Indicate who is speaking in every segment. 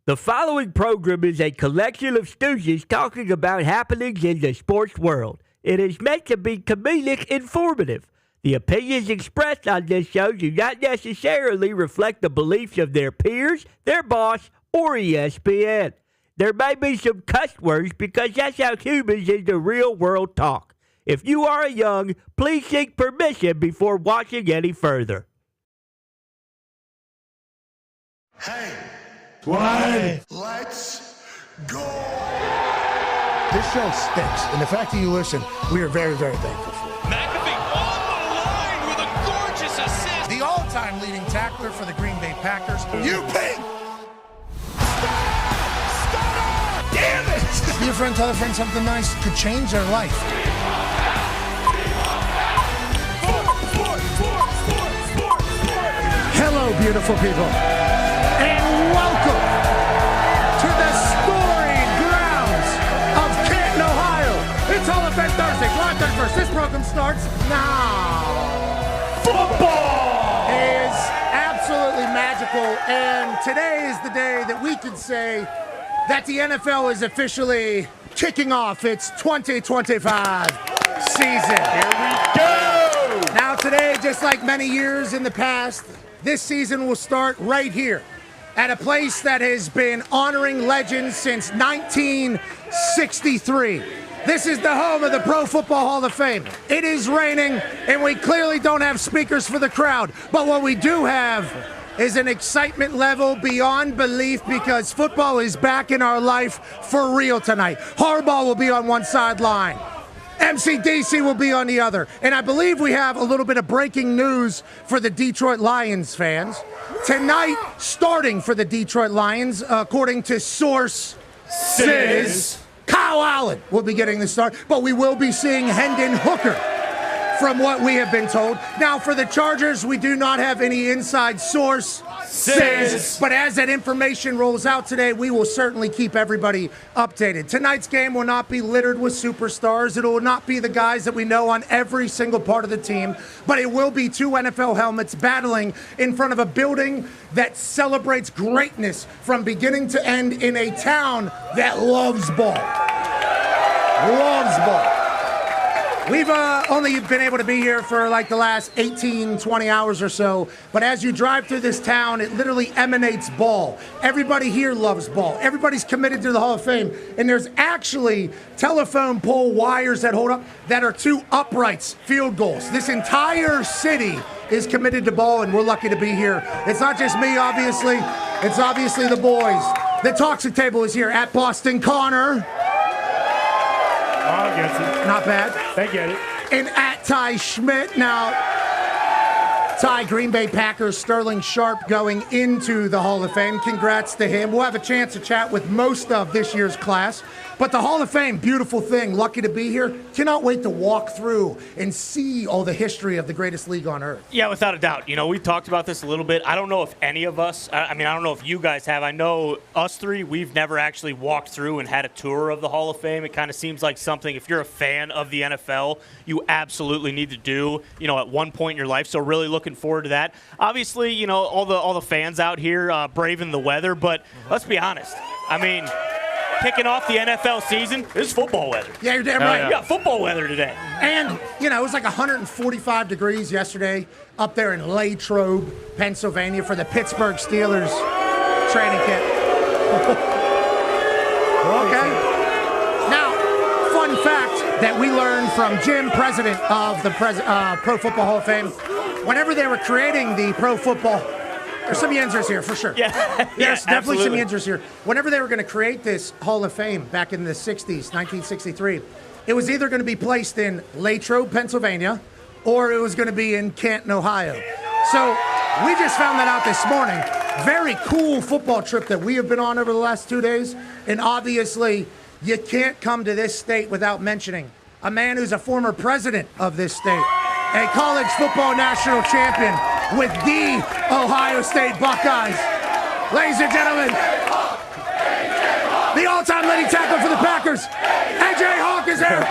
Speaker 1: The following program is a collection of stooges talking about happenings in the sports world. It is meant to be comedic informative. The opinions expressed on this show do not necessarily reflect the beliefs of their peers, their boss, or ESPN. There may be some cuss words because that's how humans in the real world talk. If you are young, please seek permission before watching any further.
Speaker 2: Hey.
Speaker 3: What?
Speaker 2: Let's go!
Speaker 3: This show stinks, and the fact that you listen, we are very, very thankful for it.
Speaker 4: McAfee on the line with a gorgeous assist.
Speaker 3: The all-time leading tackler for the Green Bay Packers.
Speaker 2: You pig!
Speaker 3: Damn it! Be a friend, tell a friend something nice could change their life. Hello, beautiful people. And welcome to the storied grounds of Canton, Ohio. It's Hall of Fame Thursday, July 31st. This program starts now. Football is absolutely magical, and today is the day that we can say that the NFL is officially kicking off its 2025 season. Here we go! Now today, just like many years in the past, this season will start right here at a place that has been honoring legends since 1963. This is the home of the Pro Football Hall of Fame. It is raining, and we clearly don't have speakers for the crowd. But what we do have is an excitement level beyond belief because football is back in our life for real tonight. Harbaugh will be on one sideline. MCDC will be on the other. And I believe we have a little bit of breaking news for the Detroit Lions fans. Tonight, starting for the Detroit Lions, according to sources, Kyle Allen will be getting the start, but we will be seeing Hendon Hooker from what we have been told. Now, for the Chargers, we do not have any inside source. But as that information rolls out today, we will certainly keep everybody updated. Tonight's game will not be littered with superstars. It will not be the guys that we know on every single part of the team, but it will be two NFL helmets battling in front of a building that celebrates greatness from beginning to end in a town that loves ball. Loves ball. We've only been able to be here for like the last 18, 20 hours or so, but as you drive through this town, it literally emanates ball. Everybody here loves ball. Everybody's committed to the Hall of Fame, and there's actually telephone pole wires that hold up that are two uprights, field goals. This entire city is committed to ball, and we're lucky to be here. It's not just me, obviously. It's obviously the boys. The Toxic Table is here at Boston Connor.
Speaker 5: Oh, gets it.
Speaker 3: Not bad.
Speaker 5: They get it.
Speaker 3: And at Ty Schmidt. Now, Ty, Green Bay Packers, Sterling Sharp going into the Hall of Fame. Congrats to him. We'll have a chance to chat with most of this year's class. But the Hall of Fame, beautiful thing. Lucky to be here. Cannot wait to walk through and see all the history of the greatest league on earth.
Speaker 5: Yeah, without a doubt. You know, we talked about this a little bit. I don't know if any of us, I don't know if you guys have. I know us three, we've never actually walked through and had a tour of the Hall of Fame. It kind of seems like something, if you're a fan of the NFL, you absolutely need to do, you know, at one point in your life. So really looking forward to that. Obviously, you know, all the fans out here braving the weather, but let's be honest. I mean, kicking off the NFL season, this is football weather.
Speaker 3: Yeah, you're damn right.
Speaker 5: Yeah, football weather today.
Speaker 3: And, you know, it was like 145 degrees yesterday up there in Latrobe, Pennsylvania for the Pittsburgh Steelers training camp. Okay. Now, fun fact that we learned from Jim, president of the Pro Football Hall of Fame, whenever they were creating the Pro Football, there's some Yenzers here for sure.
Speaker 5: Yeah.
Speaker 3: Yes, definitely
Speaker 5: absolutely.
Speaker 3: some Yenzers here. Whenever they were going to create this Hall of Fame back in the 60s, 1963, it was either going to be placed in Latrobe, Pennsylvania, or it was going to be in Canton, Ohio. So we just found that out this morning. Very cool football trip that we have been on over the last 2 days. And obviously, you can't come to this state without mentioning a man who's a former president of this state, a college football national champion with the Ohio State Buckeyes. Ladies and gentlemen, the all-time leading tackler for the Packers, A.J. Hawk is here.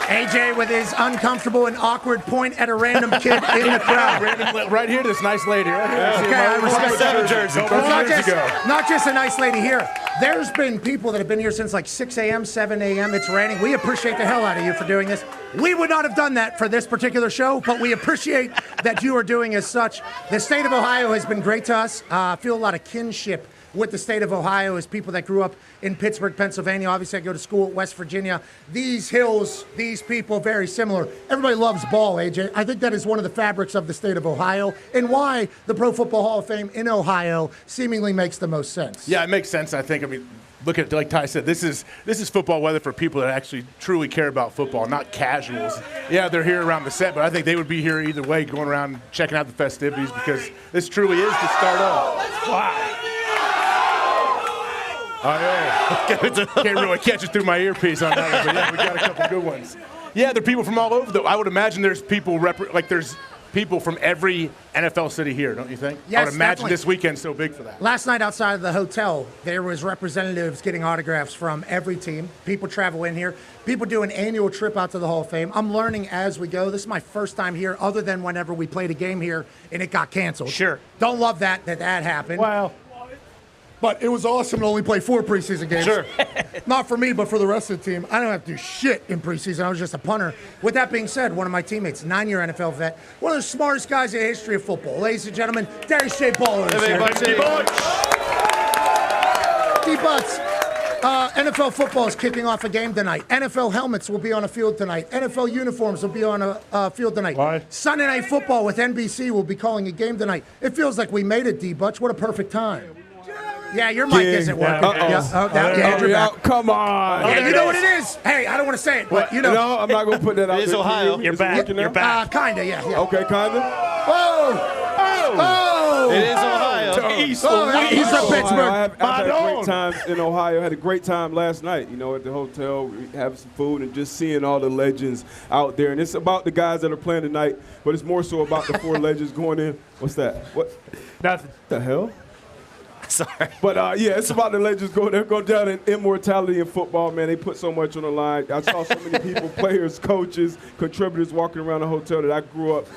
Speaker 3: A.J. with his uncomfortable and awkward point at a random kid in the crowd.
Speaker 6: Right here, this nice lady. Right here.
Speaker 3: Okay, I respect
Speaker 6: that.
Speaker 3: Not just a nice lady here. There's been people that have been here since like 6 a.m., 7 a.m. It's raining. We appreciate the hell out of you for doing this. We would not have done that for this particular show, but we appreciate that you are doing as such. The state of Ohio has been great to us. I feel a lot of kinship with the state of Ohio as people that grew up in Pittsburgh, Pennsylvania. Obviously, I go to school at West Virginia. These hills, these people, very similar. Everybody loves ball, AJ. I think that is one of the fabrics of the state of Ohio and why the Pro Football Hall of Fame in Ohio seemingly makes the most sense.
Speaker 6: Yeah, it makes sense, I think. I mean, look at it, like Ty said, this is football weather for people that actually truly care about football, not casuals. Yeah, they're here around the set, but I think they would be here either way, going around checking out the festivities, because this truly is the start of. Wow. Oh, yeah. Can't really catch it through my earpiece on that one, but yeah, we got a couple good ones. Yeah, there are people from all over, though. I would imagine there's people there's people from every NFL city here, don't you think?
Speaker 3: Yes,
Speaker 6: I would imagine
Speaker 3: definitely.
Speaker 6: this weekend's so big for that.
Speaker 3: Last night outside of the hotel, there was representatives getting autographs from every team. People travel in here. People do an annual trip out to the Hall of Fame. I'm learning as we go. This is my first time here, other than whenever we played a game here and it got canceled.
Speaker 5: Sure.
Speaker 3: Don't love that happened.
Speaker 6: Wow.
Speaker 3: But it was awesome to only play 4 preseason games.
Speaker 6: Sure.
Speaker 3: Not for me, but for the rest of the team. I don't have to do shit in preseason. I was just a punter. With that being said, one of my teammates, 9-year NFL vet, one of the smartest guys in the history of football. Ladies and gentlemen, Darius J. Baller is here. D-Butts. NFL football is kicking off a game tonight. NFL helmets will be on a field tonight. NFL uniforms will be on a field tonight.
Speaker 6: Why?
Speaker 3: Sunday Night Football with NBC will be calling a game tonight. It feels like we made it, D-Butts. What a perfect time. Yeah, your mic isn't working.
Speaker 7: Come on.
Speaker 3: Yeah, you know what it is. Hey, I don't want to say it, but you know.
Speaker 7: No, I'm not going to put that out there.
Speaker 4: It is Ohio.
Speaker 5: You're back. You're back.
Speaker 3: Kinda, yeah.
Speaker 7: Okay, kind of.
Speaker 3: Oh!
Speaker 4: It is Ohio.
Speaker 3: He's from Pittsburgh.
Speaker 7: I've had great times in Ohio. I had a great time last night, at the hotel, having some food and just seeing all the legends out there. And it's about the guys that are playing tonight, but it's more so about the 4 legends going in. What's that? What?
Speaker 6: Nothing.
Speaker 7: The hell?
Speaker 5: Sorry.
Speaker 7: But, it's about the legends go down in immortality in football, man. They put so much on the line. I saw so many people, players, coaches, contributors walking around the hotel that I grew up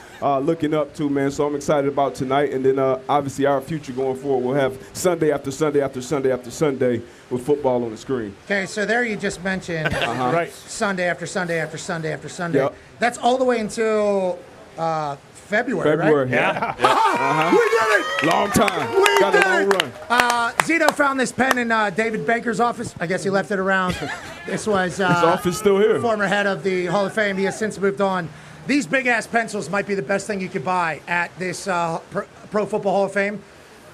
Speaker 7: looking up to, man. So I'm excited about tonight. And then, obviously, our future going forward. We'll have Sunday after Sunday after Sunday after Sunday with football on the screen.
Speaker 3: Okay, so there you just mentioned
Speaker 6: Right.
Speaker 3: Sunday after Sunday after Sunday after Sunday.
Speaker 7: Yep.
Speaker 3: That's all the way until February, right?
Speaker 5: Yeah.
Speaker 3: We did it!
Speaker 7: Long time.
Speaker 3: We
Speaker 7: Got
Speaker 3: did
Speaker 7: a long
Speaker 3: it!
Speaker 7: run.
Speaker 3: Zito found this pen in David Baker's office. I guess he left it around. This was
Speaker 7: His office still here.
Speaker 3: former head of the Hall of Fame. He has since moved on. These big-ass pencils might be the best thing you could buy at this Pro Football Hall of Fame.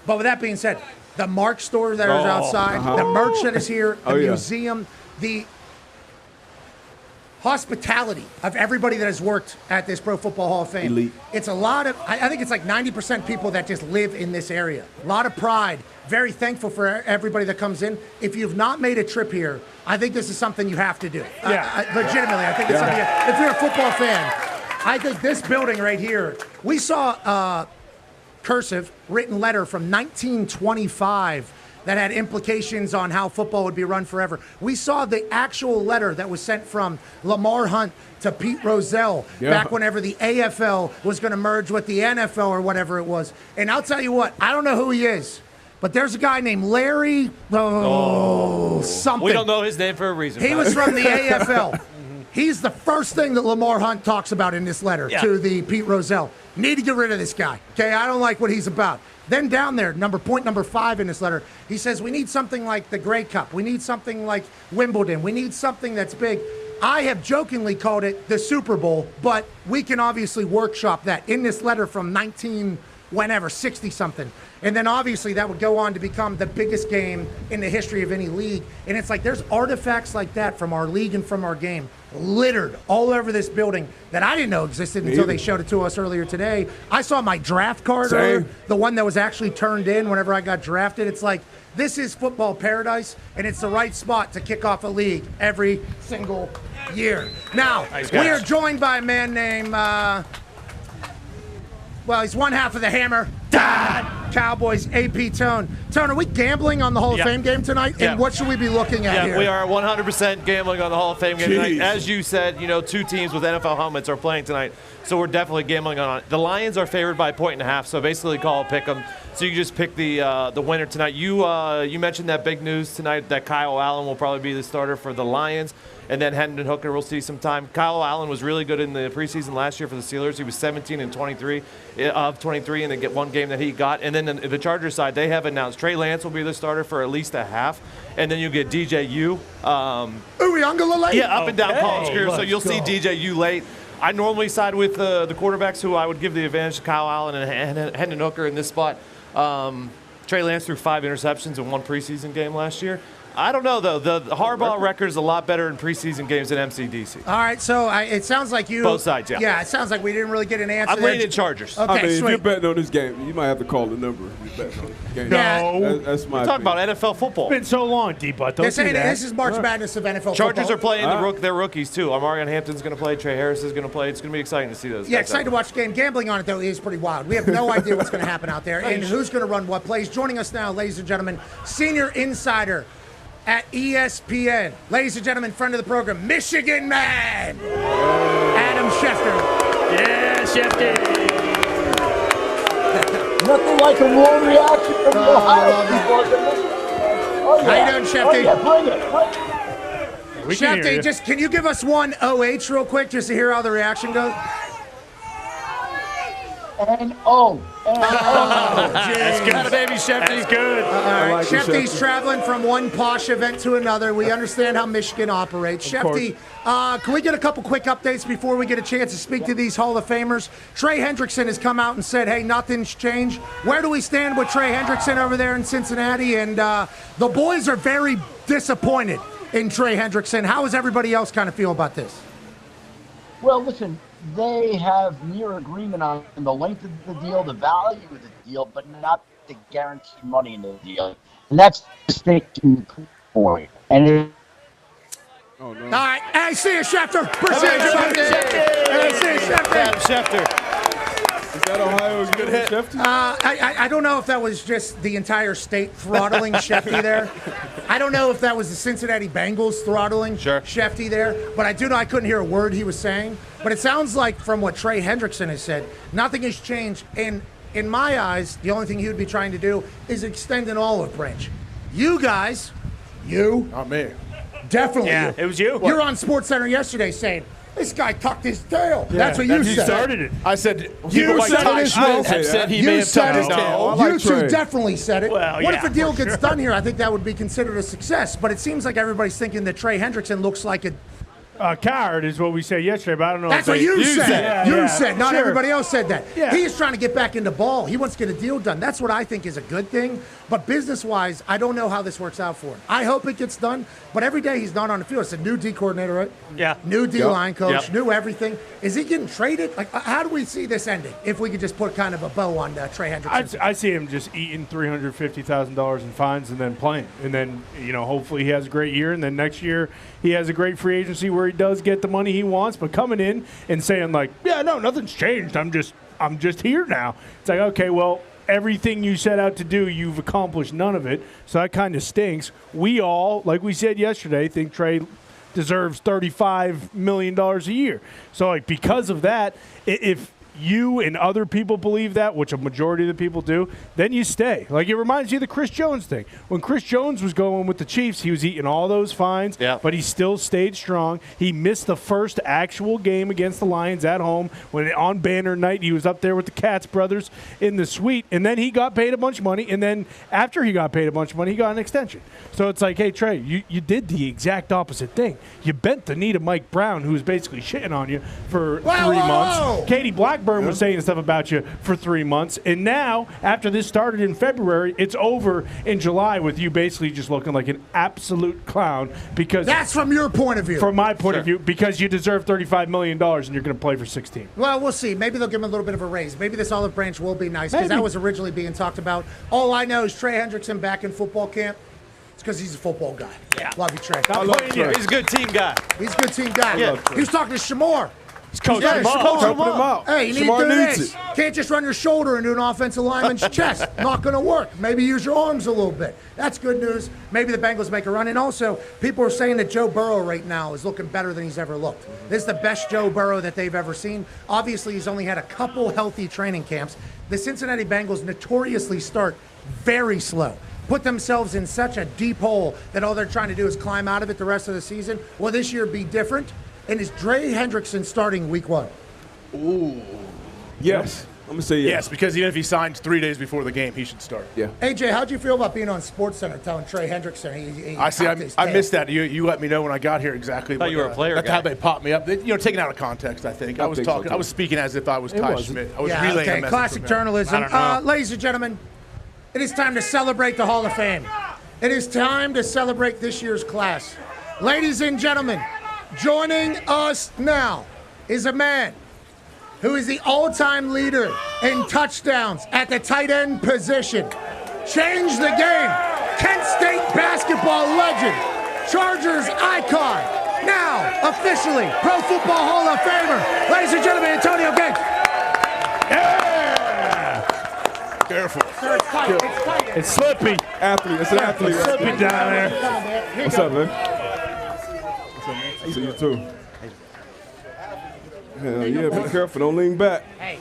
Speaker 3: But with that being said, the Mark store that is outside, the merch that is here, the museum, the hospitality of everybody that has worked at this Pro Football Hall of Fame.
Speaker 7: Elite.
Speaker 3: It's a lot of, I think it's like 90% people that just live in this area. A lot of pride. Very thankful for everybody that comes in. If you've not made a trip here, I think this is something you have to do. Legitimately, I think it's something, if you're a football fan, I think this building right here, we saw cursive written letter from 1925 that had implications on how football would be run forever. We saw the actual letter that was sent from Lamar Hunt to Pete Rozelle back whenever the AFL was going to merge with the NFL or whatever it was. And I'll tell you what, I don't know who he is, but there's a guy named Larry something.
Speaker 4: We don't know his name for a reason.
Speaker 3: He was from the AFL. He's the first thing that Lamar Hunt talks about in this letter to the Pete Rozelle. Need to get rid of this guy. Okay, I don't like what he's about. Then down there, point number 5 in this letter, he says we need something like the Grey Cup. We need something like Wimbledon. We need something that's big. I have jokingly called it the Super Bowl, but we can obviously workshop that in this letter from 60-something. And then obviously that would go on to become the biggest game in the history of any league. And it's like there's artifacts like that from our league and from our game littered all over this building that I didn't know existed until they showed it to us earlier today. I saw my draft card, the one that was actually turned in whenever I got drafted. It's like, this is football paradise, and it's the right spot to kick off a league every single year. Now, we are joined by a man named, he's one half of the Hammer, Dahn. Cowboys, AP Tone. Tone, are we gambling on the Hall of Fame game tonight?
Speaker 8: Yeah.
Speaker 3: And what should we be looking at here?
Speaker 8: We are 100% gambling on the Hall of Fame game tonight. As you said, two teams with NFL helmets are playing tonight, so we're definitely gambling on it. The Lions are favored by 1.5, so basically call a pick 'em. So you just pick the winner tonight. You mentioned that big news tonight that Kyle Allen will probably be the starter for the Lions. And then Hendon Hooker will see some time. Kyle Allen was really good in the preseason last year for the Steelers. He was 17 and 23 of 23 in the one game that he got. And then the Chargers side, they have announced Trey Lance will be the starter for at least a half. And then you get DJU.
Speaker 3: Uyunglele?
Speaker 8: Yeah, up and down Collins career. So you'll see DJU late. I normally side with the quarterbacks who I would give the advantage to Kyle Allen and Hendon Hooker in this spot. Trey Lance threw 5 interceptions in one preseason game last year. I don't know, though. The Harbaugh record is a lot better in preseason games than MCDC.
Speaker 3: All right, so it sounds like you.
Speaker 8: Both sides, yeah.
Speaker 3: Yeah, it sounds like we didn't really get an answer.
Speaker 8: I'm leaning Chargers.
Speaker 3: Okay,
Speaker 7: I mean,
Speaker 3: sweet.
Speaker 7: if you're betting on this game, you might have to call the number. If you're betting on the game.
Speaker 3: No.
Speaker 7: That's my
Speaker 8: We're talking
Speaker 7: opinion.
Speaker 8: about NFL football.
Speaker 1: It's been so long, D-Butt. Don't do that.
Speaker 3: This is March Madness of NFL
Speaker 8: Chargers
Speaker 3: football.
Speaker 8: are playing their rookies, too. Amarian Hampton's going to play. Trey Harris is going to play. It's going to be exciting to see those
Speaker 3: Yeah,
Speaker 8: guys
Speaker 3: excited to watch the game. Gambling on it, though, is pretty wild. We have no idea what's going to happen out there and who's going to run what plays. Joining us now, ladies and gentlemen, senior insider at ESPN. Ladies and gentlemen, friend of the program, Michigan man, Adam Schefter.
Speaker 1: Yeah, Shefty.
Speaker 9: Nothing like a warm reaction from the Ohio people. Oh, yeah.
Speaker 3: How you doing, Shefty?
Speaker 9: Oh, yeah, bring it.
Speaker 3: Shefty, can you give us one OH real quick just to hear how the reaction goes?
Speaker 9: N-O.
Speaker 3: That's
Speaker 8: good, baby, Shefty.
Speaker 5: That's good.
Speaker 3: All right,
Speaker 7: like it,
Speaker 3: Shefty's
Speaker 7: Shefty.
Speaker 3: traveling from one posh event to another. We understand how Michigan operates. Shefty, can we get a couple quick updates before we get a chance to speak to these Hall of Famers? Trey Hendrickson has come out and said, hey, nothing's changed. Where do we stand with Trey Hendrickson over there in Cincinnati? And the boys are very disappointed in Trey Hendrickson. How does everybody else kind of feel about this?
Speaker 9: Well, listen, they have near agreement on the length of the deal, the value of the deal, but not the guaranteed money in the deal. And that's the sticking point. And
Speaker 3: All right, I see you, Schefter. Appreciate you, buddy. I see you, Schefter.
Speaker 8: Adam Schefter.
Speaker 7: Is that Ohio's good hit?
Speaker 3: I don't know if that was just the entire state throttling Shefty there. I don't know if that was the Cincinnati Bengals throttling Shefty there, but I do know I couldn't hear a word he was saying. But it sounds like from what Trey Hendrickson has said, nothing has changed. And in my eyes, the only thing he would be trying to do is extend an olive branch. You guys,
Speaker 6: Oh, man.
Speaker 3: definitely
Speaker 5: Yeah, it was you.
Speaker 3: You're on SportsCenter yesterday saying, this guy tucked his tail. That's what you said.
Speaker 1: started it.
Speaker 6: I said,
Speaker 3: You said it, Israel.
Speaker 6: have said he
Speaker 3: You
Speaker 6: may have
Speaker 3: said
Speaker 6: tucked
Speaker 3: it.
Speaker 6: his tail.
Speaker 7: I like
Speaker 3: You two
Speaker 7: Trey.
Speaker 3: definitely said it.
Speaker 5: Well,
Speaker 3: what
Speaker 5: yeah,
Speaker 3: if a deal
Speaker 5: for
Speaker 3: gets done here? I think that would be considered a success. But it seems like everybody's thinking that Trey Hendrickson looks like a.
Speaker 1: Coward is what we said yesterday, but I don't know.
Speaker 3: That's
Speaker 1: if
Speaker 3: what you said.
Speaker 1: Yeah,
Speaker 3: You
Speaker 1: yeah.
Speaker 3: said. Not
Speaker 1: Sure.
Speaker 3: everybody else said that.
Speaker 1: Yeah.
Speaker 3: He is trying to get back into ball. He wants to get a deal done. That's what I think is a good thing. But business-wise, I don't know how this works out for him. I hope it gets done. But every day he's not on the field. It's a new D coordinator, right?
Speaker 5: Yeah.
Speaker 3: New D-line coach,
Speaker 8: Yep.
Speaker 3: new everything. Is he getting traded? Like, how do we see this ending? If we could just put kind of a bow on Trey Hendrickson.
Speaker 1: I see him just eating $350,000 in fines and then playing. And then, hopefully he has a great year. And then next year he has a great free agency where he does get the money he wants. But coming in and saying like, yeah, no, nothing's changed. I'm just here now. It's like, okay, well, everything you set out to do, you've accomplished none of it. So that kind of stinks. We all, like we said yesterday, think Trey deserves $35 million a year. So, like, because of that, if you and other people believe that, which a majority of the people do, then you stay. Like, it reminds you of the Chris Jones thing. When Chris Jones was going with the Chiefs, he was eating all those fines, but he still stayed strong. He missed the first actual game against the Lions at home when on banner night he was up there with the Katz brothers in the suite, and then he got paid a bunch of money, and then after he got paid a bunch of money, he got an extension. So it's like, hey, Trey, you did the exact opposite thing. You bent the knee to Mike Brown, who was basically shitting on you for 3 months. Katie Blackburn was saying stuff about you for 3 months. And now, after this started in February, it's over in July with you basically just looking like an absolute clown because
Speaker 3: that's from your point of view.
Speaker 1: From my point of view, because you deserve $35 million and you're going to play for 16.
Speaker 3: Well, we'll see. Maybe they'll give him a little bit of a raise. Maybe this olive branch will be nice because that was originally being talked about. All I know is Trey Hendrickson back in football camp. It's because he's a football guy. Yeah. Love you, Trey.
Speaker 8: He's a good team guy.
Speaker 3: He's a good team guy.
Speaker 8: Yeah.
Speaker 3: He was talking to Shamor
Speaker 5: He's coaching
Speaker 3: Yeah,
Speaker 5: him
Speaker 3: he's
Speaker 5: up.
Speaker 3: coaching
Speaker 7: Helping him out.
Speaker 3: Hey, you need
Speaker 7: Shamar
Speaker 3: to do
Speaker 7: needs
Speaker 3: this.
Speaker 7: it.
Speaker 3: Can't just run your shoulder into an offensive lineman's chest. Not going to work. Maybe use your arms a little bit. That's good news. Maybe the Bengals make a run. And also, people are saying that Joe Burrow right now is looking better than he's ever looked. This is the best Joe Burrow that they've ever seen. Obviously, he's only had a couple healthy training camps. The Cincinnati Bengals notoriously start very slow. Put themselves in such a deep hole that all they're trying to do is climb out of it the rest of the season. Will this year be different? And is Dre Hendrickson starting week 1?
Speaker 6: Ooh.
Speaker 7: Yes. I'm going to say yes.
Speaker 6: Yes, because even if he signs 3 days before the game, he should start.
Speaker 7: Yeah.
Speaker 3: AJ, how'd you feel about being on SportsCenter telling Trey Hendrickson he
Speaker 6: I see.
Speaker 3: popped his
Speaker 6: I
Speaker 3: tail?
Speaker 6: missed that. You let me know when I got here exactly.
Speaker 8: Thought you were a player
Speaker 6: That's
Speaker 8: guy.
Speaker 6: how they popped me up. Taken out of context. I think I was
Speaker 7: think so,
Speaker 6: talking.
Speaker 7: too.
Speaker 6: I was speaking as if I was Ty
Speaker 7: wasn't.
Speaker 6: Schmidt. I was
Speaker 3: Yeah,
Speaker 6: relaying a
Speaker 3: okay,
Speaker 6: message
Speaker 3: classic
Speaker 6: from him.
Speaker 3: journalism.
Speaker 5: I don't know.
Speaker 3: Ladies and gentlemen, it is time to celebrate the Hall of Fame. It is time to celebrate this year's class. Ladies and gentlemen, joining us now is a man who is the all-time leader in touchdowns at the tight end position. Changed the game. Kent State basketball legend. Chargers icon. Now, officially, Pro Football Hall of Famer. Ladies and gentlemen, Antonio Gates.
Speaker 6: Careful.
Speaker 3: Sir, it's tight. It's tight.
Speaker 5: It's slippy.
Speaker 7: Athlete. It's an athlete.
Speaker 5: It's slippy down there.
Speaker 3: Here you
Speaker 7: What's
Speaker 3: go.
Speaker 7: up, man? See you too. Hell yeah, be careful. Don't lean back.
Speaker 3: Hey.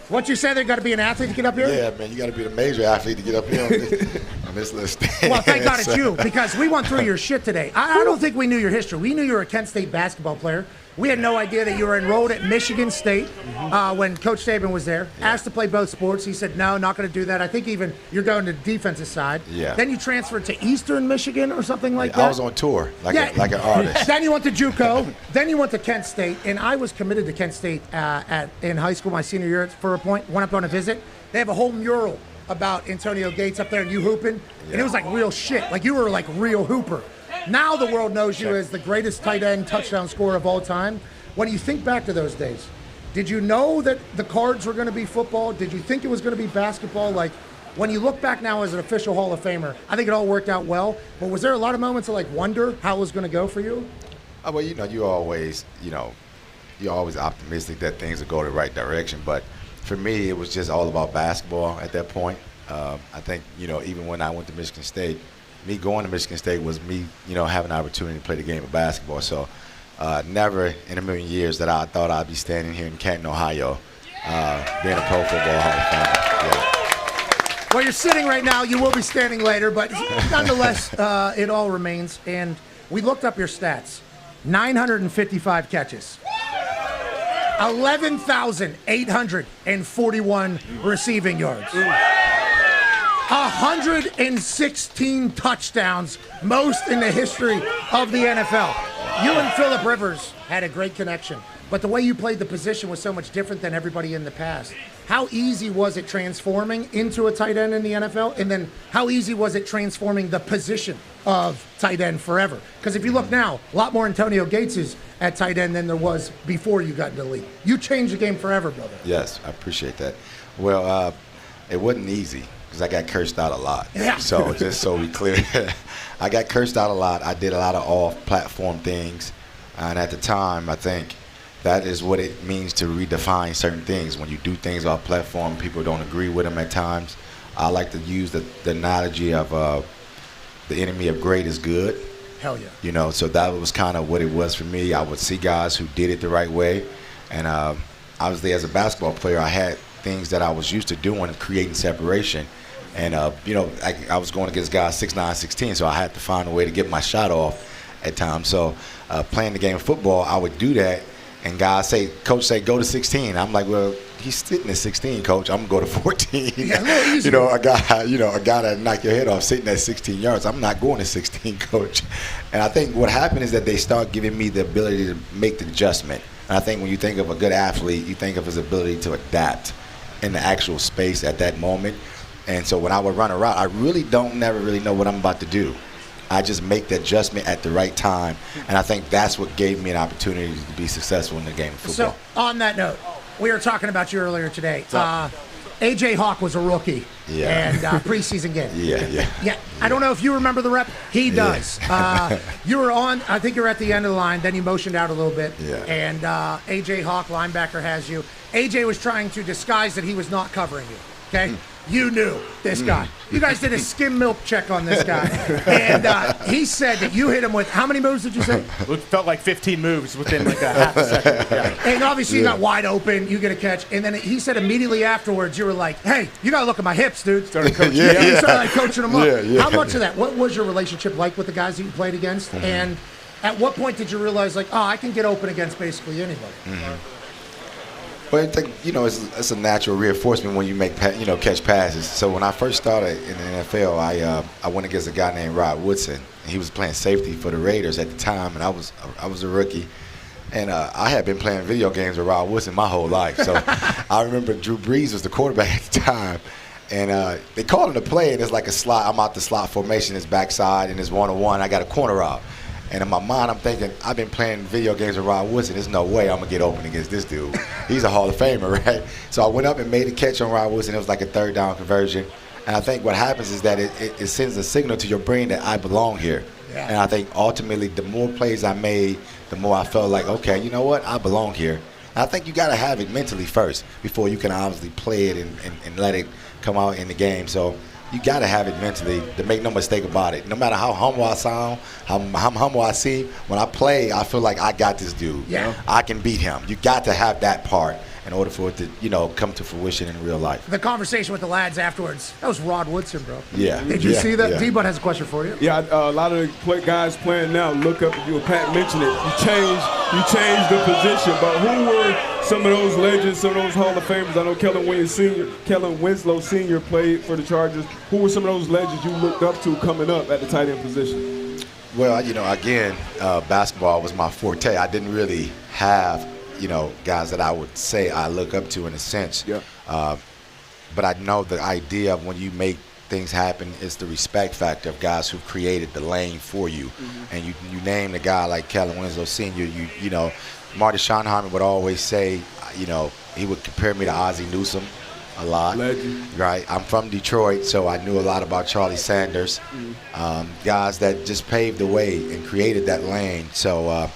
Speaker 3: What you say? They got to be an athlete to get up here?
Speaker 10: Yeah, man, you got to be the major athlete to get up here on this little stand.
Speaker 3: Well, thank God it's
Speaker 10: So-
Speaker 3: you, because we went through your shit today. I don't think we knew your history. We knew you were a Kent State basketball player. We had no idea that you were enrolled at Michigan State when Coach Saban was there. Asked to play both sports. He said, no, not going to do that. I think even you're going to the defensive side.
Speaker 10: Yeah.
Speaker 3: Then you transferred to Eastern Michigan or something like
Speaker 10: I
Speaker 3: that.
Speaker 10: was on tour like
Speaker 3: Yeah.
Speaker 10: like an artist.
Speaker 3: Then you went to JUCO. Then you went to Kent State, and I was committed to Kent State in high school my senior year for a point. Went up on a visit. They have a whole mural about Antonio Gates up there and you hooping, and it was like real shit. Like you were like real hooper. Now the world knows you as the greatest tight end touchdown scorer of all time. When you think back to those days, did you know that the cards were going to be football? Did you think it was going to be basketball? Like, when you look back now as an official Hall of Famer, I think it all worked out well. But was there a lot of moments of like wonder how it was going to go for you?
Speaker 10: Well, you're always optimistic that things will go the right direction. But for me, it was just all about basketball at that point. I think, even when I went to Michigan State, me going to Michigan State was me, having an opportunity to play the game of basketball. So never in a million years that I thought I'd be standing here in Canton, Ohio, being a Pro Football Hall of Famer. Yeah.
Speaker 3: Well, you're sitting right now. You will be standing later, but nonetheless, it all remains. And we looked up your stats. 955 catches. 11,841 receiving yards. 116 touchdowns, most in the history of the NFL. You and Phillip Rivers had a great connection, but the way you played the position was so much different than everybody in the past. How easy was it transforming into a tight end in the NFL? And then how easy was it transforming the position of tight end forever? Because if you look now, a lot more Antonio Gates is at tight end than there was before you got into the league. You changed the game forever, brother.
Speaker 10: Yes, I appreciate that. Well, it wasn't easy because I got cursed out a lot.
Speaker 3: Yeah.
Speaker 10: So just so we clear, I got cursed out a lot. I did a lot of off-platform things. And at the time, I think that is what it means to redefine certain things. When you do things off platform, people don't agree with them at times. I like to use the analogy of the enemy of great is good.
Speaker 3: Hell yeah.
Speaker 10: So that was kind of what it was for me. I would see guys who did it the right way. And obviously, as a basketball player, I had things that I was used to doing, creating separation. And, I was going against guys 6'9", 6'10", so I had to find a way to get my shot off at times. So playing the game of football, I would do that. And coach say, go to 16. I'm like, well, he's sitting at 16, coach. I'm going to go to 14.
Speaker 3: Yeah,
Speaker 10: a guy that knock your head off sitting at 16 yards. I'm not going to 16, coach. And I think what happened is that they start giving me the ability to make the adjustment. And I think when you think of a good athlete, you think of his ability to adapt in the actual space at that moment. And so when I would run a route, I never really know what I'm about to do. I just make the adjustment at the right time, and I think that's what gave me an opportunity to be successful in the game of football.
Speaker 3: So, on that note, we were talking about you earlier today. A.J. Hawk was a rookie.
Speaker 10: Yeah.
Speaker 3: And preseason game.
Speaker 10: Yeah.
Speaker 3: I don't know if you remember the rep. He does. You were on, I think you were at the end of the line, then you motioned out a little bit.
Speaker 10: Yeah.
Speaker 3: And A.J. Hawk, linebacker, has you. A.J. was trying to disguise that he was not covering you, okay? You knew this guy. You guys did a skim milk check on this guy. And he said that you hit him with, how many moves did you say?
Speaker 6: It felt like 15 moves within like a half a second. Yeah.
Speaker 3: And obviously you got wide open, you get a catch. And then he said immediately afterwards, you were like, hey, you got to look at my hips, dude.
Speaker 6: Started coaching.
Speaker 3: You started like, coaching him up.
Speaker 10: Yeah.
Speaker 3: How much of that, what was your relationship like with the guys that you played against? And at what point did you realize, like, I can get open against basically anybody?
Speaker 10: Well, I think, it's a natural reinforcement when you make, catch passes. So when I first started in the NFL, I went against a guy named Rod Woodson. He was playing safety for the Raiders at the time, and I was a rookie. And I had been playing video games with Rod Woodson my whole life. So I remember Drew Brees was the quarterback at the time. And they called him to play, and it's like a slot. I'm out the slot formation, it's backside, and it's one-on-one. I got a corner route. And in my mind, I'm thinking, I've been playing video games with Rod Woodson. There's no way I'm going to get open against this dude. He's a Hall of Famer, right? So I went up and made a catch on Rod Woodson. It was like a third down conversion. And I think what happens is that it sends a signal to your brain that I belong here. Yeah. And I think ultimately the more plays I made, the more I felt like, okay, you know what? I belong here. And I think you got to have it mentally first before you can obviously play it and let it come out in the game. So you got to have it mentally to make no mistake about it. No matter how humble I sound, how humble I seem, when I play, I feel like I got this dude.
Speaker 3: Yeah.
Speaker 10: I can beat him. You got to have that part in order for it to, come to fruition in real life.
Speaker 3: The conversation with the lads afterwards, that was Rod Woodson, bro.
Speaker 10: Yeah.
Speaker 3: Did you see that?
Speaker 10: Yeah.
Speaker 3: D-Bud has a question for you.
Speaker 7: Yeah, a lot of the guys playing now look up at you. Pat mentioned it. You changed the position. But who were some of those legends, some of those Hall of Famers? I know Kellen Winslow Sr. played for the Chargers. Who were some of those legends you looked up to coming up at the tight end position?
Speaker 10: Well, again, basketball was my forte. I didn't really have guys that I would say I look up to in a sense.
Speaker 7: Yeah.
Speaker 10: But I know the idea of when you make things happen is the respect factor of guys who created the lane for you. Mm-hmm. And you name a guy like Kellen Winslow Sr., Marty Schottenheimer would always say, he would compare me to Ozzie Newsome a lot.
Speaker 7: Legend.
Speaker 10: Right. I'm from Detroit, so I knew a lot about Charlie Sanders. Mm-hmm. Guys that just paved the way and created that lane. So,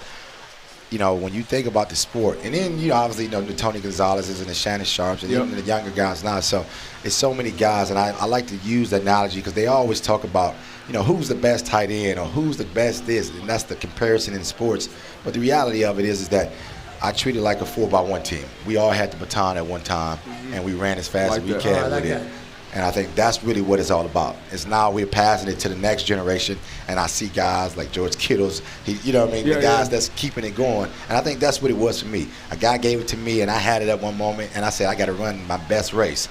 Speaker 10: when you think about the sport, and then obviously the Tony Gonzalez's and the Shannon Sharps and even the younger guys now. So it's so many guys, and I like to use the analogy because they always talk about who's the best tight end or who's the best this, and that's the comparison in sports. But the reality of it is that I treat it like a 4x1 team. We all had the baton at one time, and we ran as fast as we can with it. And I think that's really what it's all about. It's now we're passing it to the next generation, and I see guys like George Kittle's, the guys that's keeping it going. And I think that's what it was for me. A guy gave it to me, and I had it at one moment, and I said, I got to run my best race.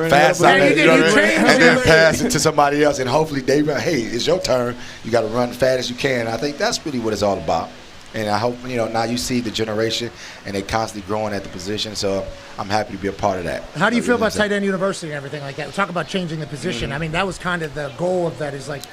Speaker 10: Fast and then pass it to somebody else, and hopefully they run, hey, it's your turn. You got to run fast as you can. And I think that's really what it's all about. And I hope, now you see the generation, and they constantly growing at the position. So I'm happy to be a part of that.
Speaker 3: How do you feel about tight end university and everything like that? We talk about changing the position. I mean, that was kind of the goal of that is like,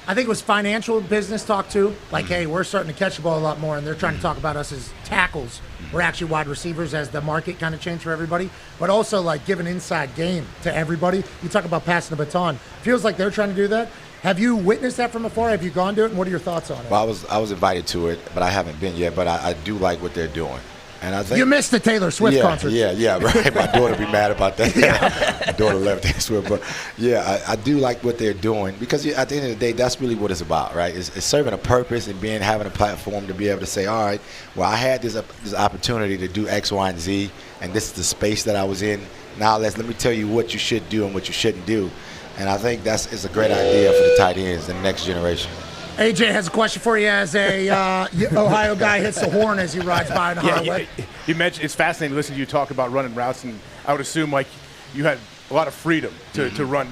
Speaker 3: I think it was financial business talk too. Like, hey, we're starting to catch the ball a lot more, and they're trying to talk about us as tackles. We're actually wide receivers as the market kind of changed for everybody. But also, like, give an inside game to everybody. You talk about passing the baton. Feels like they're trying to do that. Have you witnessed that from afar? Have you gone to it? And what are your thoughts on it?
Speaker 10: Well, I was invited to it, but I haven't been yet. But I do like what they're doing. And I think
Speaker 3: you missed the Taylor Swift concert.
Speaker 10: Yeah, right. My daughter be mad about that. My daughter left Taylor Swift, but I do like what they're doing because at the end of the day, that's really what it's about, right? It's serving a purpose and having a platform to be able to say, all right, well, I had this opportunity to do X, Y, and Z, and this is the space that I was in. Now let me tell you what you should do and what you shouldn't do. And I think it's a great idea for the tight ends, the next generation.
Speaker 3: AJ has a question for you as a Ohio guy hits the horn as he rides by on the highway.
Speaker 6: You mentioned it's fascinating to listen to you talk about running routes, and I would assume like you had a lot of freedom to run,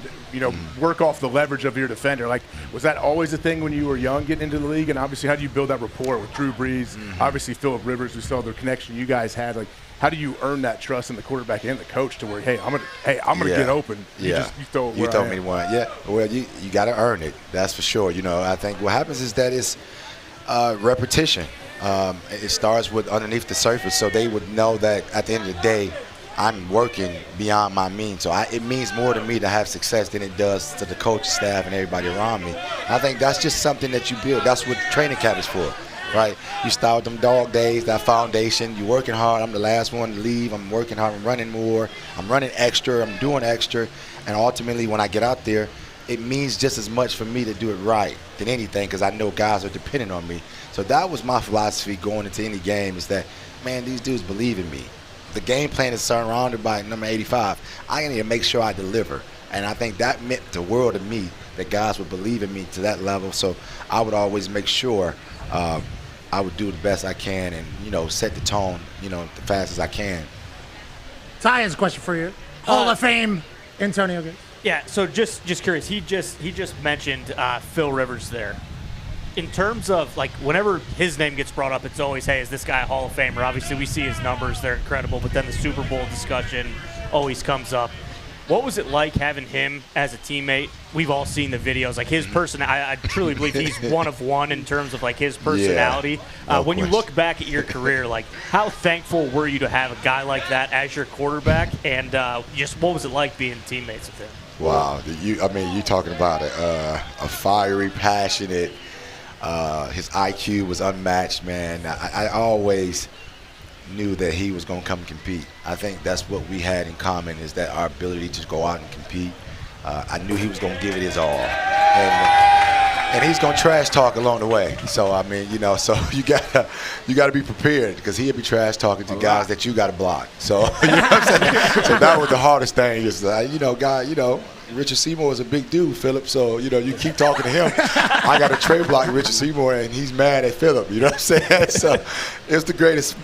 Speaker 6: work off the leverage of your defender. Like, was that always a thing when you were young getting into the league? And obviously, how do you build that rapport with Drew Brees? Obviously, Phillip Rivers, we saw the connection you guys had. Like, how do you earn that trust in the quarterback and the coach to where, hey, I'm gonna get open. You throw me
Speaker 10: one. Yeah. Well, you got to earn it. That's for sure. I think what happens is that it's repetition. It starts with underneath the surface, so they would know that at the end of the day, I'm working beyond my means. So it means more to me to have success than it does to the coach staff and everybody around me. I think that's just something that you build. That's what training camp is for, right? You start with them dog days, that foundation. You're working hard. I'm the last one to leave. I'm working hard. I'm running more. I'm running extra. I'm doing extra. And ultimately, when I get out there, it means just as much for me to do it right than anything because I know guys are depending on me. So that was my philosophy going into any game is that, man, these dudes believe in me. The game plan is surrounded by number 85. I need to make sure I deliver. And I think that meant the world to me that guys would believe in me to that level. So I would always make sure I would do the best I can and, set the tone, the fastest I can.
Speaker 3: Ty has a question for you. Hall of Fame, Antonio Gates.
Speaker 5: Yeah, so just curious. He just mentioned Phil Rivers there. In terms of, whenever his name gets brought up, it's always, hey, is this guy a Hall of Famer? Obviously, we see his numbers. They're incredible. But then the Super Bowl discussion always comes up. What was it like having him as a teammate? We've all seen the videos. His I truly believe he's one of one in terms of, his personality.
Speaker 10: Yeah,
Speaker 5: when you look back at your career, how thankful were you to have a guy like that as your quarterback? And just what was it like being teammates with him?
Speaker 10: Wow. You talking about a fiery, passionate, his IQ was unmatched, man. I always knew that he was going to come and compete. I think that's what we had in common is that our ability to just go out and compete. I knew he was going to give it his all. And he's going to trash talk along the way. So, so you got to be prepared because he'll be trash talking to guys that you got to block. So, you know what I'm saying? So that was the hardest thing is, Richard Seymour is a big dude, Philip. So, you keep talking to him. I got to trade block Richard Seymour, and he's mad at Philip. You know what I'm saying? So, it's the greatest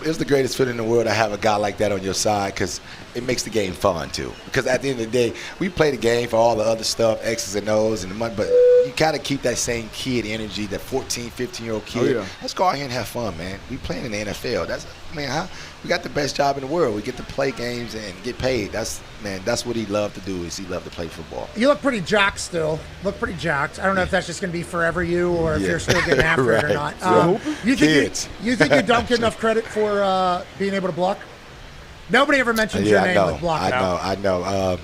Speaker 10: feeling in the world to have a guy like that on your side because it makes the game fun too. Because at the end of the day, we play the game for all the other stuff, X's and O's and the money, but you got to keep that same kid energy, that 14, 15-year-old kid. Oh, yeah. Let's go out here and have fun, man. We playing in the NFL. We got the best job in the world. We get to play games and get paid. That's what he loved to do is he loved to play football.
Speaker 3: You look pretty jacked still. Look pretty jacked. I don't know if that's just going to be forever you or if you're still getting after it or not. You think you don't get enough credit for being able to block? Nobody ever mentions your name with blocking.
Speaker 10: I know.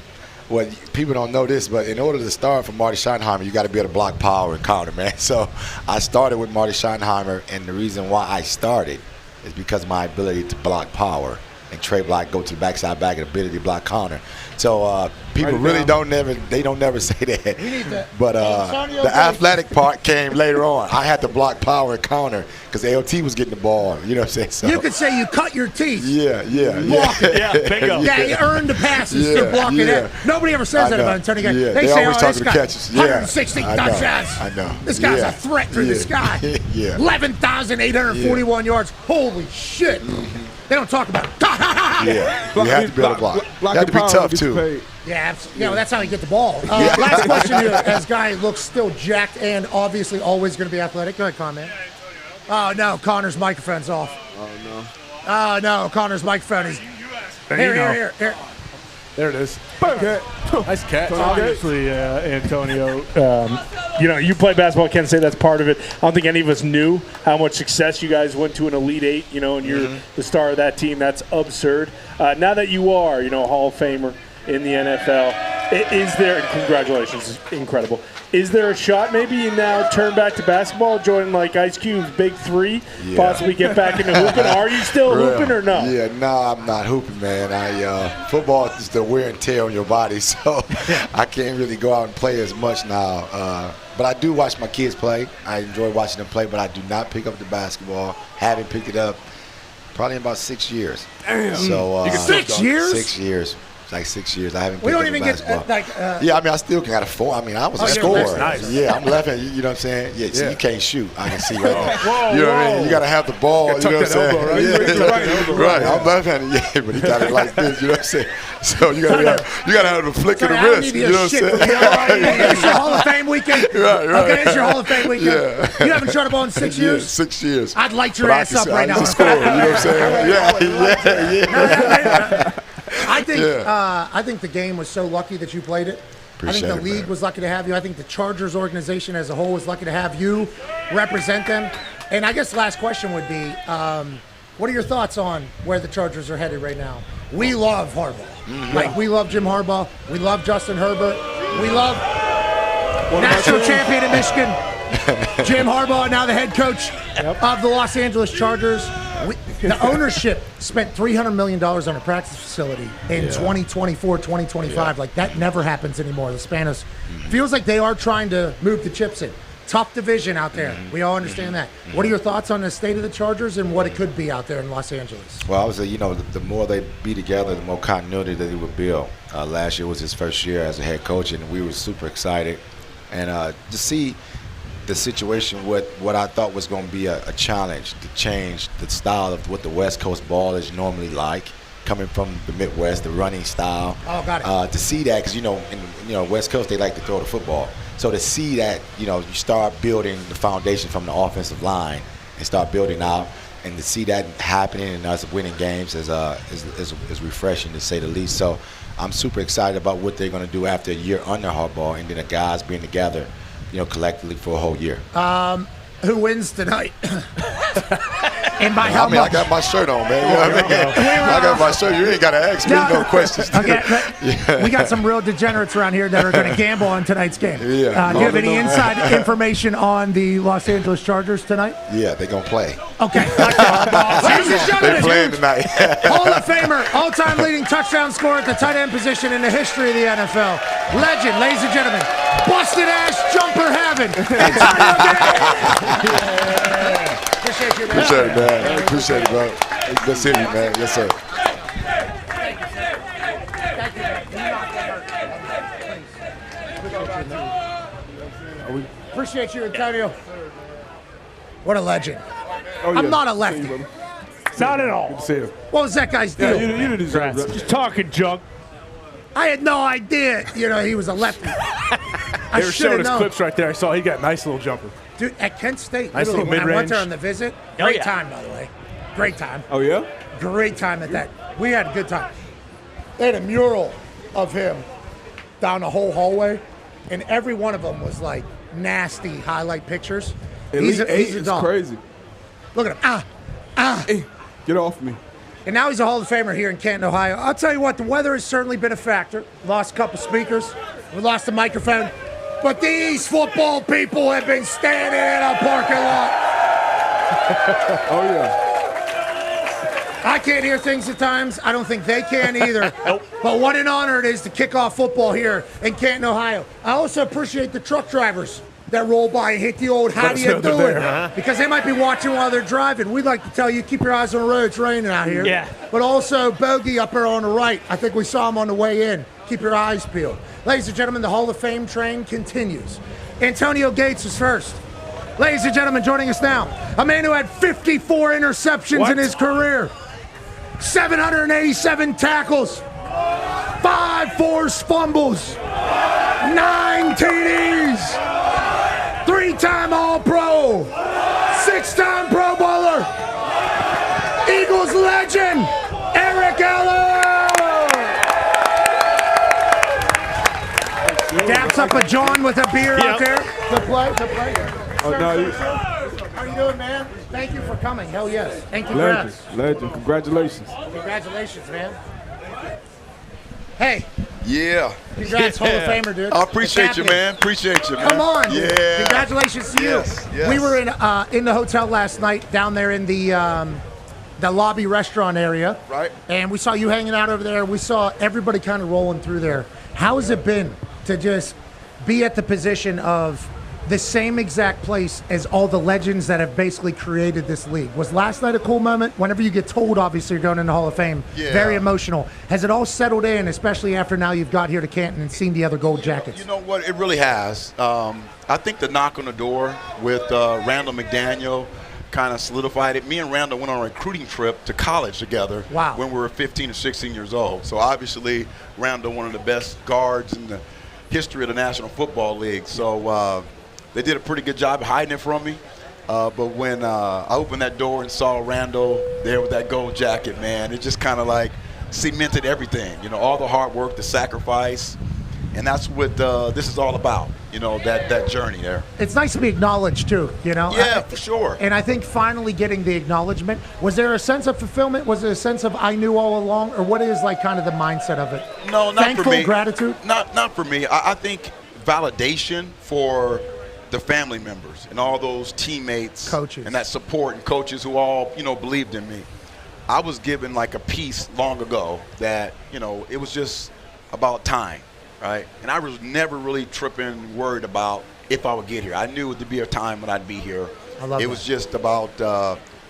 Speaker 10: Well, people don't know this, but in order to start from Marty Schottenheimer, you got to be able to block power and counter, man. So I started with Marty Schottenheimer, and the reason why I started is because of my ability to block power and trade block, go to the backside back, and ability to block counter. So people really don't never say that. But the athletic part came later on. I had to block power and counter because AOT was getting the ball. You know what I'm saying? So,
Speaker 3: you could say you cut your teeth.
Speaker 10: Yeah.
Speaker 5: Bingo.
Speaker 3: Yeah, you earned the passes to block it in. Nobody ever says that about Antonio Gates.
Speaker 10: Yeah,
Speaker 3: they say,
Speaker 10: always talking to catches.
Speaker 3: 160 touchdowns.
Speaker 10: I know.
Speaker 3: This guy's a threat through the sky. 11,841 yards. Holy shit. Mm-hmm. They don't talk about it.
Speaker 10: Yeah, you have to be able to block. You have to be tough, too.
Speaker 3: Yeah, that's how you get the ball. Last question here. As guy looks still jacked and obviously always going to be athletic. Go ahead, Con, man. Oh, no, Connor's microphone's off. Oh, no, Connor's microphone is... Here.
Speaker 6: There it is. Okay. Nice catch.
Speaker 11: Obviously, Antonio, you play basketball. I can't say that's part of it. I don't think any of us knew how much success you guys went to an Elite Eight, and you're the star of that team. That's absurd. Now that you are, a Hall of Famer in the NFL, is there, and congratulations, it's incredible. Is there a shot maybe you now turn back to basketball, join Ice Cube's Big Three, possibly get back into hooping? Are you still hooping or no?
Speaker 10: Yeah, no, I'm not hooping, man. Football is the wear and tear on your body, so I can't really go out and play as much now. But I do watch my kids play. I enjoy watching them play, but I do not pick up the basketball. Haven't picked it up probably in about 6 years.
Speaker 3: Damn.
Speaker 10: So
Speaker 3: 6 years?
Speaker 10: 6 years. It's like 6 years. I haven't
Speaker 3: we
Speaker 10: picked
Speaker 3: don't
Speaker 10: up
Speaker 3: even
Speaker 10: basketball.
Speaker 3: get
Speaker 10: I still can afford. I was a scorer. Nice. Yeah, I'm left-handed. You know what I'm saying? Yeah, so you can't shoot. I can see right now. You know what I mean? You got to have the ball. You know what I'm saying?
Speaker 6: Elbow,
Speaker 10: right. I'm left-handed. Yeah, but he got it like this. You know what I'm saying? So you got to have the flick of the wrist. You know what I'm saying?
Speaker 3: It's your Hall of Fame weekend.
Speaker 10: Right.
Speaker 3: Okay, it's your Hall of Fame weekend.
Speaker 10: Yeah.
Speaker 3: You haven't shot a ball in 6 years?
Speaker 10: Yeah, 6 years.
Speaker 3: I'd light your ass up right now.
Speaker 10: I'm a scorer. You know what I'm saying? Yeah.
Speaker 3: I think the game was so lucky that you played it.
Speaker 10: Appreciate
Speaker 3: I think the league was lucky to have you. I think the Chargers organization as a whole was lucky to have you represent them. And I guess the last question would be, what are your thoughts on where the Chargers are headed right now? we love Harbaugh. Like, we love Jim Harbaugh. We love Justin Herbert. We love national champion in Michigan, Jim Harbaugh, now the head coach of the Los Angeles Chargers. The ownership spent $300 million on a practice facility in 2024, 2025. Like, that never happens anymore. The Spanos feels like they are trying to move the chips in. Tough division out there. We all understand that. What are your thoughts on the state of the Chargers and what it could be out there in Los Angeles?
Speaker 10: Well, obviously, the more they be together, the more continuity that they would build. Last year was his first year as a head coach, and we were super excited. And to see the situation with what I thought was going to be a challenge to change the style of what the West Coast ball is normally like, coming from the Midwest, the running style.
Speaker 3: Oh, got it.
Speaker 10: To see that, because in West Coast they like to throw the football. So to see that, you start building the foundation from the offensive line and start building out, and to see that happening and us winning games is refreshing, to say the least. So I'm super excited about what they're going to do after a year under Harbaugh, and then the guys being together, collectively for a whole year.
Speaker 3: Who wins tonight? And by
Speaker 12: I mean, I got my shirt on, man. You know what I mean? I got my shirt. You ain't got to ask me no questions.
Speaker 3: Okay, we got some real degenerates around here that are going to gamble on tonight's game.
Speaker 10: Yeah.
Speaker 3: Do you have any inside information on the Los Angeles Chargers tonight?
Speaker 10: Yeah, they're going to play.
Speaker 3: Okay. Ladies and gentlemen,
Speaker 10: They're playing tonight.
Speaker 3: Hall of Famer, all-time leading touchdown scorer at the tight end position in the history of the NFL. Legend, ladies and gentlemen, busted-ass jumper having. Appreciate you, man.
Speaker 12: Appreciate it, man. Appreciate it, bro. Good seeing you, man. Yes, sir.
Speaker 3: Appreciate you, Antonio. What a legend.
Speaker 7: Oh, yeah.
Speaker 3: I'm not a lefty.
Speaker 11: Not at all.
Speaker 7: Good to see you.
Speaker 3: What was that guy's deal?
Speaker 7: Yeah, you didn't deserve that.
Speaker 11: Just talking junk.
Speaker 3: I had no idea, he was a lefty.
Speaker 6: They were showing us clips right there. I saw he got a nice little jumper.
Speaker 3: Dude, at Kent State,
Speaker 6: Nice
Speaker 3: literally,
Speaker 6: little
Speaker 3: when I went
Speaker 6: mid-range.
Speaker 3: there on the visit, great time, by the way. Great time.
Speaker 7: Oh, yeah?
Speaker 3: Great time at that. We had a good time. They had a mural of him down the whole hallway, and every one of them was like nasty highlight pictures. He's a dog.
Speaker 7: Crazy.
Speaker 3: Look at him.
Speaker 7: Hey, get off me.
Speaker 3: And now he's a Hall of Famer here in Canton, Ohio. I'll tell you what, the weather has certainly been a factor. Lost a couple speakers. We lost a microphone. But these football people have been standing in a parking lot.
Speaker 7: Oh, yeah.
Speaker 3: I can't hear things at times. I don't think they can either. But what an honor it is to kick off football here in Canton, Ohio. I also appreciate the truck drivers that roll by and hit the old how do you do it, because they might be watching while they're driving. We'd like to tell you, keep your eyes on the road. It's raining out here.
Speaker 5: Yeah.
Speaker 3: But also Bogey up there on the right. I think we saw him on the way in. Keep your eyes peeled. Ladies and gentlemen, the Hall of Fame train continues. Antonio Gates is first. Ladies and gentlemen, joining us now, a man who had 54 interceptions in his career, 787 tackles, 5 forced fumbles, 9 TDs, 3-time All-Pro, 6-time Pro Bowler, Eagles legend, Eric Eller. Daps up a John with a beer out there. The play.
Speaker 7: Oh, no,
Speaker 3: How you doing, man? Thank you for coming. Hell yes. Thank you,
Speaker 7: Legend. Congratulations.
Speaker 3: Congratulations, man. Hey.
Speaker 12: Yeah.
Speaker 3: Congrats, Hall of Famer, dude.
Speaker 12: I appreciate you, man. Appreciate you, man.
Speaker 3: Come on.
Speaker 12: Yeah.
Speaker 3: Congratulations to you.
Speaker 12: Yes.
Speaker 3: We were in the hotel last night down there in the lobby restaurant area.
Speaker 12: Right.
Speaker 3: And we saw you hanging out over there. We saw everybody kind of rolling through there. How has it been to just be at the position of the same exact place as all the legends that have basically created this league? Was last night a cool moment? Whenever you get told, obviously, you're going in the Hall of Fame, very emotional. Has it all settled in, especially after now you've got here to Canton and seen the other Gold Jackets?
Speaker 12: You know what? It really has. I think the knock on the door with Randall McDaniel kind of solidified it. Me and Randall went on a recruiting trip to college together when we were 15 or 16 years old. So obviously, Randall, one of the best guards in the history of the National Football League. So they did a pretty good job hiding it from me. But when I opened that door and saw Randall there with that gold jacket, man, it just kind of like cemented everything. You know, all the hard work, the sacrifice, And that's what this is all about, that journey there.
Speaker 3: It's nice to be acknowledged, too,
Speaker 12: Yeah, for sure.
Speaker 3: And I think finally getting the acknowledgement, was there a sense of fulfillment? Was it a sense of I knew all along? Or what is, like, kind of the mindset of it?
Speaker 12: No, not
Speaker 3: Thankful,
Speaker 12: for me.
Speaker 3: Gratitude?
Speaker 12: Not for me. I think validation for the family members and all those teammates.
Speaker 3: Coaches.
Speaker 12: And that support and coaches who all, believed in me. I was given, like, a piece long ago that, it was just about time. Right, and I was never really worried about if I would get here. I knew it would be a time when I'd be here.
Speaker 3: I love
Speaker 12: it was just about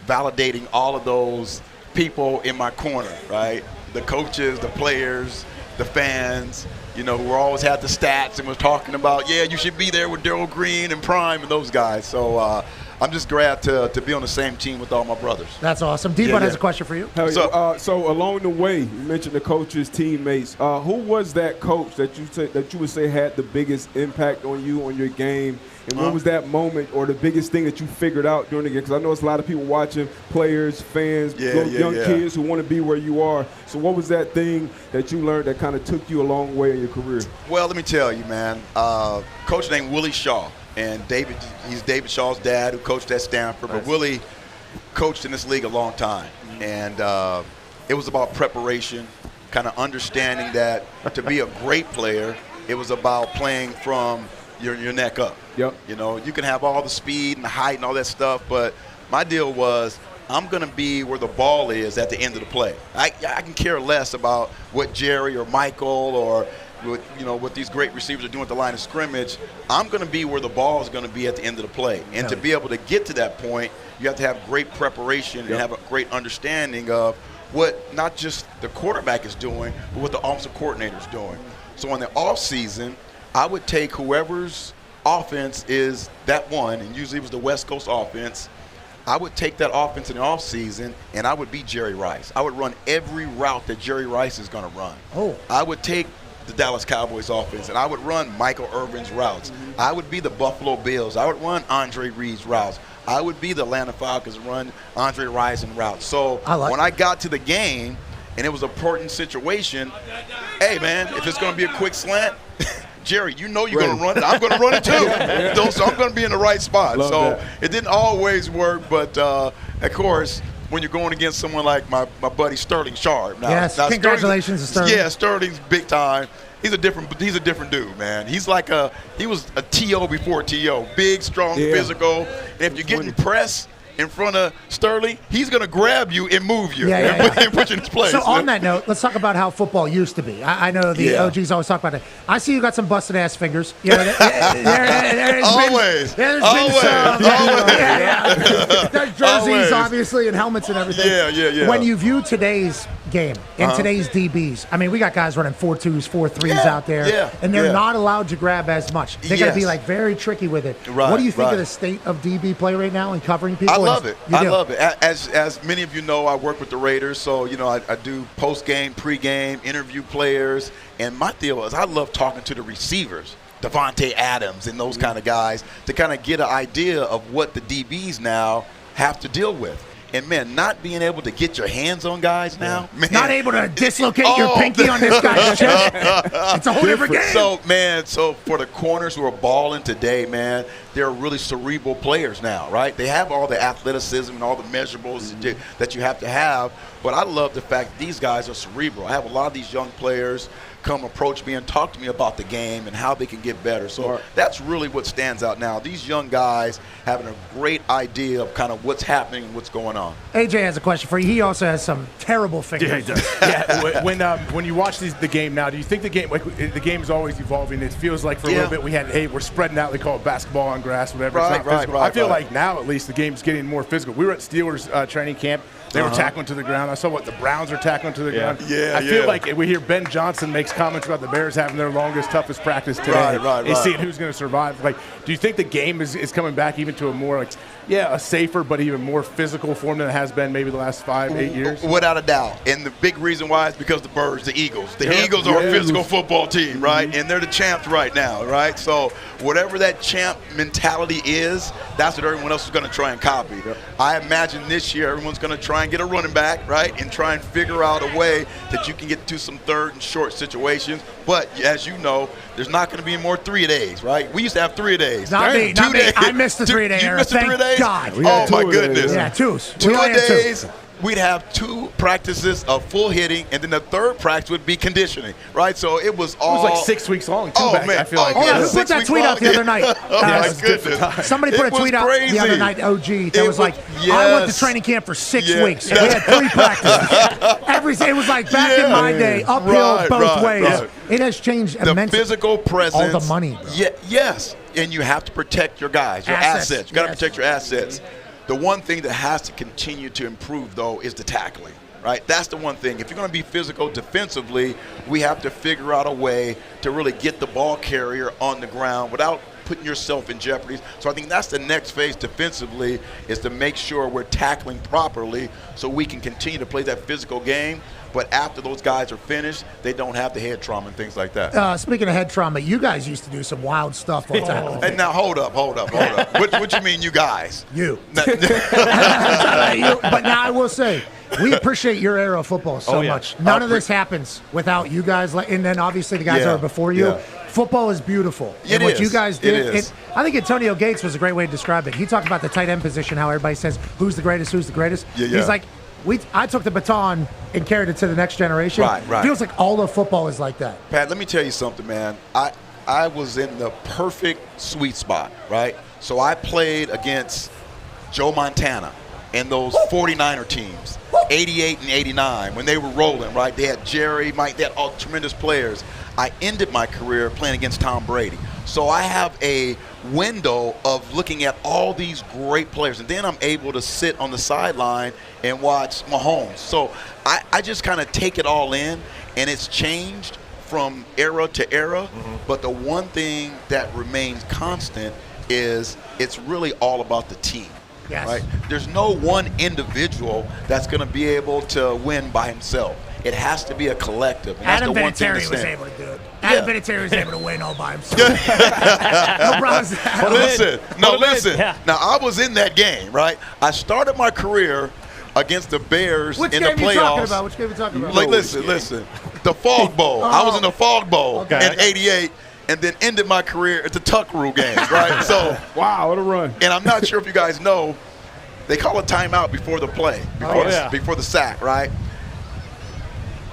Speaker 12: validating all of those people in my corner, right? The coaches, the players, the fans, who always had the stats and was talking about, you should be there with Darryl Green and Prime and those guys. So I'm just glad to be on the same team with all my brothers.
Speaker 3: That's awesome. D-Bud has a question for you.
Speaker 7: So along the way, you mentioned the coaches, teammates. Who was that coach that you would say had the biggest impact on you, on your game? And what was that moment or the biggest thing that you figured out during the game? Because I know it's a lot of people watching, players, fans, young kids who want to be where you are. So what was that thing that you learned that kind of took you a long way in your career?
Speaker 12: Well, let me tell you, man. Coach named Willie Shaw. And he's David Shaw's dad who coached at Stanford. Nice. But Willie coached in this league a long time. And it was about preparation, kind of understanding that to be a great player, it was about playing from your neck up.
Speaker 7: Yep.
Speaker 12: You can have all the speed and the height and all that stuff, but my deal was I'm going to be where the ball is at the end of the play. I can care less about what Jerry or Michael or what these great receivers are doing at the line of scrimmage. I'm going to be where the ball is going to be at the end of the play. And to be able to get to that point, you have to have great preparation and have a great understanding of what not just the quarterback is doing, but what the offensive coordinator is doing. So in the offseason, I would take whoever's offense is that one, and usually it was the West Coast offense. I would take that offense in the offseason, and I would be Jerry Rice. I would run every route that Jerry Rice is going to run. I would take the Dallas Cowboys offense, and I would run Michael Irvin's routes. I would be the Buffalo Bills. I would run Andre Reed's routes. I would be the Atlanta Falcons and run Andre Rison routes. So when I got to the game and it was an important situation, hey, man, if it's going to be a quick slant, Jerry, you're going to run it. I'm going to run it too. So I'm going to be in the right spot. It didn't always work, but of course, when you're going against someone like my buddy Sterling Sharp. Now,
Speaker 3: congratulations to Sterling.
Speaker 12: Yeah, Sterling's big time. He's a different dude, man. He was a TO before TO. Big, strong, physical. And if you're getting pressed in front of Sterling, he's going to grab you and move you and put you in his place.
Speaker 3: So on that note, let's talk about how football used to be. I know the OGs always talk about it. I see you got some busted-ass fingers. There's jerseys, obviously, and helmets and everything.
Speaker 12: Yeah.
Speaker 3: When you view today's game and today's DBs, I mean, we got guys running 4.2s, 4.3s out there, and they're not allowed to grab as much. They're going to be, very tricky with it.
Speaker 12: Right,
Speaker 3: what do you think of the state of DB play right now and covering people?
Speaker 12: I love it. As many of you know, I work with the Raiders, so I do post-game, pre-game, interview players, and my deal is I love talking to the receivers, Devontae Adams and those kind of guys, to kind of get an idea of what the DBs now have to deal with. And, man, not being able to get your hands on guys now, man.
Speaker 3: Not able to dislocate your pinky on this guy's chest. It's a whole different game.
Speaker 12: So for the corners who are balling today, man, they're really cerebral players now, right? They have all the athleticism and all the measurables that you have to have. But I love the fact these guys are cerebral. I have a lot of these young players come approach me and talk to me about the game and how they can get better. So that's really what stands out now. These young guys having a great idea of kind of what's happening and what's going on.
Speaker 3: AJ has a question for you. He also has some terrible fingers.
Speaker 6: Yeah, he does. When you watch the game now, do you think the game is always evolving? It feels like for a little bit we're spreading out. They call it basketball on grass, whatever. I feel like now at least the game's getting more physical. We were at Steelers training camp. They were tackling to the ground. I saw what the Browns are tackling to the ground. I feel like we hear Ben Johnson makes comments about the Bears having their longest, toughest practice today. Right. Seeing who's going to survive. Do you think the game is coming back even to a more a safer but even more physical form than it has been maybe the last 5-8 years?
Speaker 12: Without a doubt. And the big reason why is because the Birds, the Eagles. The Eagles are a physical football team, right? And they're the champs right now, right? So whatever that champ mentality is, that's what everyone else is going to try and copy. I imagine this year everyone's going to try and get a running back, right, and try and figure out a way that you can get to some third and short situations. situations. But as you know, there's not going to be any more 3-a-days, right? We used to have 3-a-days.
Speaker 3: Not me. I missed the 3-a-day era.
Speaker 12: You missed the 3-a-days?
Speaker 3: God.
Speaker 12: Oh, my goodness.
Speaker 3: Yeah, twos.
Speaker 12: 2-a-days. We'd have 2 practices of full hitting, and then the third practice would be conditioning, right? So it was all.
Speaker 6: It was like 6 weeks long, too.
Speaker 12: Man.
Speaker 6: I feel like.
Speaker 3: Oh, yeah. Who put that tweet out the other night?
Speaker 12: Oh, my goodness.
Speaker 3: Somebody put a tweet out the other night, OG, that was like, I went to training camp for 6 weeks. We had 3 practices. It was like back in my day, uphill both ways. Right. It has changed immensely.
Speaker 12: The physical presence.
Speaker 3: All the money, bro.
Speaker 12: Yes. And you have to protect your guys, your assets. You got to protect your assets. The one thing that has to continue to improve, though, is the tackling, right? That's the one thing. If you're going to be physical defensively, we have to figure out a way to really get the ball carrier on the ground without putting yourself in jeopardy. So I think that's the next phase defensively, is to make sure we're tackling properly so we can continue to play that physical game. But after those guys are finished, they don't have the head trauma and things like that.
Speaker 3: Speaking of head trauma, you guys used to do some wild stuff on tackling.
Speaker 12: And now, hold up. What you mean, you guys?
Speaker 3: You. But now I will say, we appreciate your era of football so much. None of this happens without you guys, and then obviously the guys that are before you. Yeah. Football is beautiful.
Speaker 12: And
Speaker 3: what you guys did, I think Antonio Gates was a great way to describe it. He talked about the tight end position, how everybody says, who's the greatest? Yeah. He's like, I took the baton and carried it to the next generation. Right. Feels like all of football is like that.
Speaker 12: Pat, let me tell you something, man. I was in the perfect sweet spot, right? So I played against Joe Montana and those 49er teams, 88 and 89, when they were rolling, right? They had Jerry, Mike, they had all tremendous players. I ended my career playing against Tom Brady. So I have a window of looking at all these great players, and then I'm able to sit on the sideline and watch Mahomes. So I just kind of take it all in, and it's changed from era to era. But the one thing that remains constant is it's really all about the team.
Speaker 3: Yes.
Speaker 12: Right? There's no one individual that's going to be able to win by himself. It has to be a collective. And
Speaker 3: Adam
Speaker 12: that's the one
Speaker 3: Vinatieri
Speaker 12: thing
Speaker 3: was able to do it. Adam Vinatieri was able to win all by himself.
Speaker 12: Listen. Now, I was in that game, right? I started my career against the Bears in the playoffs.
Speaker 3: Which game are you talking about?
Speaker 12: Like, listen. The Fog Bowl. I was in the Fog Bowl in 88. And then ended my career at the Tuckaroo games, right? So,
Speaker 7: wow, what a run!
Speaker 12: And I'm not sure if you guys know, they call a timeout before the play, before the sack, right?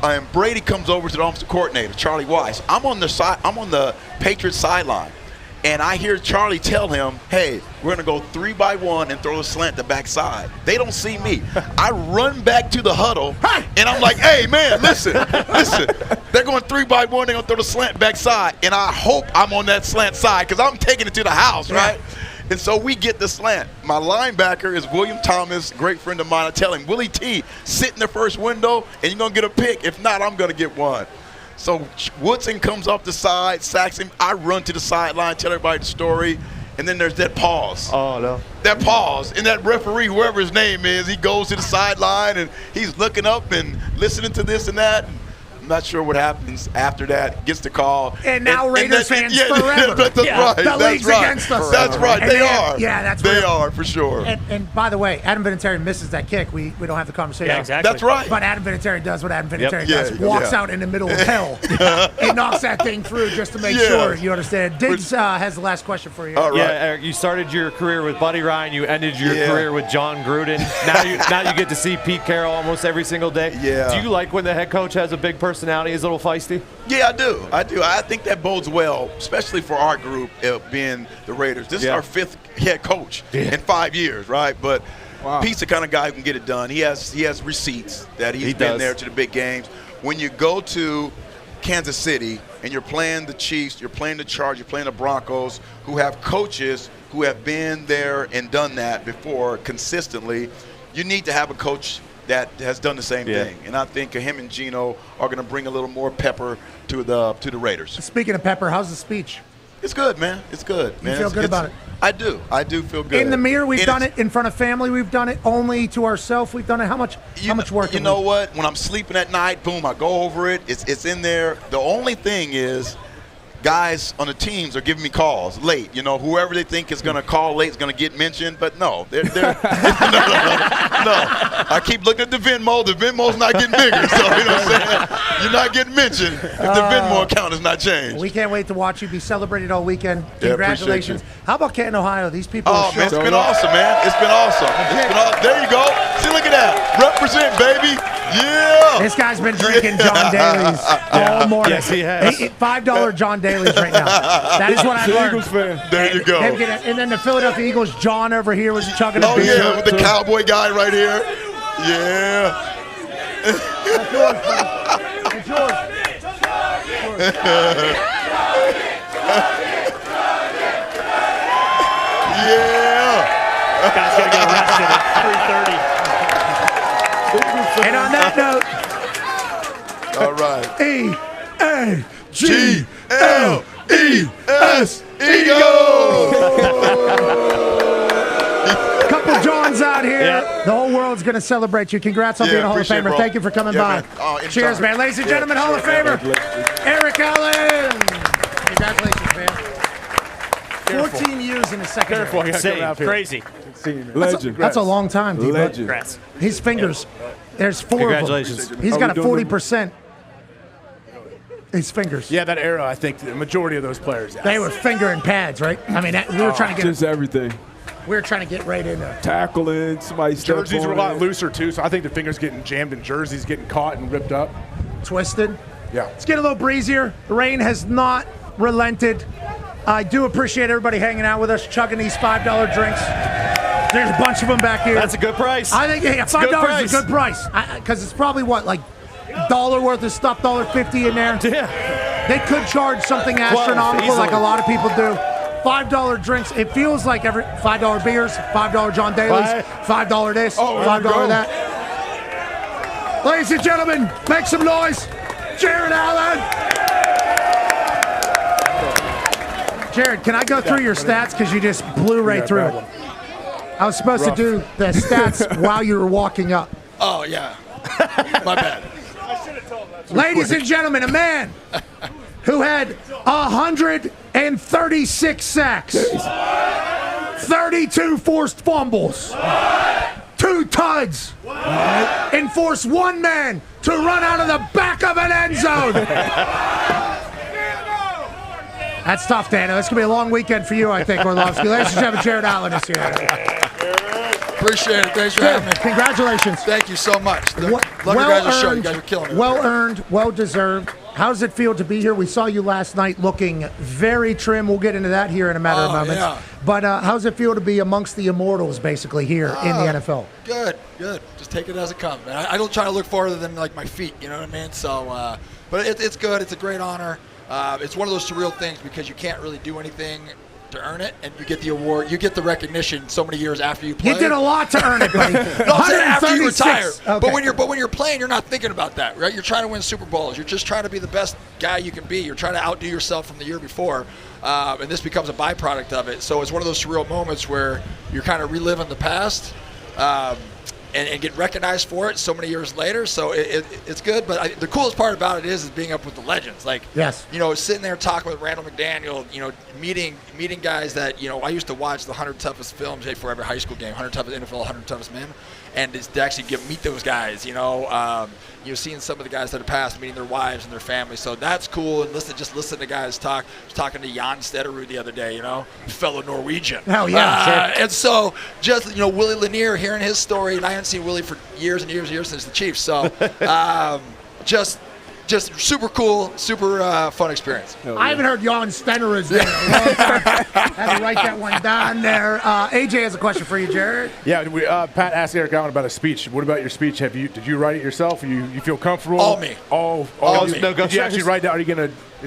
Speaker 12: And Brady comes over to the offensive coordinator, Charlie Weiss. I'm on the Patriots sideline, and I hear Charlie tell him, "Hey, we're gonna go 3-by-1 and throw the slant to backside." They don't see me. I run back to the huddle, and I'm like, "Hey, man, listen. They're going 3-by-1. They're gonna throw the slant backside, and I hope I'm on that slant side because I'm taking it to the house, right?" And so we get the slant. My linebacker is William Thomas, great friend of mine. I tell him, Willie T, sit in the first window, and you're gonna get a pick. If not, I'm gonna get one. So Woodson comes off the side, sacks him. I run to the sideline, tell everybody the story, and then there's that pause.
Speaker 8: Oh, no.
Speaker 12: That pause. And that referee, whoever his name is, he goes to the sideline, and he's looking up and listening to this and that. I'm not sure what happens after that. Gets the call.
Speaker 3: And now Raiders fans forever.
Speaker 12: That's right.
Speaker 3: The league's against us.
Speaker 12: That's right. They are.
Speaker 3: Yeah, that's
Speaker 12: They are, for sure.
Speaker 3: And by the way, Adam Vinatieri misses that kick. We don't have the conversation.
Speaker 5: Yeah, exactly.
Speaker 12: That's right.
Speaker 3: But Adam Vinatieri does what Adam Vinatieri does. Walks out in the middle of hell and knocks that thing through just to make sure you understand. Diggs has the last question for you.
Speaker 12: All right.
Speaker 8: Yeah, Eric, you started your career with Buddy Ryan. You ended your career with John Gruden. Now you get to see Pete Carroll almost every single day.
Speaker 12: Yeah.
Speaker 8: Do you like when the head coach has a big personality, is a little feisty?
Speaker 12: Yeah, I do. I think that bodes well, especially for our group being the Raiders. This is our 5th head coach in 5 years, right? But Pete's the kind of guy who can get it done. He has receipts that he's been there to the big games. When you go to Kansas City and you're playing the Chiefs, you're playing the Chargers, you're playing the Broncos, who have coaches who have been there and done that before consistently, you need to have a coach that has done the same thing. And I think him and Gino are going to bring a little more pepper to the Raiders.
Speaker 3: Speaking of pepper, how's the speech?
Speaker 12: It's good, man. It's good, man.
Speaker 3: You feel good about it?
Speaker 12: I do. I do feel good.
Speaker 3: In the mirror, we've done it. In front of family, we've done it. Only to ourselves, we've done it. How much work?
Speaker 12: You know what? When I'm sleeping at night, boom, I go over it. It's in there. The only thing is guys on the teams are giving me calls late. You know, whoever they think is going to call late is going to get mentioned. But no, they're no. I keep looking at the Venmo. The Venmo's not getting bigger. So, you know what I'm saying? You're not getting mentioned if the Venmo account is not changed.
Speaker 3: We can't wait to watch you be celebrated all weekend.
Speaker 12: Yeah,
Speaker 3: Congratulations. How about Canton, Ohio? These people
Speaker 12: Oh, man, it's been awesome, man. It's been awesome. There you go. See, look at that. Represent, baby. Yeah.
Speaker 3: This guy's been drinking John Daly's all morning.
Speaker 8: Yes, he has.
Speaker 3: $5 John Daly's right now. That is what I learned.
Speaker 7: Eagles fan.
Speaker 12: There you go.
Speaker 3: And then the Philadelphia Eagles, John over here was chugging a
Speaker 12: Oh,
Speaker 3: beer.
Speaker 12: yeah, with the cowboy guy right here. Yeah.
Speaker 3: That's yours, buddy. It's yours.
Speaker 12: Yeah.
Speaker 5: Guy's going to get arrested at 3:30.
Speaker 3: And on that note,
Speaker 12: All right.
Speaker 3: E-A-G-L-E-S,
Speaker 12: Eagles.
Speaker 3: Couple Johns out here. The whole world's going to celebrate you. Congrats on
Speaker 12: Yeah,
Speaker 3: being a Hall of
Speaker 12: appreciate it,
Speaker 3: Famer.
Speaker 12: bro.
Speaker 3: Thank you for coming by.
Speaker 12: Man. Anytime.
Speaker 3: Cheers, man. Ladies and gentlemen, Hall of Famer, Eric Allen. Congratulations, man. 14 years in the second.
Speaker 5: Crazy.
Speaker 7: Legend.
Speaker 3: That's a long time, D-Buck.
Speaker 7: Legend.
Speaker 5: Congrats.
Speaker 3: His fingers. There's 4
Speaker 8: Congratulations.
Speaker 3: of them. He's got a 40%. His fingers.
Speaker 6: Yeah, that era, I think the majority of those players.
Speaker 3: They were fingering pads, right? I mean, we were trying to get.
Speaker 7: Just everything.
Speaker 3: We were trying to get right in there.
Speaker 7: Tackling, somebody step
Speaker 6: Jerseys
Speaker 7: on
Speaker 6: were a lot
Speaker 7: it.
Speaker 6: looser too, so I think the fingers getting jammed in jerseys, getting caught and ripped up.
Speaker 3: Twisted.
Speaker 6: Yeah.
Speaker 3: It's getting a little breezier. The rain has not relented. I do appreciate everybody hanging out with us, chugging these $5 drinks. There's a bunch of them back here.
Speaker 8: That's a good price.
Speaker 3: I think $5 is a good price because it's probably what, like $1 worth of stuff, $1.50 in there.
Speaker 8: Yeah.
Speaker 3: They could charge something astronomical,
Speaker 8: easily.
Speaker 3: like a lot of people do. $5 drinks. It feels like every $5 beers, $5 John Daly's, $5 this, $5 that. Ladies and gentlemen, make some noise. Jared Allen. Jared, can I go through your stats because you just blew right through it? I was supposed to do the stats while you were walking up.
Speaker 2: Oh, yeah. My bad.
Speaker 3: Ladies and gentlemen, a man who had 136 sacks, 32 forced fumbles, 2 tuds, and forced one man to run out of the back of an end zone. That's tough, Dano. It's going to be a long weekend for you, I think, Orlovsky. Ladies and gentlemen, Jared Allen is here.
Speaker 2: Appreciate it. Thanks for having me.
Speaker 3: Congratulations.
Speaker 2: Thank you so much. Love you guys' show. You guys are killing it.
Speaker 3: Well earned, well deserved. How does it feel to be here? We saw you last night looking very trim. We'll get into that here in a matter of moments.
Speaker 2: Yeah.
Speaker 3: But how does it feel to be amongst the immortals, basically, here in the NFL?
Speaker 2: Good. Just take it as it comes, man. I don't try to look farther than like my feet. You know what I mean? So, but it's good. It's a great honor. It's one of those surreal things because you can't really do anything to earn it, and you get the award, you get the recognition so many years after you play.
Speaker 3: You did a lot to earn it, buddy.
Speaker 2: No, I'm saying after you retire.
Speaker 3: Okay.
Speaker 2: But when you're playing, you're not thinking about that, right? You're trying to win Super Bowls. You're just trying to be the best guy you can be. You're trying to outdo yourself from the year before, and this becomes a byproduct of it. So it's one of those surreal moments where you're kind of reliving the past. And get recognized for it so many years later. So it's good. But the coolest part about it is being up with the legends. Like,
Speaker 3: yes,
Speaker 2: sitting there talking with Randall McDaniel, meeting guys that, I used to watch the 100 toughest films for every high school game, 100 toughest NFL, 100 toughest men. And to actually meet those guys, seeing some of the guys that have passed, meeting their wives and their families. So that's cool. And listen to guys talk. I was talking to Jan Stederud the other day, fellow Norwegian.
Speaker 3: Oh, yeah. Sure.
Speaker 2: And so just, Willie Lanier, hearing his story, and I haven't seen Willie for years and years and years since the Chiefs. So just super cool, super fun experience.
Speaker 3: I haven't heard Jan Stederud's name in a long time. Had to write that one down there. AJ has a question for you, Jared.
Speaker 6: Yeah, Pat asked Eric Allen about a speech. What about your speech? Did you write it yourself? You feel comfortable?
Speaker 2: All me.
Speaker 6: All
Speaker 2: me.
Speaker 6: Did you actually write that? Is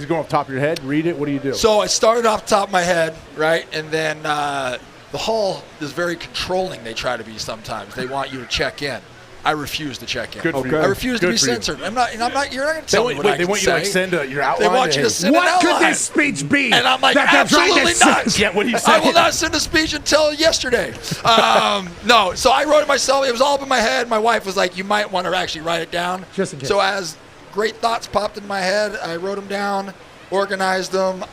Speaker 6: it going off the top of your head? Read it? What do you do?
Speaker 2: So I started off the top of my head, right? And then the hall is very controlling. They try to be sometimes. They want you to check in. I refuse to check in.
Speaker 6: Good for you.
Speaker 2: I refuse to be censored. You're not going to tell me what I can say.
Speaker 6: They want you to send your outline.
Speaker 2: They want you to send an outline.
Speaker 3: What could this speech be?
Speaker 2: And I'm like, absolutely not.
Speaker 6: Yeah, what do you say?
Speaker 2: I will not send a speech until yesterday. No, so I wrote it myself. It was all up in my head. My wife was like, you might want to actually write it down.
Speaker 3: Just in case.
Speaker 2: So as great thoughts popped in my head, I wrote them down. organized them.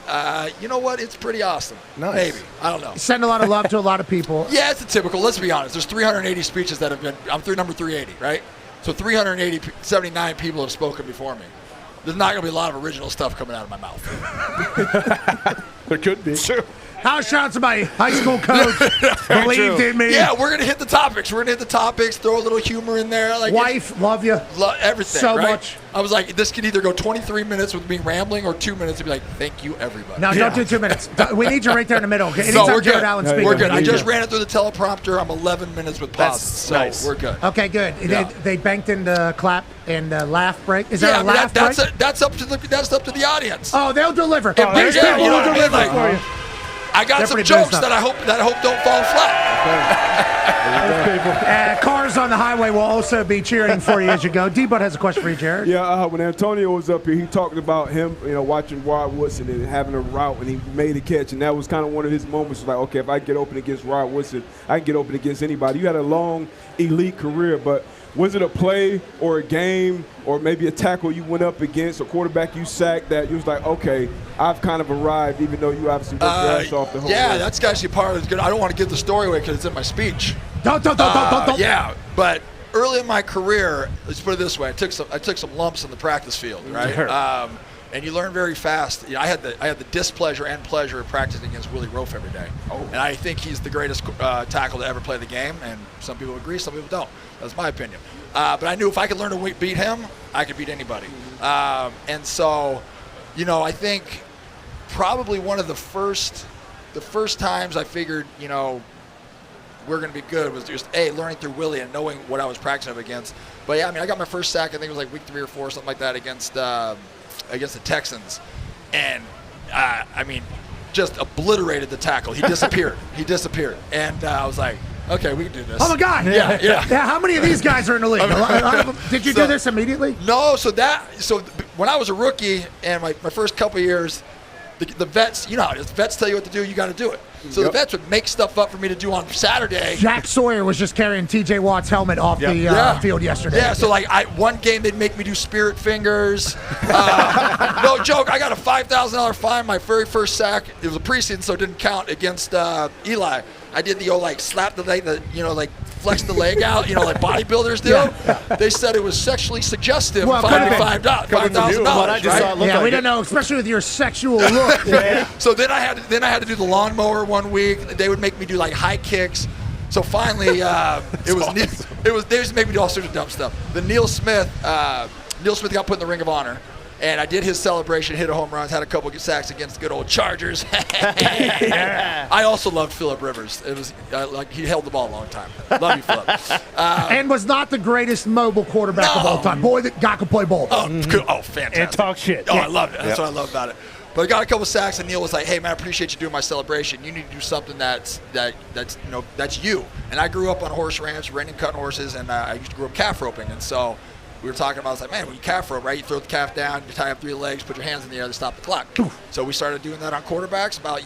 Speaker 2: You know what? It's pretty awesome.
Speaker 6: Nice.
Speaker 2: Maybe. I don't know.
Speaker 3: Send a lot of love to a lot of people.
Speaker 2: Yeah, it's a typical. Let's be honest. There's 380 speeches that have been. I'm through number 380, right? So 379 people have spoken before me. There's not going to be a lot of original stuff coming out of my mouth.
Speaker 6: There could be.
Speaker 2: Sure.
Speaker 3: Shout out to my high school coach. Believed in me.
Speaker 2: Yeah, we're going to hit the topics. Throw a little humor in there. Like
Speaker 3: Wife, love you.
Speaker 2: Everything.
Speaker 3: So
Speaker 2: right?
Speaker 3: much.
Speaker 2: I was like, this could either go 23 minutes with me rambling or 2 minutes and be like, thank you, everybody.
Speaker 3: No, don't do 2 minutes. We need you right there in the middle. Okay?
Speaker 2: No,
Speaker 3: Anytime
Speaker 2: we're
Speaker 3: Jared
Speaker 2: good.
Speaker 3: Allen speaks.
Speaker 2: We're good. I just ran it through the teleprompter. I'm 11 minutes with pauses. So
Speaker 8: nice.
Speaker 2: we're good.
Speaker 3: Okay, good.
Speaker 2: Yeah.
Speaker 3: They banked in the clap and laugh break. Is there a laugh break?
Speaker 2: That's up to the audience.
Speaker 3: Oh, they'll deliver.
Speaker 2: Oh,
Speaker 3: These
Speaker 2: yeah,
Speaker 3: people
Speaker 2: you know
Speaker 3: will
Speaker 2: what I mean?
Speaker 3: deliver
Speaker 2: Like,
Speaker 3: for you.
Speaker 2: I got
Speaker 3: They're
Speaker 2: some
Speaker 3: pretty
Speaker 2: jokes
Speaker 3: buzzed up.
Speaker 2: that I hope don't fall flat.
Speaker 3: Cars on the highway will also be cheering for you as you go. D-Bud has a question for you, Jared.
Speaker 7: Yeah, when Antonio was up here, he talked about him, watching Rod Woodson and having a route, and he made a catch, and that was kind of one of his moments. Like, okay, if I get open against Rod Woodson, I can get open against anybody. You had a long elite career, but was it a play or a game or maybe a tackle you went up against, a quarterback you sacked that you was like, okay, I've kind of arrived, even though you obviously worked your ass off the whole
Speaker 2: Yeah,
Speaker 7: way?
Speaker 2: that's actually part of it. I don't want to give the story away because it's in my speech.
Speaker 3: Don't.
Speaker 2: Yeah, but early in my career, let's put it this way: I took some lumps in the practice field, right? And you learn very fast. I had the displeasure and pleasure of practicing against Willie Rofe every day. And I think he's the greatest tackle to ever play the game. And some people agree, some people don't. That's my opinion. But I knew if I could learn to beat him, I could beat anybody. And so, I think probably one of the first times I figured, we're going to be good was just, learning through Willie and knowing what I was practicing up against. But, yeah, I got my first sack, I think it was like week 3 or 4, something like that, against the Texans. And, just obliterated the tackle. He disappeared. And I was like, okay, we can do this.
Speaker 3: Oh, my God.
Speaker 2: Yeah.
Speaker 3: How many of these guys are in the league? Did you do this immediately?
Speaker 2: No, so when I was a rookie and my first couple of years, the vets, you know how it is. The vets tell you what to do, you got to do it. So the vets would make stuff up for me to do on Saturday.
Speaker 3: Jack Sawyer was just carrying T.J. Watt's helmet off the field yesterday.
Speaker 2: Yeah, so one game they'd make me do spirit fingers. No joke, I got a $5,000 fine my very first sack. It was a preseason, so it didn't count against Eli. I did the slap the leg, flex the leg out, like bodybuilders do. Yeah. They said it was sexually suggestive.
Speaker 3: Well,
Speaker 2: $5,000.
Speaker 3: Right? We don't know, especially with your sexual look.
Speaker 2: So then I had to do the lawnmower one week. They would make me do high kicks. So finally, they just make me do all sorts of dumb stuff. The Neil Smith got put in the Ring of Honor. And I did his celebration, hit a home run, had a couple of sacks against the good old Chargers. I also loved Phillip Rivers. It was he held the ball a long time. Love you, Phillip.
Speaker 3: And was not the greatest mobile quarterback of all time. Boy, that guy could play ball.
Speaker 2: Oh, fantastic.
Speaker 11: And talk shit.
Speaker 2: Oh, I loved it. That's what I love about it. But I got a couple sacks, and Neil was like, "Hey, man, I appreciate you doing my celebration. You need to do something that's you." And I grew up on a horse ranch, renting, cutting horses, and I used to grow up calf roping, and so. We were talking about, I was like, man, when you calf rope, right, you throw the calf down, you tie up 3 legs, put your hands in the air to stop the clock. So we started doing that on quarterbacks about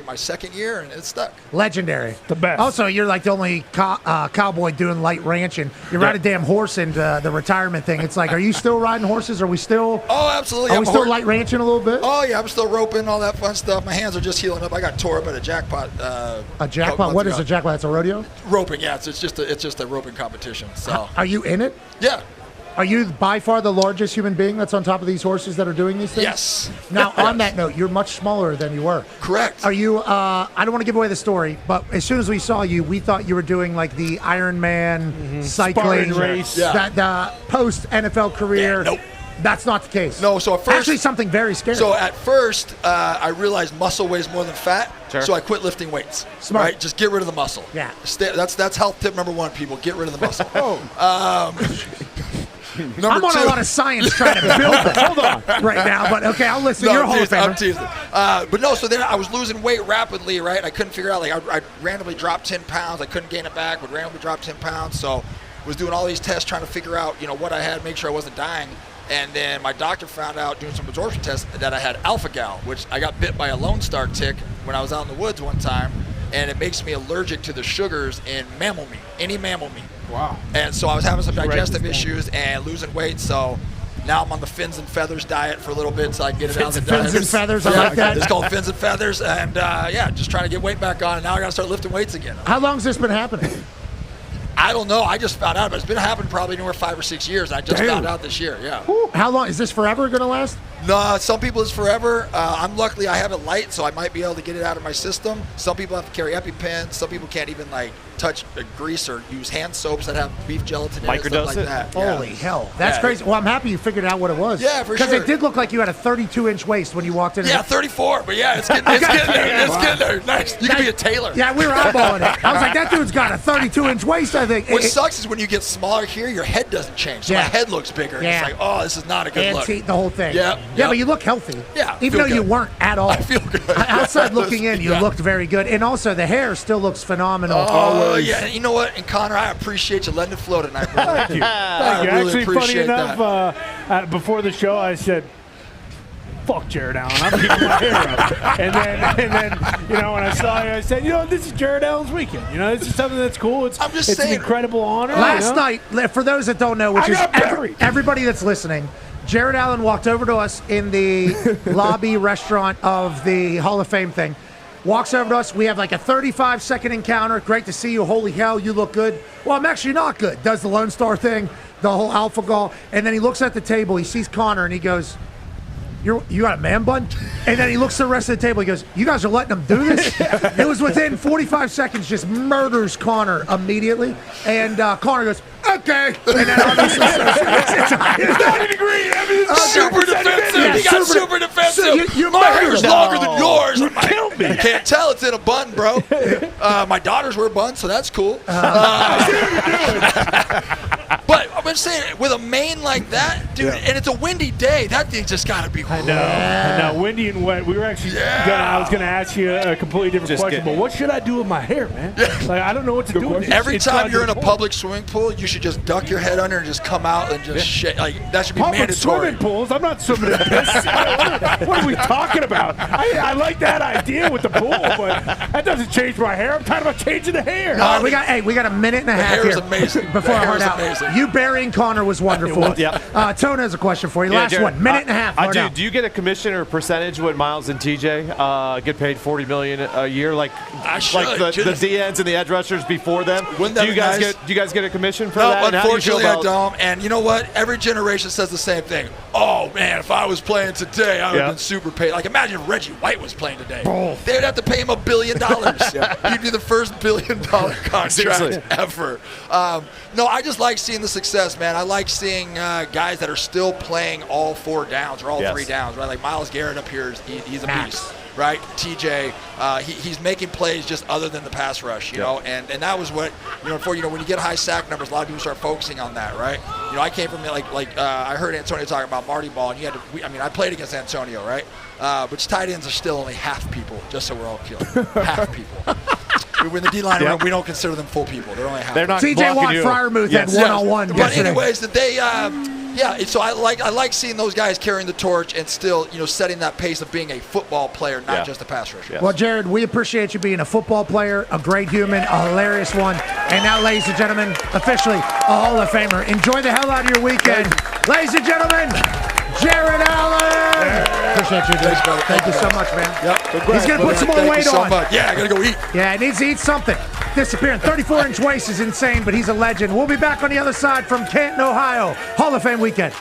Speaker 2: my second year, and it stuck.
Speaker 3: Legendary.
Speaker 11: The best.
Speaker 3: Also, you're like the only cowboy doing light ranching. You ride a damn horse into the retirement thing. It's like, are you still riding horses? Are we still?
Speaker 2: Oh, absolutely.
Speaker 3: Are we still light ranching a little bit?
Speaker 2: Oh, yeah, I'm still roping, all that fun stuff. My hands are just healing up. I got tore up at a jackpot.
Speaker 3: A jackpot? What is a jackpot? That's a rodeo?
Speaker 2: Roping, yeah. It's just a roping competition. So.
Speaker 3: Are you in it?
Speaker 2: Yeah.
Speaker 3: Are you by far the largest human being that's on top of these horses that are doing these things?
Speaker 2: Yes.
Speaker 3: Now, on that note, you're much smaller than you were.
Speaker 2: Correct.
Speaker 3: Are you, I don't want to give away the story, but as soon as we saw you, we thought you were doing the Ironman cycling
Speaker 11: race.
Speaker 3: That post-NFL career.
Speaker 2: Yeah, nope.
Speaker 3: That's not the case.
Speaker 2: No, so at first.
Speaker 3: Actually, something very scary.
Speaker 2: So at first, I realized muscle weighs more than fat,
Speaker 8: Sure.
Speaker 2: So I quit lifting weights.
Speaker 3: Smart.
Speaker 2: Right? Just get rid of the muscle.
Speaker 3: Yeah.
Speaker 2: That's health tip number 1, people. Get rid of the muscle.
Speaker 3: I'm on a lot of science trying to build it. Hold on right now, but okay, I'll listen. You're a Hall of Famer.
Speaker 2: I'm teasing. But no, so then I was losing weight rapidly, right? I couldn't figure out, I randomly dropped 10 pounds. I couldn't gain it back, would randomly drop 10 pounds. So was doing all these tests trying to figure out, what I had, make sure I wasn't dying. And then my doctor found out doing some absorption tests that I had alpha-gal, which I got bit by a Lone Star tick when I was out in the woods one time. And it makes me allergic to the sugars in mammal meat, any mammal meat.
Speaker 7: Wow.
Speaker 2: And so I was having some digestive issues and losing weight. So Now I'm on the fins and feathers diet for a little bit so I can get it out of the diet.
Speaker 3: Fins and feathers, I like that.
Speaker 2: It's called fins and feathers, and just trying to get weight back on. And now I got to start lifting weights again.
Speaker 3: How long has this been happening?
Speaker 2: I don't know. I just found out, but it's been happening probably anywhere 5 or 6 years. I just found out this year. Yeah.
Speaker 3: How long is this forever going to last?
Speaker 2: No, some people it's forever. I'm luckily I have it light, so I might be able to get it out of my system. Some people have to carry EpiPens. Some people can't even touch grease or use hand soaps that have beef gelatin in it, stuff like that.
Speaker 3: Holy hell, that's crazy. Well, I'm happy you figured out what it was.
Speaker 2: Yeah, for sure.
Speaker 3: Because it did look like you had a 32-inch waist when you walked in.
Speaker 2: Yeah, 34, but yeah, it's getting there. It's getting there. Nice. You can be a tailor.
Speaker 3: Yeah, we were eyeballing it. I was like, that dude's got a 32-inch waist, I think.
Speaker 2: What sucks is when you get smaller here, your head doesn't change. So my head looks bigger.
Speaker 3: Yeah.
Speaker 2: It's like, oh, this is not a good look.
Speaker 3: The whole thing.
Speaker 2: Yeah.
Speaker 3: Yeah, but you look healthy.
Speaker 2: Yeah.
Speaker 3: Even though you weren't at all.
Speaker 2: I feel good.
Speaker 3: Outside looking in, you looked very good. And also, the hair still looks phenomenal.
Speaker 2: Oh, yeah. And you know what? And Connor, I appreciate you letting it flow tonight, bro.
Speaker 11: Thank you.
Speaker 2: I really
Speaker 11: Actually, funny
Speaker 2: appreciate
Speaker 11: enough, before the show, I said, fuck Jared Allen. I'm keeping my hair up. And then, when I saw you, I said, this is Jared Allen's weekend. This is something that's cool. It's an incredible honor.
Speaker 3: Last night, for those that don't know, which is everybody that's listening, Jared Allen walked over to us in the lobby restaurant of the Hall of Fame thing. Walks over to us. We have like a 35-second encounter. Great to see you. Holy hell, you look good. Well, I'm actually not good. Does the Lone Star thing, the whole alpha gall. And then he looks at the table. He sees Connor, and he goes, you got a man bun? And then he looks at the rest of the table. He goes, you guys are letting him do this? It was within 45 seconds, just murders Connor immediately. And Connor goes, okay. And then obviously it's 90 degrees.
Speaker 2: Super defensive. He got super defensive. My hair's longer than yours. You killed me. Can't tell. It's in a bun, bro. My daughters wear buns, so that's cool. But I'm saying, with a mane like that, dude, and it's a windy day, that thing's just got to be cool.
Speaker 11: I know. Windy and wet. We were actually I was going to ask you a completely different question, but what should I do with my hair, man? I don't know what to do with it.
Speaker 2: Every time you're in a public swimming pool, you should just duck your head under and just come out and just shake. That should be
Speaker 11: public
Speaker 2: mandatory.
Speaker 11: Swimming pools? I'm not swimming in piss. What are we talking about? I like that idea with the pool, but that doesn't change my hair. I'm talking about changing the hair.
Speaker 3: We got a minute and a half
Speaker 2: hair
Speaker 3: here.
Speaker 2: is amazing.
Speaker 3: Before I
Speaker 2: hair
Speaker 3: head
Speaker 2: is
Speaker 3: out.
Speaker 2: amazing.
Speaker 3: You burying Connor was wonderful. Tone has a question for you. Last
Speaker 8: Jared,
Speaker 3: one. Minute and a half.
Speaker 8: I do. Do you get a commission or percentage when Miles and TJ get paid $40 million a year, like the DNs and the edge rushers before them? Do you guys get a commission for that?
Speaker 2: No, unfortunately I don't. And you know what? Every generation says the same thing. Oh man, if I was playing today, I would have been super paid. Like imagine if Reggie White was playing today. They'd have to pay him $1 billion. He'd be the first $1 billion contract ever. No, I just like seeing the success, man. I like seeing guys that are still playing all 4 downs or all 3 downs, right? Like Myles Garrett up here, he's a beast, right? TJ, he's making plays just other than the pass rush, you know, and that was what, when you get high sack numbers, a lot of people start focusing on that, right? I came from I heard Antonio talking about Marty Ball, and I played against Antonio, right? But tight ends are still only half people, just so we're all clear. Half people. We're in the D-line room. We don't consider them full people. They're only half.
Speaker 3: They're not TJ Watt, Fryermuth had one-on-one.
Speaker 2: But anyways, that they, so I like seeing those guys carrying the torch and still, setting that pace of being a football player, not just a pass rusher.
Speaker 3: Well, Jared, we appreciate you being a football player, a great human, a hilarious one, and now, ladies and gentlemen, officially a Hall of Famer. Enjoy the hell out of your weekend, ladies and gentlemen. Jared Allen! Appreciate you, dude. Thank you so much, man.
Speaker 2: Yep.
Speaker 3: He's going to put some more weight on.
Speaker 2: Yeah, I got to go eat.
Speaker 3: Yeah, he needs to eat something. Disappearing. 34-inch waist is insane, but he's a legend. We'll be back on the other side from Canton, Ohio. Hall of Fame weekend.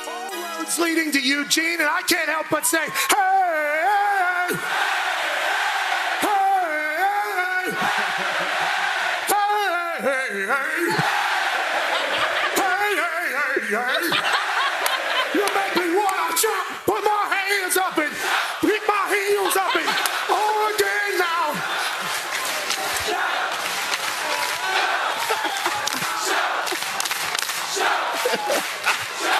Speaker 13: All roads leading to Eugene, and I can't help but say, hey! Hey! Hey! Hey! You make me wanna jump, put my hands up and pick my heels up and all again now.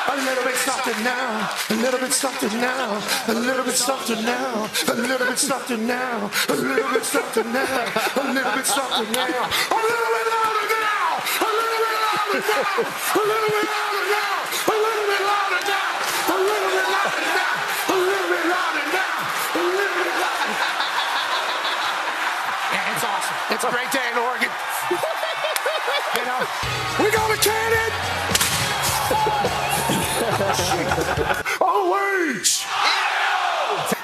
Speaker 13: A little bit something now, a little bit something now, a little bit something now, a little bit something now, a little bit something now, a little bit something now, a little bit louder now, a little bit louder now, a little bit louder now, a little bit louder now, a little bit louder now, a little bit louder now, a little bit louder. Yeah, it's awesome. It's a great day in Oregon. We We got a cannon. OH.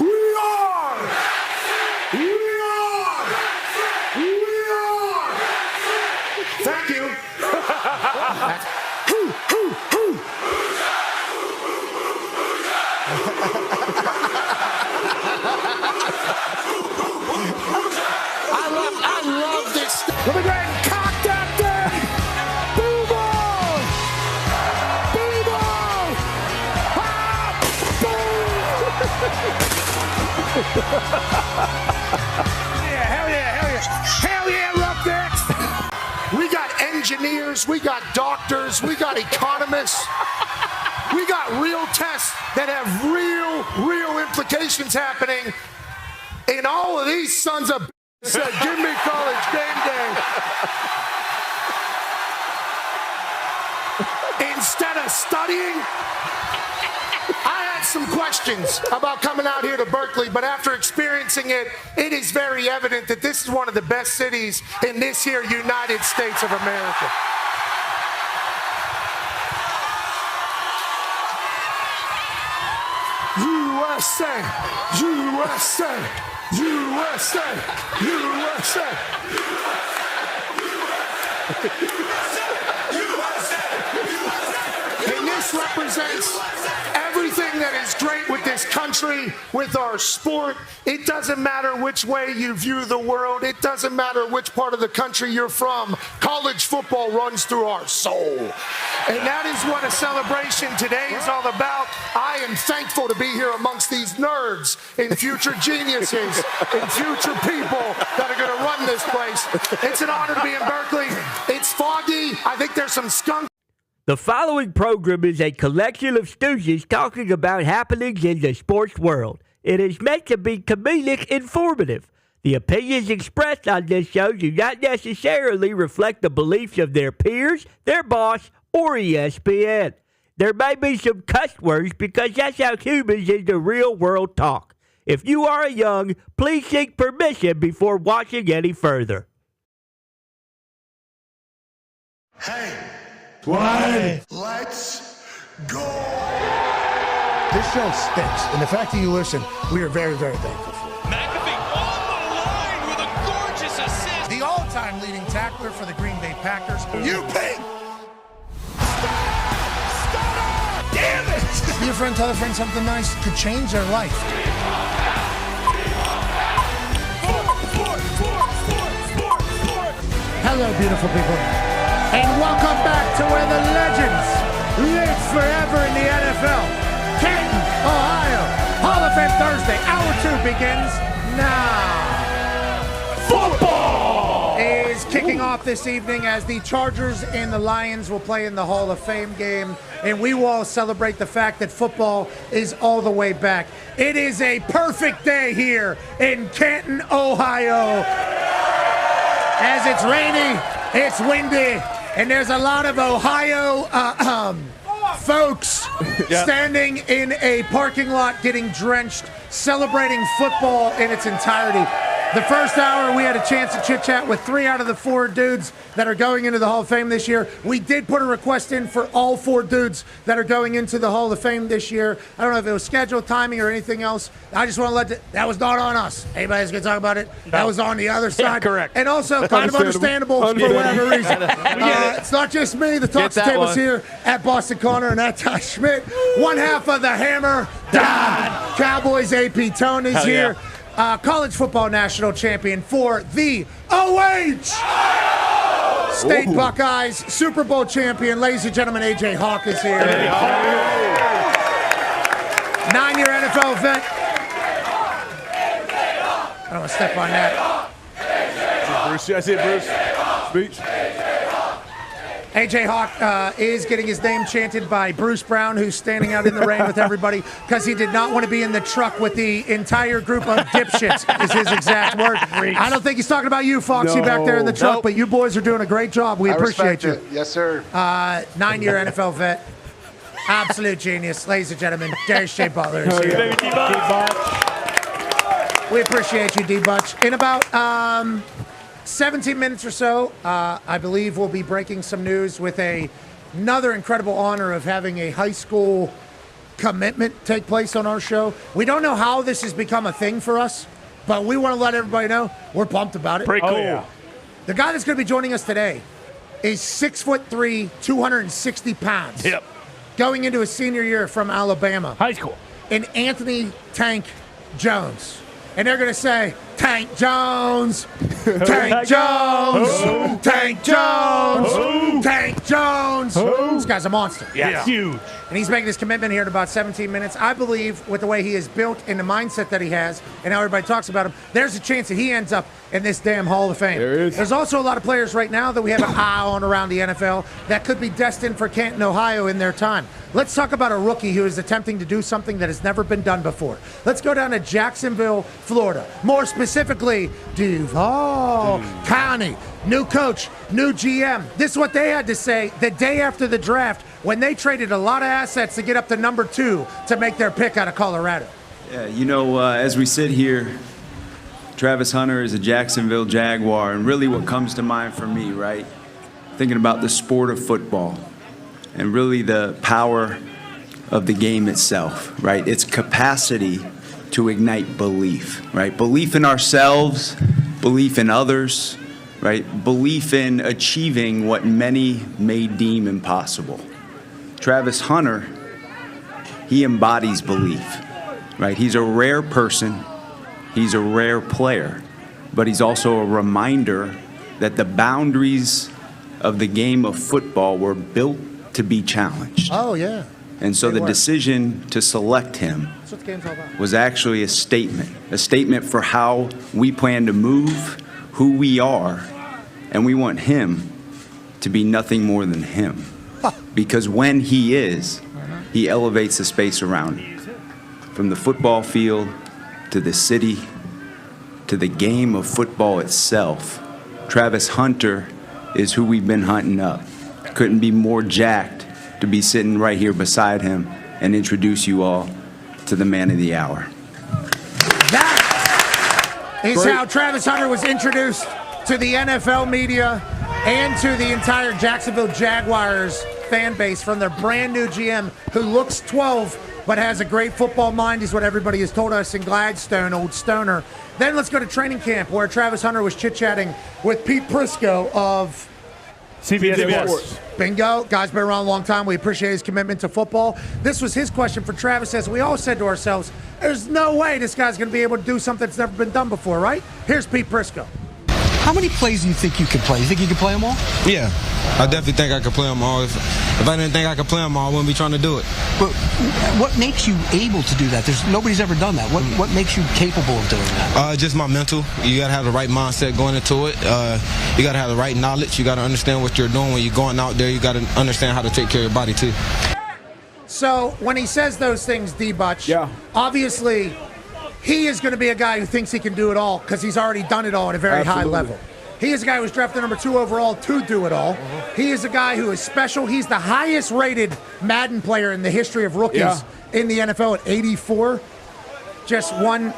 Speaker 13: We are. Thank you. I love this. Let me go ahead and cock that thing. Boo ball. Boo ball. Ah, boom. Yeah, hell yeah, hell yeah. Hell yeah, Roughnecks. We got engineers, we got doctors, we got economists. We got real tests that have real implications happening. And all of these sons of said, give me college game day. Instead of studying, I had some questions about coming out here to Berkeley, but after experiencing it, it is very evident that this is one of the best cities in this here United States of America. USA, USA, USA, USA. And this represents everything that is great with this country, with our sport. It doesn't matter which way you view the world. It doesn't matter which part of the country you're from. College football runs through our soul. And that is what a celebration today is all about. I am thankful to be here amongst these nerds and future geniuses and future people that are going to run this place. It's an honor to be in Berkeley. It's foggy. I think there's some skunk.
Speaker 1: The following program is a collection of stooges talking about happenings in the sports world. It is meant to be comedic informative. The opinions expressed on this show do not necessarily reflect the beliefs of their peers, their boss, or ESPN. There may be some cuss words because that's how humans in the real world talk. If you are young, please seek permission before watching any further.
Speaker 13: Hey. Why? Let's go.
Speaker 3: This show stinks, and the fact that you listen, we are very, very thankful for.
Speaker 4: McAfee on the line with a gorgeous assist.
Speaker 3: The all-time leading tackler for the Green Bay Packers.
Speaker 13: You pig!
Speaker 3: Damn it! Be a friend, tell a friend something nice could change their life. Hello, beautiful people. And welcome back to where the legends live forever in the NFL. Canton, Ohio. Hall of Fame Thursday. Hour 2 begins now. Football is kicking off this evening as the Chargers and the Lions will play in the Hall of Fame game. And we will all celebrate the fact that football is all the way back. It is a perfect day here in Canton, Ohio. As it's rainy, it's windy, and there's a lot of Ohio folks standing in a parking lot getting drenched, celebrating football in its entirety. The first hour, we had a chance to chit-chat with 3 out of the 4 dudes that are going into the Hall of Fame this year. We did put a request in for all 4 dudes that are going into the Hall of Fame this year. I don't know if it was scheduled, timing, or anything else. I just want to let that was not on us. Anybody's going to talk about it? No. That was on the other side.
Speaker 5: Yeah, correct.
Speaker 3: And also kind of understandable for whatever reason. It's not just me. The Talks Tables here at Boston Corner and at Ty Schmidt. One half of the Hammer, Dahn. Cowboys AP Tony's
Speaker 8: Hell
Speaker 3: here.
Speaker 8: Yeah.
Speaker 3: College football national champion for the OH State Buckeyes, Super Bowl champion, ladies and gentlemen, AJ Hawk is here. 9-year NFL vet. I don't want to step on that.
Speaker 6: Bruce, I see it, Bruce. Speech.
Speaker 3: AJ Hawk is getting his name chanted by Bruce Brown, who's standing out in the rain with everybody because he did not want to be in the truck with the entire group of dipshits, is his exact word. I don't think he's talking about you, Foxy, back there in the truck, but you boys are doing a great job. We appreciate you.
Speaker 14: Yes, sir.
Speaker 3: 9-year NFL vet. Absolute genius. Ladies and gentlemen, Darius J. Butler is here. We appreciate you, D-Butch. In about 17 minutes or so, I believe we'll be breaking some news with another incredible honor of having a high school commitment take place on our show. We don't know how this has become a thing for us, but we want to let everybody know we're pumped about it.
Speaker 11: Pretty cool. Yeah.
Speaker 3: The guy that's going to be joining us today is 6'3", 260 pounds.
Speaker 11: Yep.
Speaker 3: Going into his senior year from Alabama.
Speaker 11: High school.
Speaker 3: And Anthony Tank Jones. And they're going to say, Tank Jones, Tank Jones, Tank Jones, Tank Jones. This guy's a monster.
Speaker 11: Yeah, huge.
Speaker 3: And he's making his commitment here in about 17 minutes. I believe with the way he is built and the mindset that he has and how everybody talks about him, there's a chance that he ends up in this damn Hall of Fame.
Speaker 7: There is.
Speaker 3: There's also a lot of players right now that we have an eye on around the NFL that could be destined for Canton, Ohio in their time. Let's talk about a rookie who is attempting to do something that has never been done before. Let's go down to Jacksonville, Florida. More specifically, Duval County. New coach, new GM. This is what they had to say the day after the draft when they traded a lot of assets to get up to number 2 to make their pick out of Colorado.
Speaker 14: Yeah, as we sit here, Travis Hunter is a Jacksonville Jaguar, and really what comes to mind for me, right? Thinking about the sport of football and really the power of the game itself, right? Its capacity to ignite belief, right? Belief in ourselves, belief in others, right? Belief in achieving what many may deem impossible. Travis Hunter, he embodies belief, right? He's a rare person. He's a rare player, but he's also a reminder that the boundaries of the game of football were built to be challenged.
Speaker 3: Oh, yeah.
Speaker 14: And so the decision to select him
Speaker 3: That's what the game's all about.
Speaker 14: was actually a statement for how we plan to move, who we are, and we want him to be nothing more than him. Because when he is, he elevates the space around him. From the football field to the city to the game of football itself, Travis Hunter is who we've been hunting up. Couldn't be more jacked to be sitting right here beside him and introduce you all to the man of the hour.
Speaker 3: That is how Travis Hunter was introduced to the NFL media and to the entire Jacksonville Jaguars fan base from their brand new GM who looks 12 but has a great football mind is what everybody has told us in Gladstone, old Stoner. Then let's go to training camp where Travis Hunter was chit-chatting with Pete Prisco of
Speaker 11: CBS Sports.
Speaker 3: Bingo. Guy's been around a long time. We appreciate his commitment to football. This was his question for Travis as we all said to ourselves, there's no way this guy's going to be able to do something that's never been done before, right? Here's Pete Prisco.
Speaker 15: How many plays do you think you could play? You think you could play them all?
Speaker 16: Yeah, I definitely think I could play them all. If I didn't think I could play them all, I wouldn't be trying to do it.
Speaker 15: But what makes you able to do that? Nobody's ever done that. What makes you capable of doing that?
Speaker 16: Just my mental. You got to have the right mindset going into it. You got to have the right knowledge. You got to understand what you're doing when you're going out there. You got to understand how to take care of your body, too.
Speaker 3: So when he says those things, D-Butch, obviously he is going to be a guy who thinks he can do it all because he's already done it all at a very high level. He is a guy who was drafted number 2 overall to do it all. He is a guy who is special. He's the highest rated Madden player in the history of rookies in the NFL at 84. Just 1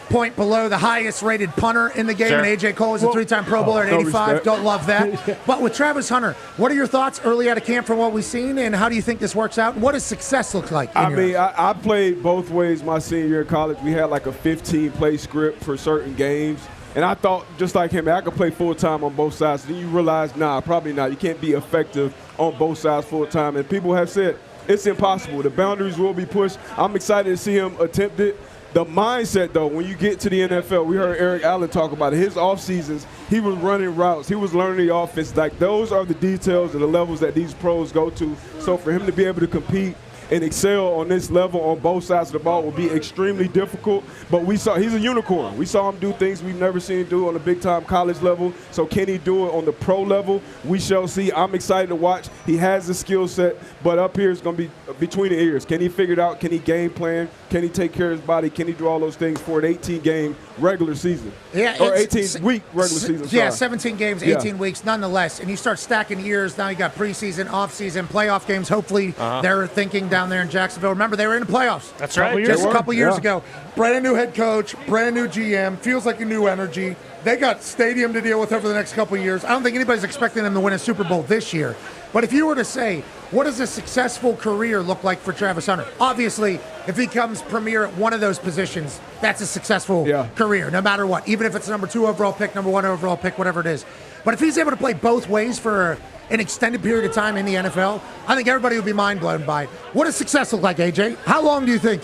Speaker 3: point below the highest rated punter in the game. And A.J. Cole is a 3-time Pro Bowler at 85. Don't love that. But with Travis Hunter, what are your thoughts early out of camp from what we've seen, and how do you think this works out? What does success look like?
Speaker 7: I played both ways my senior year in college. We had like a 15-play script for certain games. And I thought, just like him, I could play full-time on both sides. Then you realize, nah, probably not. You can't be effective on both sides full-time. And people have said it's impossible. The boundaries will be pushed. I'm excited to see him attempt it. The mindset, though, when you get to the NFL, we heard Eric Allen talk about it. His off seasons, he was running routes. He was learning the offense. Like, those are the details and the levels that these pros go to. So for him to be able to compete and excel on this level on both sides of the ball will be extremely difficult. But we saw he's a unicorn. We saw him do things we've never seen him do on a big-time college level. So can he do it on the pro level? We shall see. I'm excited to watch. He has the skill set, but up here is going to be between the ears. Can he figure it out? Can he game plan? Can he take care of his body? Can he do all those things for an 18-game regular season?
Speaker 3: Yeah,
Speaker 7: or 18-week regular season.
Speaker 3: Yeah, 17 games, 18 weeks, nonetheless. And you start stacking years. Now you got preseason, off-season, playoff games. Hopefully they're thinking down there in Jacksonville. Remember, they were in the playoffs.
Speaker 5: That's right.
Speaker 3: Just a couple years ago. Brand new head coach, brand new GM. Feels like a new energy. They got stadium to deal with over the next couple of years. I don't think anybody's expecting them to win a Super Bowl this year. But if you were to say, what does a successful career look like for Travis Hunter? Obviously, if he comes premier at one of those positions, that's a successful career, no matter what. Even if it's number 2 overall pick, number 1 overall pick, whatever it is. But if he's able to play both ways for an extended period of time in the NFL, I think everybody would be mind blown by it. What does success look like, AJ? How long do you think?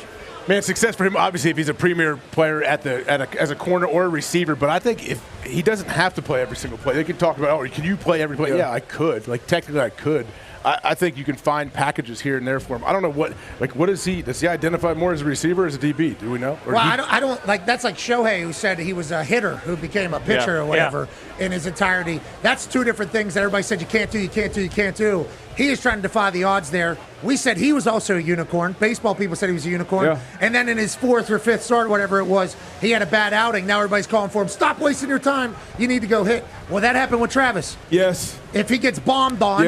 Speaker 6: Man, success for him, obviously, if he's a premier player as a corner or a receiver. But I think if he doesn't have to play every single play, they can talk about, oh, can you play every play? Yeah, I could. Like, technically, I could. I think you can find packages here and there for him. I don't know what is he? Does he identify more as a receiver or as a DB? Do we know? Or
Speaker 3: I don't like. That's like Shohei, who said he was a hitter who became a pitcher or whatever in his entirety. That's two different things that everybody said you can't do. He is trying to defy the odds there. We said he was also a unicorn. Baseball people said he was a unicorn. Yeah. And then in his 4th or 5th start, whatever it was, he had a bad outing. Now everybody's calling for him. Stop wasting your time. You need to go hit. Well, that happened with Travis.
Speaker 7: Yes.
Speaker 3: If he gets bombed on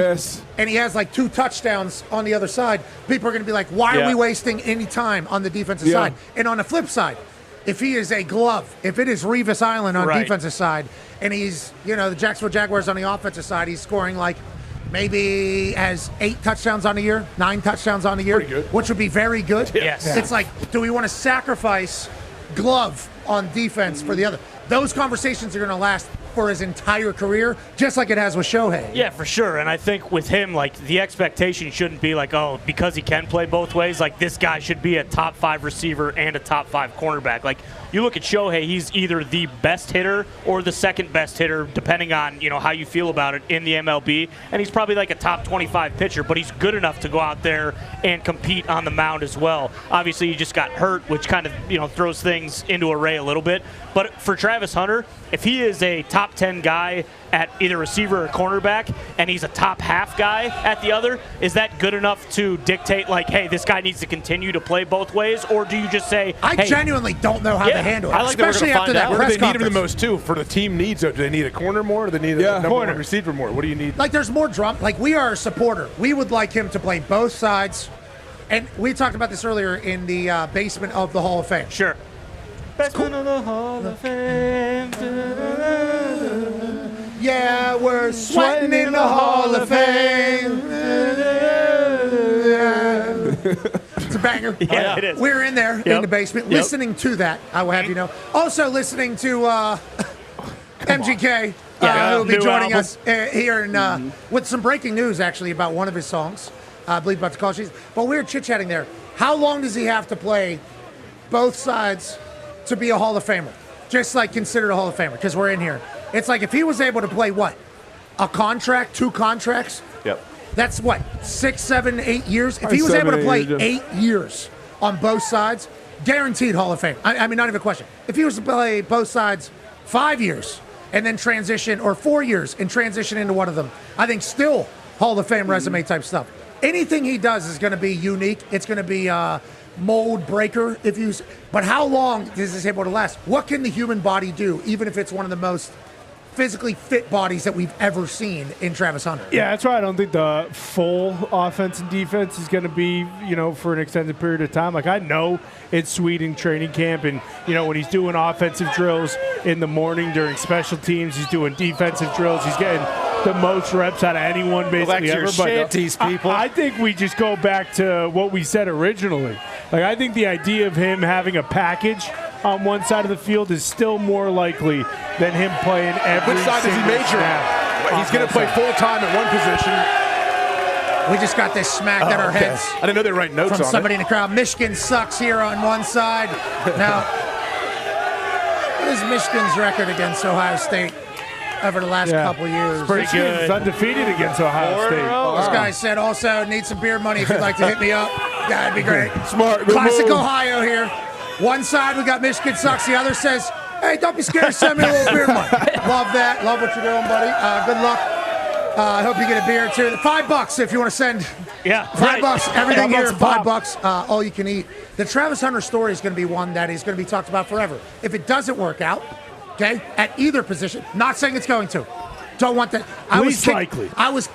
Speaker 3: and he has like 2 touchdowns on the other side, people are going to be like, why are we wasting any time on the defensive side? And on the flip side, if he is a glove, if it is Revis Island on defensive side, and he's, the Jacksonville Jaguars on the offensive side, he's scoring like maybe has 8 touchdowns on the year, 9 touchdowns on the year, which would be very good.
Speaker 5: Yes.
Speaker 3: It's like, do we want to sacrifice glove on defense for the other? Those conversations are going to last for his entire career, just like it has with Shohei.
Speaker 5: Yeah, for sure. And I think with him, like, the expectation shouldn't be like, oh, because he can play both ways, like, this guy should be a top 5 receiver and a top 5 cornerback. Like, you look at Shohei, he's either the best hitter or the second best hitter, depending on, how you feel about it in the MLB. And he's probably like a top 25 pitcher, but he's good enough to go out there and compete on the mound as well. Obviously, he just got hurt, which kind of, throws things into array a little bit. But for Travis Hunter, if he is a top 10 guy at either receiver or cornerback, and he's a top half guy at the other, is that good enough to dictate, like, hey, this guy needs to continue to play both ways? Or do you just say,
Speaker 3: I genuinely don't know how to handle it, especially after that press
Speaker 6: conference. Where do they need him the most, too? For the team needs, do they need a corner more, or do they need a number 1 receiver more? What do you need?
Speaker 3: Like, there's more drum. Like, we are a supporter. We would like him to play both sides. And we talked about this earlier in the basement of the Hall of Fame.
Speaker 5: Sure. Basement of the Hall of Fame.
Speaker 3: Yeah, we're sweating in the Hall of Fame. It's a banger.
Speaker 5: Yeah, it is.
Speaker 3: We're in there in the basement listening to that, I will have you know. Also listening to MGK, who will be joining us here in, with some breaking news, actually, about one of his songs. I believe about the call sheets. But we were chit-chatting there. How long does he have to play both sides to be a Hall of Famer? Just like considered a Hall of Famer, because we're in here. It's like if he was able to play what? A contract, 2 contracts?
Speaker 8: Yep.
Speaker 3: That's what, 6, 7, 8 years? If he was able to play 8 years on both sides, guaranteed Hall of Fame. I mean, not even a question. If he was to play both sides 5 years and then transition, or 4 years and transition into one of them, I think still Hall of Fame resume type stuff. Anything he does is going to be unique. It's going to be mold breaker. But how long is this able to last? What can the human body do, even if it's one of the most physically fit bodies that we've ever seen in Travis Hunter?
Speaker 11: Yeah, that's why I don't think the full offense and defense is going to be, for an extended period of time. Like, I know it's sweet in training camp, and, when he's doing offensive drills in the morning during special teams, he's doing defensive drills. He's getting the most reps out of anyone basically ever.
Speaker 8: Shanties, people.
Speaker 11: I think we just go back to what we said originally. Like, I think the idea of him having a package on one side of the field is still more likely than him playing every
Speaker 6: Which side does he major on? He's going to play full-time at one position.
Speaker 3: We just got this smacked at our heads.
Speaker 6: I didn't know they were writing notes
Speaker 3: from
Speaker 6: on
Speaker 3: somebody
Speaker 6: it.
Speaker 3: in the crowd. Michigan sucks here on one side. Now, what is Michigan's record against Ohio State over the last couple years?
Speaker 11: It's pretty good. It's undefeated against Ohio State.
Speaker 3: This guy said also, need some beer money if you'd like to hit me up. That'd be great.
Speaker 6: Smart.
Speaker 3: Classic Ohio here. One side, we got Michigan sucks. The other says, hey, don't be scared to send me a little beer money. Love that. Love what you're doing, buddy. Good luck. I hope you get a beer, too. $5 if you want to send.
Speaker 5: Yeah.
Speaker 3: $5. Everything here, $5. All you can eat. The Travis Hunter story is going to be one that is going to be talked about forever. If it doesn't work out, okay, at either position, not saying it's going to. Don't want that. I was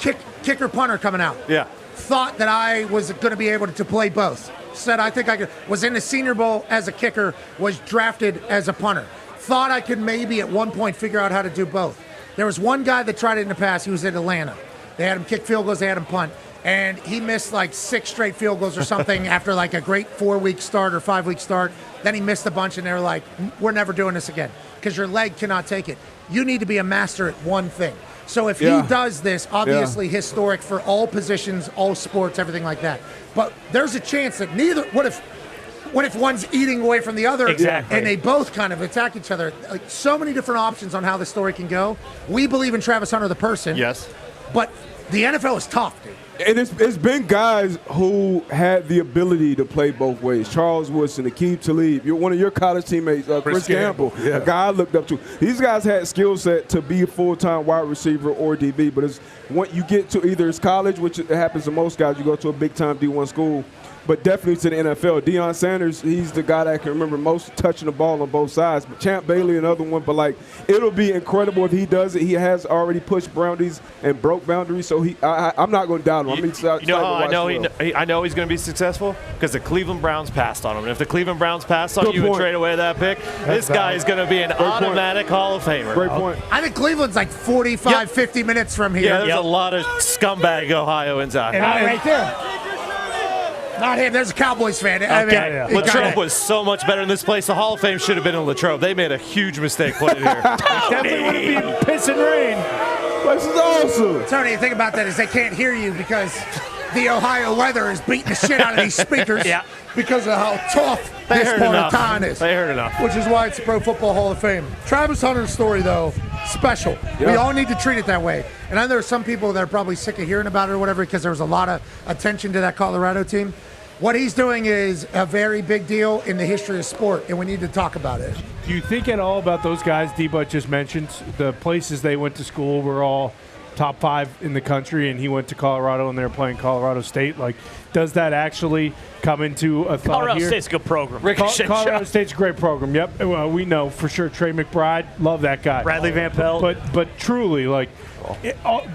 Speaker 3: kicker punter coming out.
Speaker 8: Yeah.
Speaker 3: Thought that I was going to be able to play both. Said I think I could. Was in the Senior Bowl as a kicker. Was drafted as a punter. thought I could maybe at one point figure out how to do both. There was one guy that tried it in the past. He was in Atlanta. They had him kick field goals. They had him punt. And he missed like 6 straight field goals or something after like a great 4-week start or 5-week start. Then he missed a bunch, and they were like, we're never doing this again because your leg cannot take it. You need to be a master at one thing. So if he does this, obviously historic for all positions, all sports, everything like that. But there's a chance that neither. What if one's eating away from the other, and they both kind of attack each other? Like, so many different options on how the story can go. We believe in Travis Hunter, the person.
Speaker 8: Yes.
Speaker 3: But the NFL is tough, dude.
Speaker 7: And it's been guys who had the ability to play both ways. Charles Woodson, Akeem Talib, one of your college teammates, Chris Campbell, a guy I looked up to. These guys had skill set to be a full-time wide receiver or DB, but it's when you get to either it's college, which it happens to most guys, you go to a big-time D1 school, but definitely to the NFL. Deion Sanders, he's the guy that I can remember most touching the ball on both sides. But Champ Bailey, another one. But, like, it'll be incredible if he does it. He has already pushed boundaries and broke boundaries, so I'm not going to doubt him.
Speaker 8: I know he's going to be successful? Because the Cleveland Browns passed on him. And if the Cleveland Browns passed on you and trade away that pick, this guy is going to be an automatic Hall of Famer.
Speaker 7: Great point.
Speaker 3: I think Cleveland's like 45, 50 minutes from here.
Speaker 8: Yeah, there's a lot of scumbag Ohioans out here.
Speaker 3: Right there. Not him. There's a Cowboys fan.
Speaker 8: Latrobe was so much better in this place. The Hall of Fame should have been in Latrobe. They made a huge mistake putting it here.
Speaker 11: Definitely would have been piss and rain.
Speaker 7: This is awesome.
Speaker 3: Tony, the thing about that is they can't hear you because the Ohio weather is beating the shit out of these speakers because of how tough this part of town is.
Speaker 8: They heard enough.
Speaker 3: Which is why it's the Pro Football Hall of Fame. Travis Hunter's story, though, special. We all need to treat it that way. And I know there are some people that are probably sick of hearing about it or whatever because there was a lot of attention to that Colorado team. What he's doing is a very big deal in the history of sport, and we need to talk about it.
Speaker 11: Do you think at all about those guys D-Butt just mentioned? The places they went to school were all top 5 in the country, and he went to Colorado, and they're playing Colorado State. Like, does that actually come into a thought
Speaker 5: Colorado
Speaker 11: here?
Speaker 5: State's a good program.
Speaker 11: Colorado State's a great program. Yep, well, we know for sure. Trey McBride, love that guy.
Speaker 5: Bradley Van Pelt.
Speaker 11: But truly, like,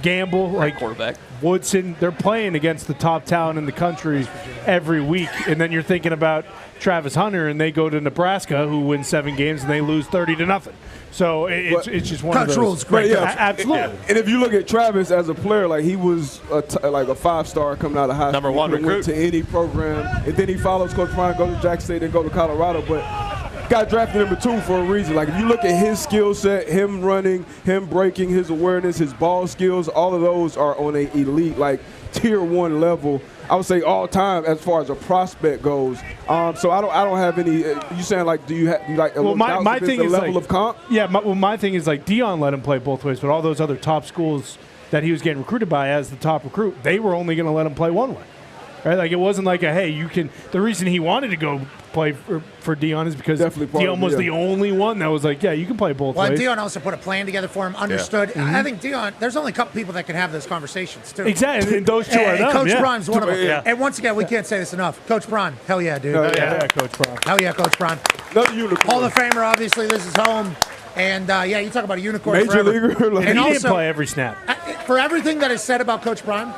Speaker 11: Gamble, like
Speaker 8: quarterback.
Speaker 11: Woodson, they're playing against the top talent in the country every week, and then you're thinking about Travis Hunter, and they go to Nebraska, who wins 7 games, and they lose 30-0. So it's just one of those.
Speaker 3: Rules, great.
Speaker 11: Absolutely.
Speaker 7: And if you look at Travis as a player, like he was like a 5-star coming out of high school.
Speaker 8: #1 recruit.
Speaker 7: Went to any program, and then he follows Coach Prime, go to Jackson State, and go to Colorado. But got drafted #2 for a reason. Like if you look at his skill set, him running, him breaking, his awareness, his ball skills, all of those are on an elite, like tier 1 level. I would say all time as far as a prospect goes. So I don't have any. You saying like do you like?
Speaker 11: Well, my thing is
Speaker 7: level
Speaker 11: like,
Speaker 7: of comp.
Speaker 11: Yeah, my thing is like Deion let him play both ways, but all those other top schools that he was getting recruited by as the top recruit, they were only going to let him play one way. Right? Like it wasn't like hey, you can. The reason he wanted to go play for Deion is because Deion was the only one that was like, yeah, you can play both ways.
Speaker 3: Deion also put a plan together for him, understood. I think Deion, there's only a couple people that can have those conversations, too.
Speaker 11: Exactly, and those two are them.
Speaker 3: Coach Brime's one of them. Yeah. And once again, we can't say this enough. Coach Brime, hell yeah, dude.
Speaker 11: Yeah, Coach Brime.
Speaker 3: Hell yeah, Coach Brime.
Speaker 7: Another unicorn.
Speaker 3: Hall of Famer, obviously, this is home. And, you talk about a unicorn
Speaker 7: Major
Speaker 3: forever.
Speaker 7: leaguer.
Speaker 11: And he didn't play every snap.
Speaker 3: For everything that is said about Coach Brime,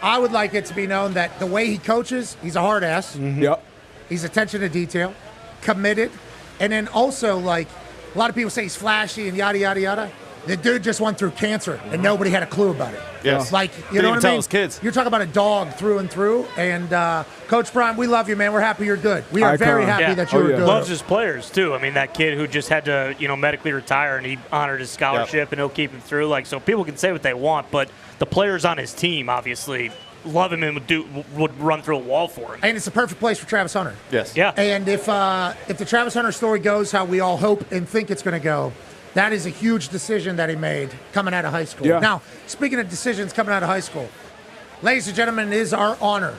Speaker 3: I would like it to be known that the way he coaches, he's a hard ass.
Speaker 7: Mm-hmm. Yep.
Speaker 3: He's attention to detail, committed, and then also, like, a lot of people say he's flashy and yada, yada, yada. The dude just went through cancer, and nobody had a clue about it.
Speaker 8: Yes.
Speaker 3: Like, you
Speaker 8: Didn't
Speaker 3: know
Speaker 8: even
Speaker 3: what I
Speaker 8: tell
Speaker 3: mean?
Speaker 8: his kids.
Speaker 3: You're talking about a dog through and through. And, Coach Brime, we love you, man. We're happy you're good. We are very happy that you're good.
Speaker 5: Loves his players, too. I mean, that kid who just had to, medically retire, and he honored his scholarship, and he'll keep him through. Like, so people can say what they want, but the players on his team, obviously, love him and would run through a wall for him.
Speaker 3: And it's the perfect place for Travis Hunter.
Speaker 8: Yes.
Speaker 5: Yeah.
Speaker 3: And if the Travis Hunter story goes how we all hope and think it's going to go, that is a huge decision that he made coming out of high school.
Speaker 7: Yeah.
Speaker 3: Now, speaking of decisions coming out of high school, ladies and gentlemen, it is our honor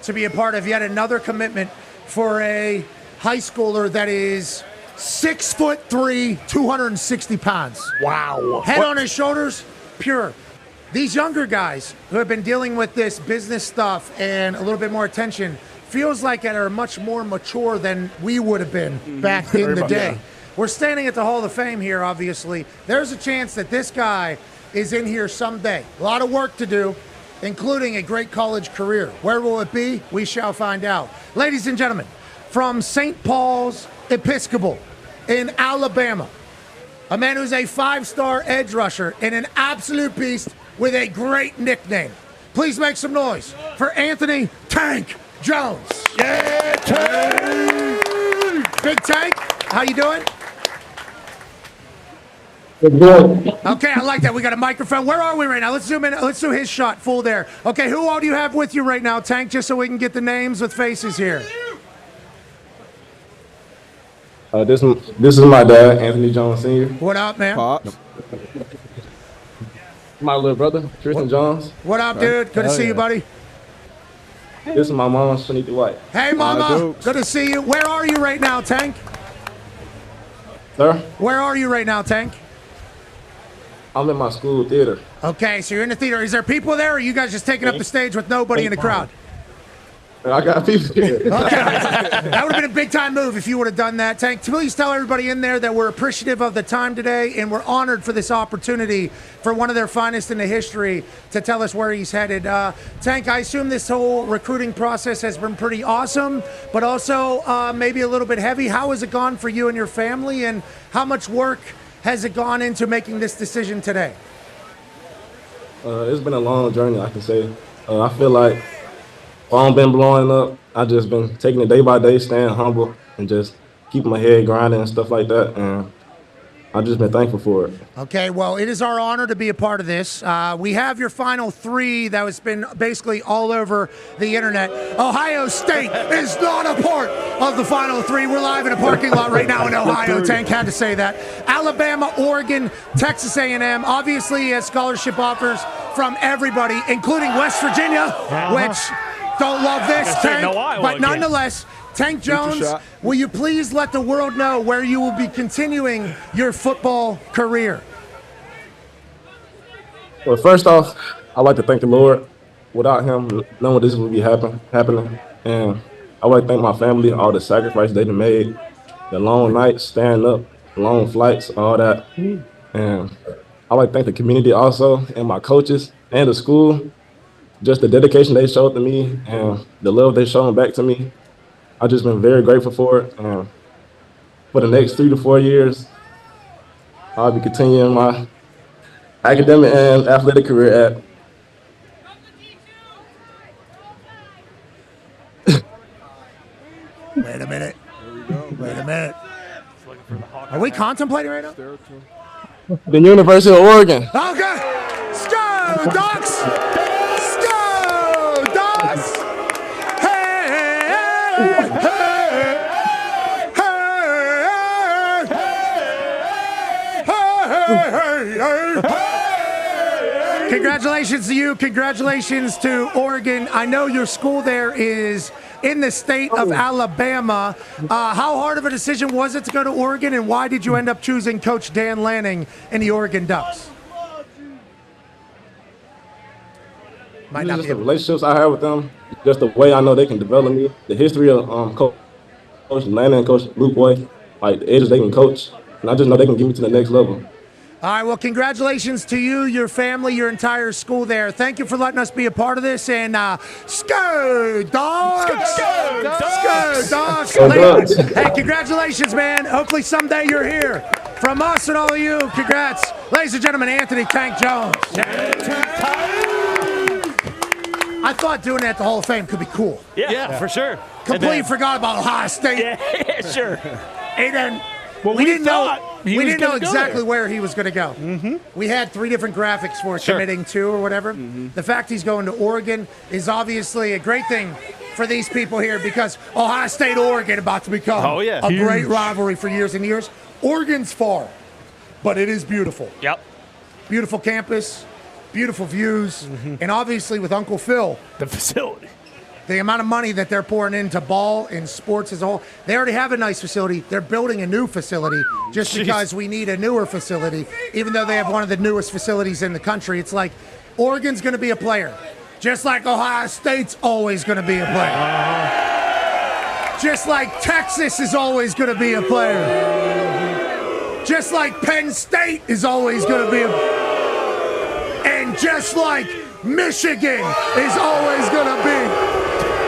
Speaker 3: to be a part of yet another commitment for a high schooler that is 6'3", 260 pounds.
Speaker 5: Wow.
Speaker 3: Head on his shoulders, pure. These younger guys who have been dealing with this business stuff and a little bit more attention feels like they are much more mature than we would have been back in the day. We're standing at the Hall of Fame here, obviously. There's a chance that this guy is in here someday. A lot of work to do, including a great college career. Where will it be? We shall find out. Ladies and gentlemen, from St. Paul's Episcopal in Alabama. A man who's a 5-star edge rusher and an absolute beast with a great nickname. Please make some noise for Anthony Tank Jones.
Speaker 11: Yeah, Tank!
Speaker 3: Big Tank, how you doing?
Speaker 17: Good.
Speaker 3: Okay, I like that. We got a microphone. Where are we right now? Let's zoom in. Let's do his shot full there. Okay, who all do you have with you right now, Tank, just so we can get the names with faces here?
Speaker 17: This is my dad, Anthony Jones Sr.
Speaker 3: What up, man?
Speaker 17: Pops. My little brother, Tristan Jones.
Speaker 3: What up, dude? Good to see you, buddy.
Speaker 17: This is my mom, Shanita White.
Speaker 3: Hey, Mama. Good to see you. Where are you right now, Tank?
Speaker 17: Sir?
Speaker 3: Where are you right now, Tank?
Speaker 17: I'm in my school theater.
Speaker 3: Okay, so you're in the theater. Is there people there, or are you guys just taking up the stage with nobody in the crowd?
Speaker 17: I got people here.
Speaker 3: Okay. That would have been a big-time move if you would have done that. Tank, please tell everybody in there that we're appreciative of the time today, and we're honored for this opportunity for one of their finest in the history to tell us where he's headed. Tank, I assume this whole recruiting process has been pretty awesome, but also maybe a little bit heavy. How has it gone for you and your family, and how much work has it gone into making this decision today?
Speaker 17: It's been a long journey, I can say. I feel like phone been blowing up. I just been taking it day by day, staying humble, and just keeping my head grinding and stuff like that. And I've just been thankful for it.
Speaker 3: Okay, well, it is our honor to be a part of this. We have your final three that has been basically all over the internet. Ohio State is not a part of the final three. We're live in a parking lot right now in Ohio. Tank had to say that. Alabama, Oregon, Texas A&M. Obviously, he has scholarship offers from everybody, including West Virginia, which don't love this, Tank, but nonetheless, Tank Jones, will you please let the world know where you will be continuing your football career?
Speaker 17: Well, first off, I'd like to thank the Lord. Without him, none of this would be happening. And I would like to thank my family, all the sacrifices they've made, the long nights, staying up, long flights, all that. And I'd like to thank the community also, and my coaches, and the school. Just the dedication they showed to me and the love they shown back to me. I've just been very grateful for it. And for the next 3 to 4 years, I'll be continuing my academic and athletic career at
Speaker 3: Wait a minute. Wait a minute. Are we contemplating right now?
Speaker 17: the University of Oregon.
Speaker 3: Okay. Go, Ducks! Go, Ducks! Hey, hey, hey, hey. Congratulations to you. Congratulations to Oregon. I know your school there is in the state of Alabama. How hard of a decision was it to go to Oregon, and why did you end up choosing Coach Dan Lanning and the Oregon Ducks?
Speaker 17: Just the relationships I have with them, just the way I know they can develop me, the history of Coach Lanning and Coach Luke Boy, like the edges they can coach, and I just know they can get me to the next level.
Speaker 3: All right, well, congratulations to you, your family, your entire school there. Thank you for letting us be a part of this, and Skoo Dogs! Skoo Dogs! Hey, congratulations, man. Hopefully someday you're here. From us and all of you, congrats. Ladies and gentlemen, Anthony Tank Jones. I thought doing that at the Hall of Fame could be cool.
Speaker 5: Yeah, for sure.
Speaker 3: Completely forgot about Ohio State.
Speaker 5: Yeah, sure.
Speaker 3: And then
Speaker 11: well,
Speaker 3: we didn't know
Speaker 11: know
Speaker 3: exactly where he was going to go. Mm-hmm. We had 3 different graphics for committing to or whatever. Mm-hmm. The fact he's going to Oregon is obviously a great thing for these people here because Ohio State, Oregon about to become a great rivalry for years and years. Oregon's far, but it is beautiful.
Speaker 5: Yep.
Speaker 3: Beautiful campus. Beautiful views, and obviously with Uncle Phil,
Speaker 11: the facility,
Speaker 3: the amount of money that they're pouring into ball and sports as a whole. They already have a nice facility. They're building a new facility just because we need a newer facility, even though they have one of the newest facilities in the country. It's like Oregon's going to be a player, just like Ohio State's always going to be a player. Just like Texas is always going to be a player. Just like Penn State is always going to be a player. And just like Michigan is always going to be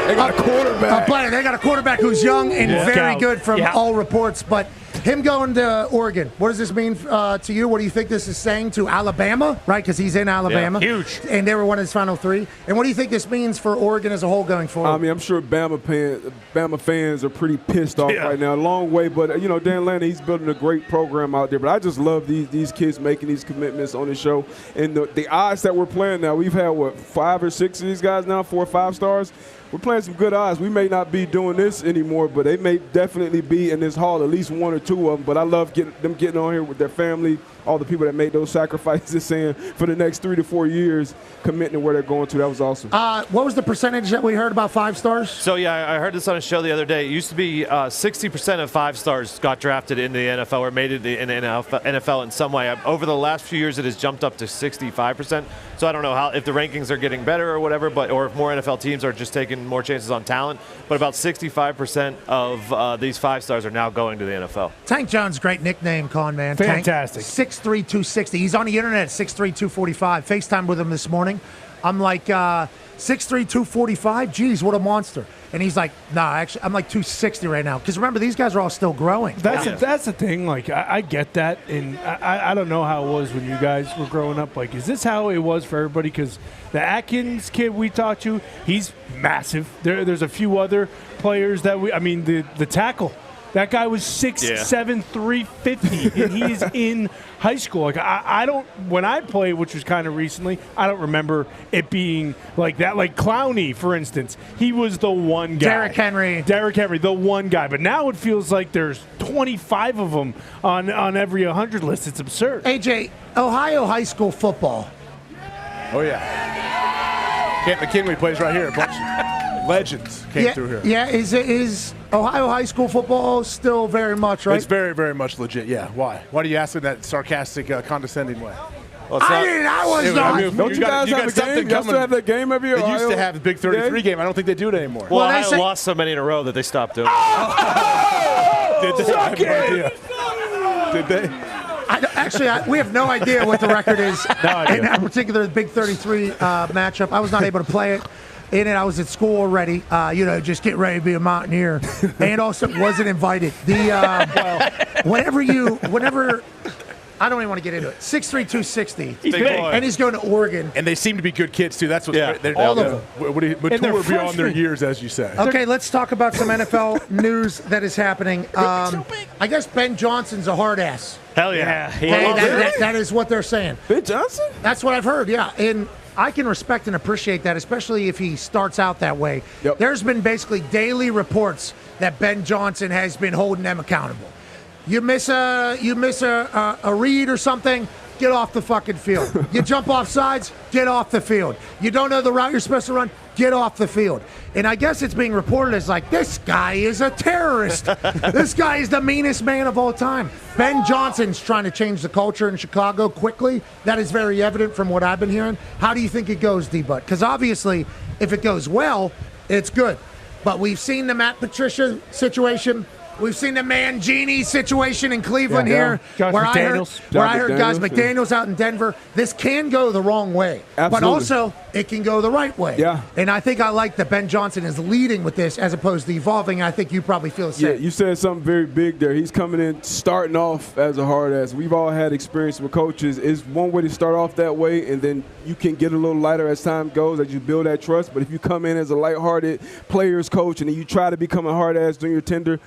Speaker 11: they got a quarterback.
Speaker 3: They got a quarterback who's young and very good from all reports. But Him going to Oregon, what does this mean to you? What do you think this is saying to Alabama, right? Because he's in Alabama.
Speaker 5: Yeah, huge.
Speaker 3: And they were one of his final three. And what do you think this means for Oregon as a whole going forward?
Speaker 7: I mean, I'm sure Bama fans are pretty pissed off right now. A long way, but, Dan Lanning, he's building a great program out there. But I just love these kids making these commitments on the show. And the odds that we're playing now, we've had, 5 or 6 of these guys now, 4 or 5 stars. We're playing some good odds. We may not be doing this anymore, but they may definitely be in this hall, at least 1 or 2 of them. But I love getting on here with their family, all the people that made those sacrifices, saying for the next 3 to 4 years, committing to where they're going to. That was awesome.
Speaker 3: What was the percentage that we heard about 5 stars?
Speaker 8: So, I heard this on a show the other day. It used to be 60% of 5 stars got drafted in the NFL or made it in the NFL in some way. Over the last few years, it has jumped up to 65%. So I don't know if the rankings are getting better or whatever, or if more NFL teams are just taking more chances on talent. But about 65% of these 5 stars are now going to the NFL.
Speaker 3: Tank Jones, great nickname, Con, man.
Speaker 11: Fantastic.
Speaker 3: 6'3", 260. He's on the internet at 6'3", 245. FaceTime with him this morning. I'm like, 6'3", 245? Geez, what a monster. And he's like, nah, actually, I'm like 260 right now. Because remember, these guys are all still growing.
Speaker 11: That's the thing. Like, I get that. And I don't know how it was when you guys were growing up. Like, is this how it was for everybody? Because the Atkins kid we talked to, he's massive. There's a few other players that the tackle. That guy was 6'7", 350, and he's in high school. Like I don't. When I played, which was kind of recently, I don't remember it being like that. Like Clowney, for instance, he was the one guy.
Speaker 3: Derrick Henry,
Speaker 11: the one guy. But now it feels like there's 25 of them on every 100 list. It's absurd.
Speaker 3: AJ, Ohio high school football.
Speaker 6: Oh yeah. Kent McKinley plays right here. A bunch of legends came through here.
Speaker 3: Yeah, is Ohio high school football still very much, right?
Speaker 6: It's very, very much legit, yeah. Why? Why do you ask in that sarcastic, condescending way?
Speaker 3: Well, I was not.
Speaker 7: Don't you guys have a game? You still have that game every year?
Speaker 6: They used to have the Big 33 game. I don't think they do it anymore.
Speaker 8: Well, Ohio lost so many in a row that they stopped doing
Speaker 6: it. Did they? I have no idea. Did they?
Speaker 3: We have no idea what the record is in that particular Big 33 matchup. I was not able to play it. In it, I was at school already, just get ready to be a Mountaineer, and also wasn't invited. Whenever, I don't even want to get into it. 6'3", 260, and he's going to Oregon.
Speaker 6: And they seem to be good kids too. That's what they're
Speaker 3: all of them.
Speaker 6: Mature beyond their years, as you say.
Speaker 3: Okay, let's talk about some NFL news that is happening. I guess Ben Johnson's a hard ass.
Speaker 5: Hell yeah.
Speaker 3: That is what they're saying.
Speaker 7: Ben Johnson?
Speaker 3: That's what I've heard. Yeah, and I can respect and appreciate that, especially if he starts out that way. Yep. There's been basically daily reports that Ben Johnson has been holding them accountable. You miss a read or something, get off the fucking field. You jump off sides, get off the field. You don't know the route you're supposed to run, get off the field. And I guess it's being reported as like, this guy is a terrorist. This guy is the meanest man of all time. Ben Johnson's trying to change the culture in Chicago quickly. That is very evident from what I've been hearing. How do you think it goes, D-Butt? Because obviously, if it goes well, it's good. But we've seen the Matt Patricia situation. We've seen the Mangini situation in Cleveland here, where I heard Guys McDaniels out in Denver. This can go the wrong way, but also it can go the right way.
Speaker 7: Yeah.
Speaker 3: And I think I like that Ben Johnson is leading with this as opposed to evolving. I think you probably feel the same.
Speaker 7: Yeah, you said something very big there. He's coming in, starting off as a hard ass. We've all had experience with coaches. It's one way to start off that way, and then you can get a little lighter as time goes, as you build that trust. But if you come in as a lighthearted players coach and then you try to become a hard ass during your tenure,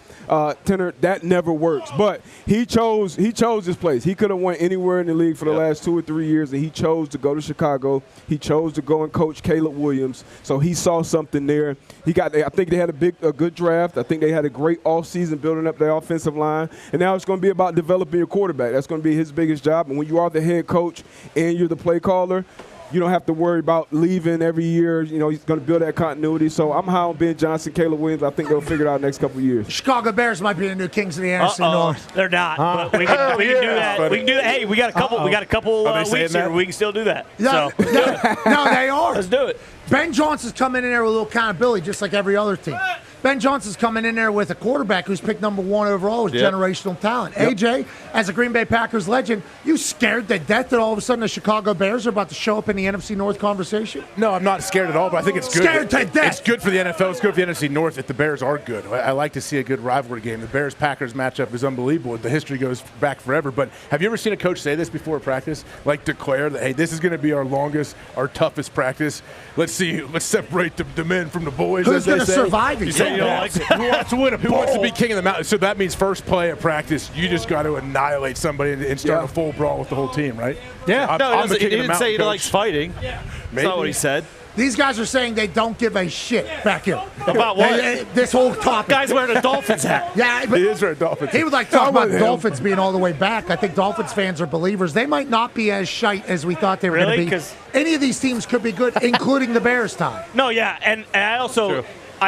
Speaker 7: that never works. But he chose this place. He could have went anywhere in the league for the last 2 or 3 years, and he chose to go to Chicago. He chose to go and coach Caleb Williams. So he saw something there. I think they had a good draft. I think they had a great offseason building up their offensive line. And now it's going to be about developing your quarterback. That's going to be his biggest job. And when you are the head coach and you're the play caller, you don't have to worry about leaving every year. He's going to build that continuity. So I'm high on Ben Johnson, Caleb Williams. I think they'll figure it out next couple of years.
Speaker 3: Chicago Bears might be the new kings of the NFC North.
Speaker 5: They're not. But we can do that. We can do that. Hey, we got a couple. We got a couple weeks here. We can still do that.
Speaker 3: No, they are.
Speaker 5: Let's do it.
Speaker 3: Ben Johnson's coming in there with a little accountability, just like every other team. Ben Johnson's coming in there with a quarterback who's picked number 1 overall with generational talent.
Speaker 6: Yep.
Speaker 3: AJ, as a Green Bay Packers legend, you scared to death that all of a sudden the Chicago Bears are about to show up in the NFC North conversation?
Speaker 6: No, I'm not scared at all, but I think it's good.
Speaker 3: Scared to death.
Speaker 6: It's good for the NFL. It's good for the NFC North if the Bears are good. I like to see a good rivalry game. The Bears-Packers matchup is unbelievable. The history goes back forever. But have you ever seen a coach say this before practice? Like declare that, hey, this is going to be our longest, our toughest practice. Let's separate the men from the boys.
Speaker 3: Who's
Speaker 6: going to
Speaker 3: survive it?
Speaker 6: You don't like it. Who wants to win Who wants to be king of the mountain? So that means first play at practice, you just got to annihilate somebody and start a full brawl with the whole team, right?
Speaker 8: Yeah.
Speaker 6: I'm
Speaker 8: He didn't say he likes fighting.
Speaker 6: Maybe.
Speaker 8: That's not what he said.
Speaker 3: These guys are saying they don't give a shit back here.
Speaker 8: About what?
Speaker 3: This whole topic.
Speaker 8: Guy's wearing a Dolphins hat.
Speaker 3: Yeah, but
Speaker 6: he is wearing a Dolphins hat.
Speaker 3: He would like to talk about Dolphins being all the way back. I think Dolphins fans are believers. They might not be as shite as we thought they were going to be.
Speaker 5: 'Cause
Speaker 3: any of these teams could be good, including the Bears, Tom.
Speaker 5: No, yeah, and I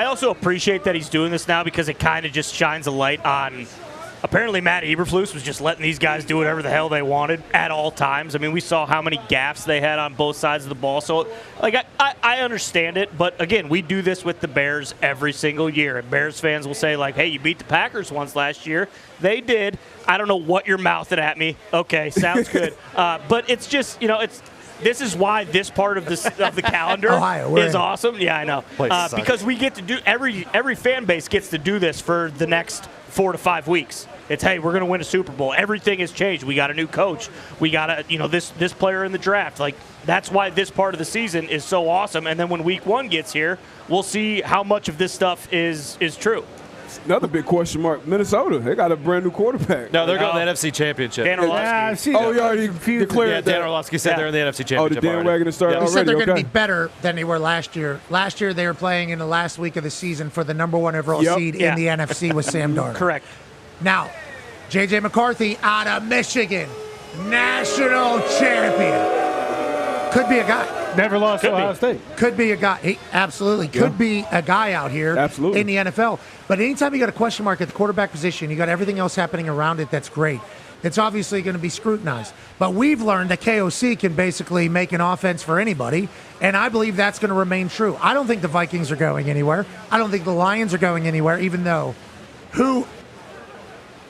Speaker 5: also appreciate that he's doing this now because it kind of just shines a light on. Apparently, Matt Eberflus was just letting these guys do whatever the hell they wanted at all times. I mean, we saw how many gaffes they had on both sides of the ball. So, like, I understand it. But, again, we do this with the Bears every single year. And Bears fans will say, like, hey, you beat the Packers once last year. They did. I don't know what you're mouthing at me. Okay, sounds good. But it's just, this is why this part of the calendar is awesome. Yeah, I know. Because we get to do every fan base gets to do this for the next 4 to 5 weeks. It's, hey, we're going to win a Super Bowl. Everything has changed. We got a new coach. We got this player in the draft. Like, that's why this part of the season is so awesome. And then when week 1 gets here, we'll see how much of this stuff is true.
Speaker 7: Another big question mark, Minnesota. They got a brand new quarterback.
Speaker 8: No, they're going to the NFC Championship.
Speaker 5: Dan Orlovsky.
Speaker 7: You already declared that.
Speaker 8: Dan Orlovsky said they're in the NFC Championship.
Speaker 7: The Dan Wagoner started
Speaker 3: They
Speaker 7: already.
Speaker 3: said they're going to be better than they were last year. Last year, they were playing in the last week of the season for the number 1 overall seed in the NFC with Sam Darnold.
Speaker 5: Correct.
Speaker 3: Now, J.J. McCarthy out of Michigan, national champion. Could be a guy.
Speaker 11: Never lost to Ohio State.
Speaker 3: Could be a guy. He absolutely could be a guy out here in the NFL. But anytime you got a question mark at the quarterback position, you got everything else happening around it that's great. It's obviously going to be scrutinized. But we've learned that KOC can basically make an offense for anybody, and I believe that's going to remain true. I don't think the Vikings are going anywhere. I don't think the Lions are going anywhere, even though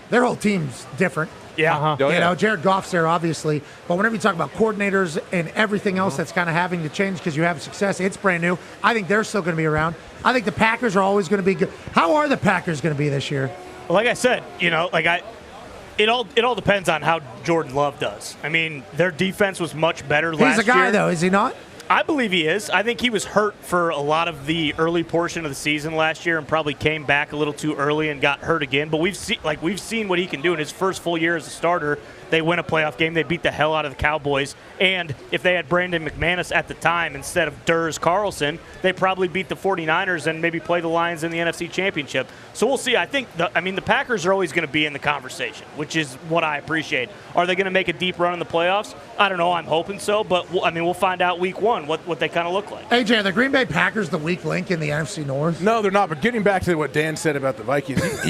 Speaker 3: their whole team's different.
Speaker 5: Yeah.
Speaker 3: Jared Goff's there, obviously. But whenever you talk about coordinators and everything else that's kind of having to change because you have success, it's brand new. I think they're still going to be around. I think the Packers are always going to be good. How are the Packers going to be this year?
Speaker 5: Well, like I said, it all depends on how Jordan Love does. I mean, their defense was much better last year.
Speaker 3: He's a guy, though, is he not?
Speaker 5: I believe he is. I think he was hurt for a lot of the early portion of the season last year and probably came back a little too early and got hurt again. But we've seen what he can do in his first full year as a starter. They win a playoff game. They beat the hell out of the Cowboys. And if they had Brandon McManus at the time instead of Durs Carlson, they probably beat the 49ers and maybe play the Lions in the NFC Championship. So we'll see. I think the Packers are always going to be in the conversation, which is what I appreciate. Are they going to make a deep run in the playoffs? I don't know. I'm hoping so. But, we'll find out week 1 what they kind of look like.
Speaker 3: AJ, are the Green Bay Packers the weak link in the NFC North?
Speaker 6: No, they're not. But getting back to what Dan said about the Vikings,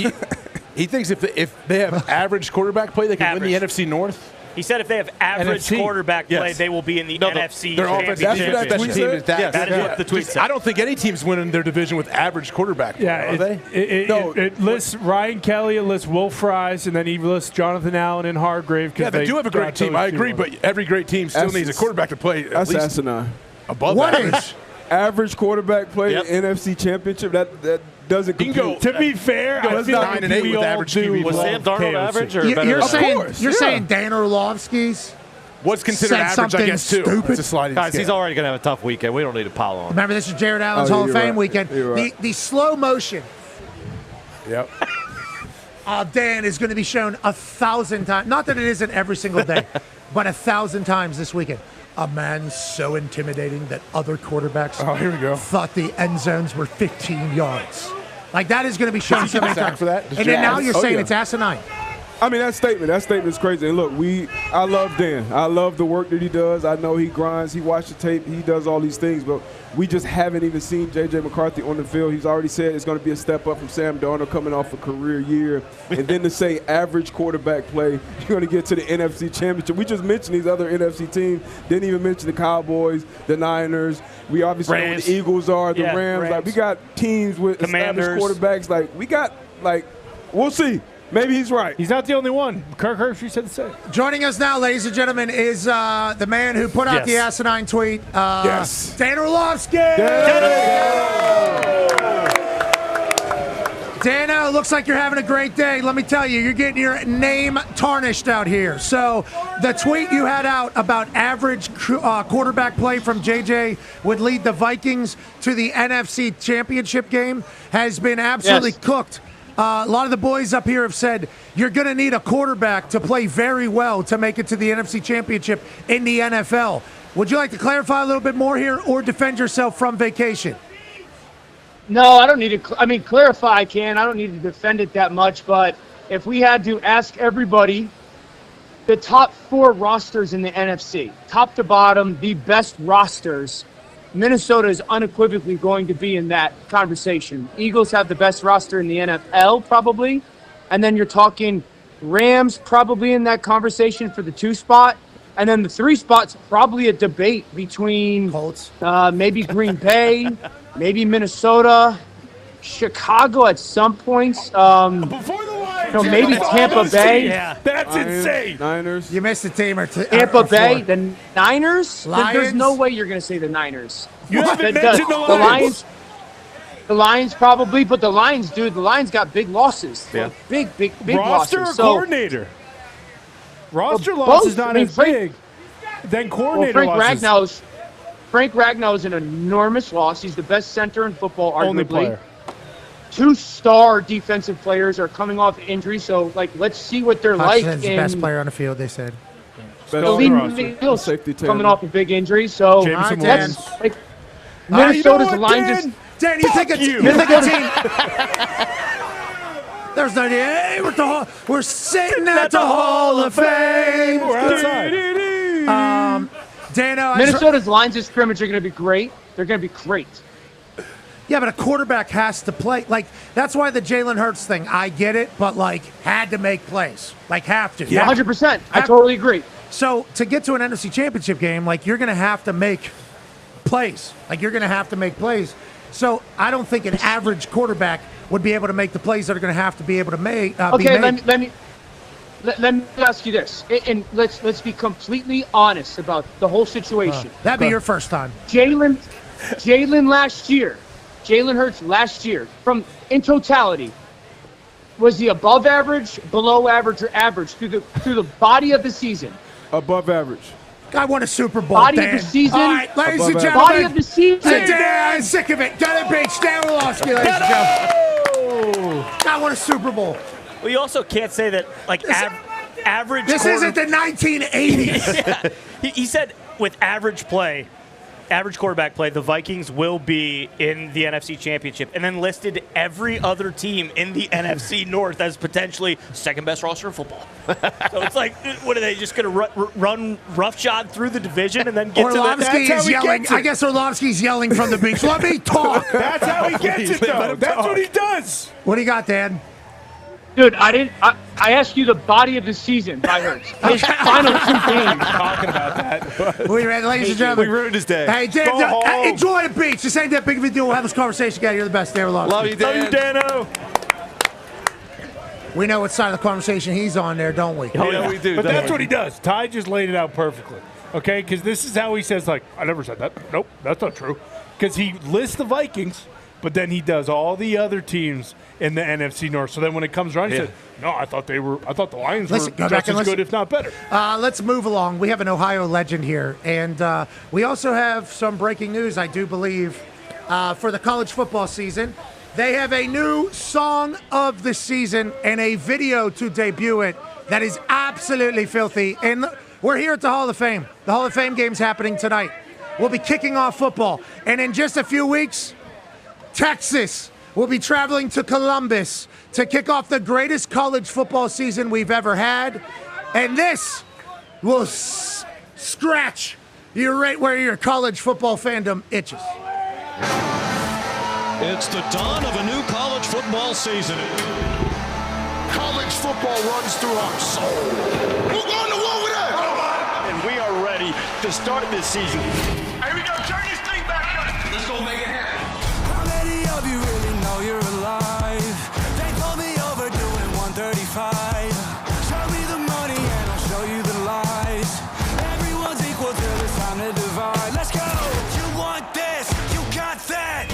Speaker 6: he thinks if they have average quarterback play, they can win the NFC North.
Speaker 5: He said if they have average quarterback play, they will be in the NFC Championship. That is what the tweet said.
Speaker 6: I don't think any team's winning their division with average quarterback play, are they?
Speaker 11: It lists Ryan Kelly, it lists Will Fries, and then he lists Jonathan Allen and Hargrave.
Speaker 6: Yeah, they do have a great team. I agree, but every great team still needs a quarterback to play at least
Speaker 7: asinine.
Speaker 6: Above
Speaker 3: what
Speaker 6: average.
Speaker 3: Is
Speaker 7: average quarterback play in NFC Championship? That doesn't compute.
Speaker 11: To be fair, I feel
Speaker 6: 9-8 with average QB.
Speaker 8: Was Sam Darnold average or better?
Speaker 3: You're saying Dan Orlovsky's
Speaker 6: what's considered average, I guess, too.
Speaker 3: Stupid.
Speaker 6: It's a sliding
Speaker 8: Guys,
Speaker 6: scale.
Speaker 8: he's already going to have a tough weekend. We don't need to pile on.
Speaker 3: Remember, this is Jared Allen's Hall of Fame weekend. The slow motion.
Speaker 6: Yep.
Speaker 3: Dan is going to be shown 1,000 times. Not that it isn't every single day, but 1,000 times this weekend. A man so intimidating that other quarterbacks thought the end zones were 15 yards. Like, that is going to be shown so many times.
Speaker 6: For that?
Speaker 3: And then now you're saying it's asinine.
Speaker 7: I mean, that statement is crazy. And look, I love Dan. I love the work that he does. I know he grinds. He watches the tape. He does all these things. But we just haven't even seen J.J. McCarthy on the field. He's already said it's going to be a step up from Sam Darnold coming off a career year. And then to say average quarterback play, you're going to get to the NFC Championship. We just mentioned these other NFC teams. Didn't even mention the Cowboys, the Niners. We obviously know what the Eagles are, the Rams. Like, we got teams with established quarterbacks. Like, we got, like, we'll see. Maybe he's right.
Speaker 11: He's not the only one. Kirk Herbstreit said the same.
Speaker 3: Joining us now, ladies and gentlemen, is the man who put out the asinine tweet.
Speaker 7: Yes.
Speaker 3: Dan Orlovsky. Dano, looks like you're having a great day. Let me tell you, you're getting your name tarnished out here. So the tweet you had out about average quarterback play from JJ would lead the Vikings to the NFC Championship game has been absolutely cooked. A lot of the boys up here have said you're going to need a quarterback to play very well to make it to the NFC Championship in the NFL. Would you like to clarify a little bit more here or defend yourself from vacation?
Speaker 18: No, I don't need to. I mean, clarify I can. I don't need to defend it that much. But if we had to ask everybody, the top 4 rosters in the NFC, top to bottom, the best rosters, Minnesota is unequivocally going to be in that conversation. Eagles have the best roster in the NFL, probably. And then you're talking Rams probably in that conversation for the 2 spot. And then the 3 spot's probably a debate between Colts, maybe Green Bay, maybe Minnesota, Chicago at some points.
Speaker 11: Before the Lions,
Speaker 18: maybe Tampa Bay.
Speaker 11: Yeah, that's insane.
Speaker 7: Niners.
Speaker 3: You missed a team or two.
Speaker 18: Tampa Bay, the Niners.
Speaker 3: Lions?
Speaker 18: There's no way you're going to say the Niners.
Speaker 11: You haven't mentioned the
Speaker 18: Lions. The Lions probably, but the Lions, dude, the Lions got big losses.
Speaker 11: Yeah.
Speaker 18: Big
Speaker 11: roster
Speaker 18: losses.
Speaker 11: or coordinator? Roster loss is not as big. Then coordinator losses.
Speaker 18: Frank Ragnow is an enormous loss. He's the best center in football, arguably.
Speaker 11: Only player.
Speaker 18: 2 star defensive players are coming off injury, so let's see what they're like.
Speaker 3: Hutchinson's the best player on the field, they said.
Speaker 7: Safety
Speaker 18: coming off a big injury, so that's Minnesota's Lions.
Speaker 3: Dan, you think a team? There's no hey, we're sitting at the Hall of Fame.
Speaker 11: We're outside.
Speaker 3: Dano,
Speaker 18: Minnesota's lines of scrimmage are going to be great. They're going to be great.
Speaker 3: Yeah, but a quarterback has to play. Like, that's why the Jalen Hurts thing, I get it, but, had to make plays. Have to.
Speaker 18: Yeah, 100%. I totally agree.
Speaker 3: So, to get to an NFC Championship game, you're going to have to make plays. So, I don't think an average quarterback would be able to make the plays that are going to have to be able to make.
Speaker 18: Let me ask you this, and let's be completely honest about the whole situation.
Speaker 3: That'd be your first time.
Speaker 18: Jalen Hurts last year, in totality, was he above average, below average, or average through the body of the season?
Speaker 7: Above average.
Speaker 3: I won a Super Bowl.
Speaker 18: Body
Speaker 3: Dan.
Speaker 18: of the season.
Speaker 3: All right, ladies and gentlemen.
Speaker 18: Body of the season.
Speaker 3: Dan, I'm sick of it. Dun and Beach, Dan Orlovsky, ladies and gentlemen. I won a Super Bowl.
Speaker 5: Well, you also can't say that average.
Speaker 3: This isn't the 1980s.
Speaker 5: Yeah. He said with average quarterback play, the Vikings will be in the NFC Championship, and then listed every other team in the NFC North as potentially second best roster in football. So it's what are they just going to run roughshod through the division and then get
Speaker 3: Orlovsky
Speaker 5: to
Speaker 3: is yelling. I guess Orlovsky's yelling from the beach. Let me talk.
Speaker 11: That's how he gets it, though. That's what he does.
Speaker 3: What do you got, Dan?
Speaker 18: Dude, I asked you the body of the season by Hurts. His final 2 games.
Speaker 11: Talking about that.
Speaker 3: We ready, ladies and gentlemen.
Speaker 8: We ruined his day.
Speaker 3: Hey, Dan, enjoy the beach. This ain't that big of a deal. We'll have this conversation again. You're the best, Dan Orlovsky.
Speaker 8: Love you, Dan.
Speaker 11: Love you, Dano.
Speaker 3: We know what side of the conversation he's on there, don't we?
Speaker 8: Oh, yeah, we do.
Speaker 11: But that's what he does. Ty just laid it out perfectly. Okay? Because this is how he says, I never said that. Nope, that's not true. Because he lists the Vikings, but then he does all the other teams in the NFC North. So then when it comes around, he said, no, I thought the Lions were just as good, if not better.
Speaker 3: Let's move along. We have an Ohio legend here. And we also have some breaking news, I do believe, for the college football season. They have a new song of the season and a video to debut it that is absolutely filthy. And we're here at the Hall of Fame. The Hall of Fame game's happening tonight. We'll be kicking off football. And in just a few weeks, Texas will be traveling to Columbus to kick off the greatest college football season we've ever had. And this will scratch you right where your college football fandom itches.
Speaker 4: It's the dawn of a new college football season.
Speaker 13: College football runs through our soul. We're going to war with that.
Speaker 4: And we are ready to start this season.
Speaker 13: Here we go. Turn this thing back up. Let's go make it happen.
Speaker 19: How many of you really know you're alive? They pulled me over doing 135. Show me the money and I'll show you the lies. Everyone's equal till it's time to divide. Let's go. You want this? You got that.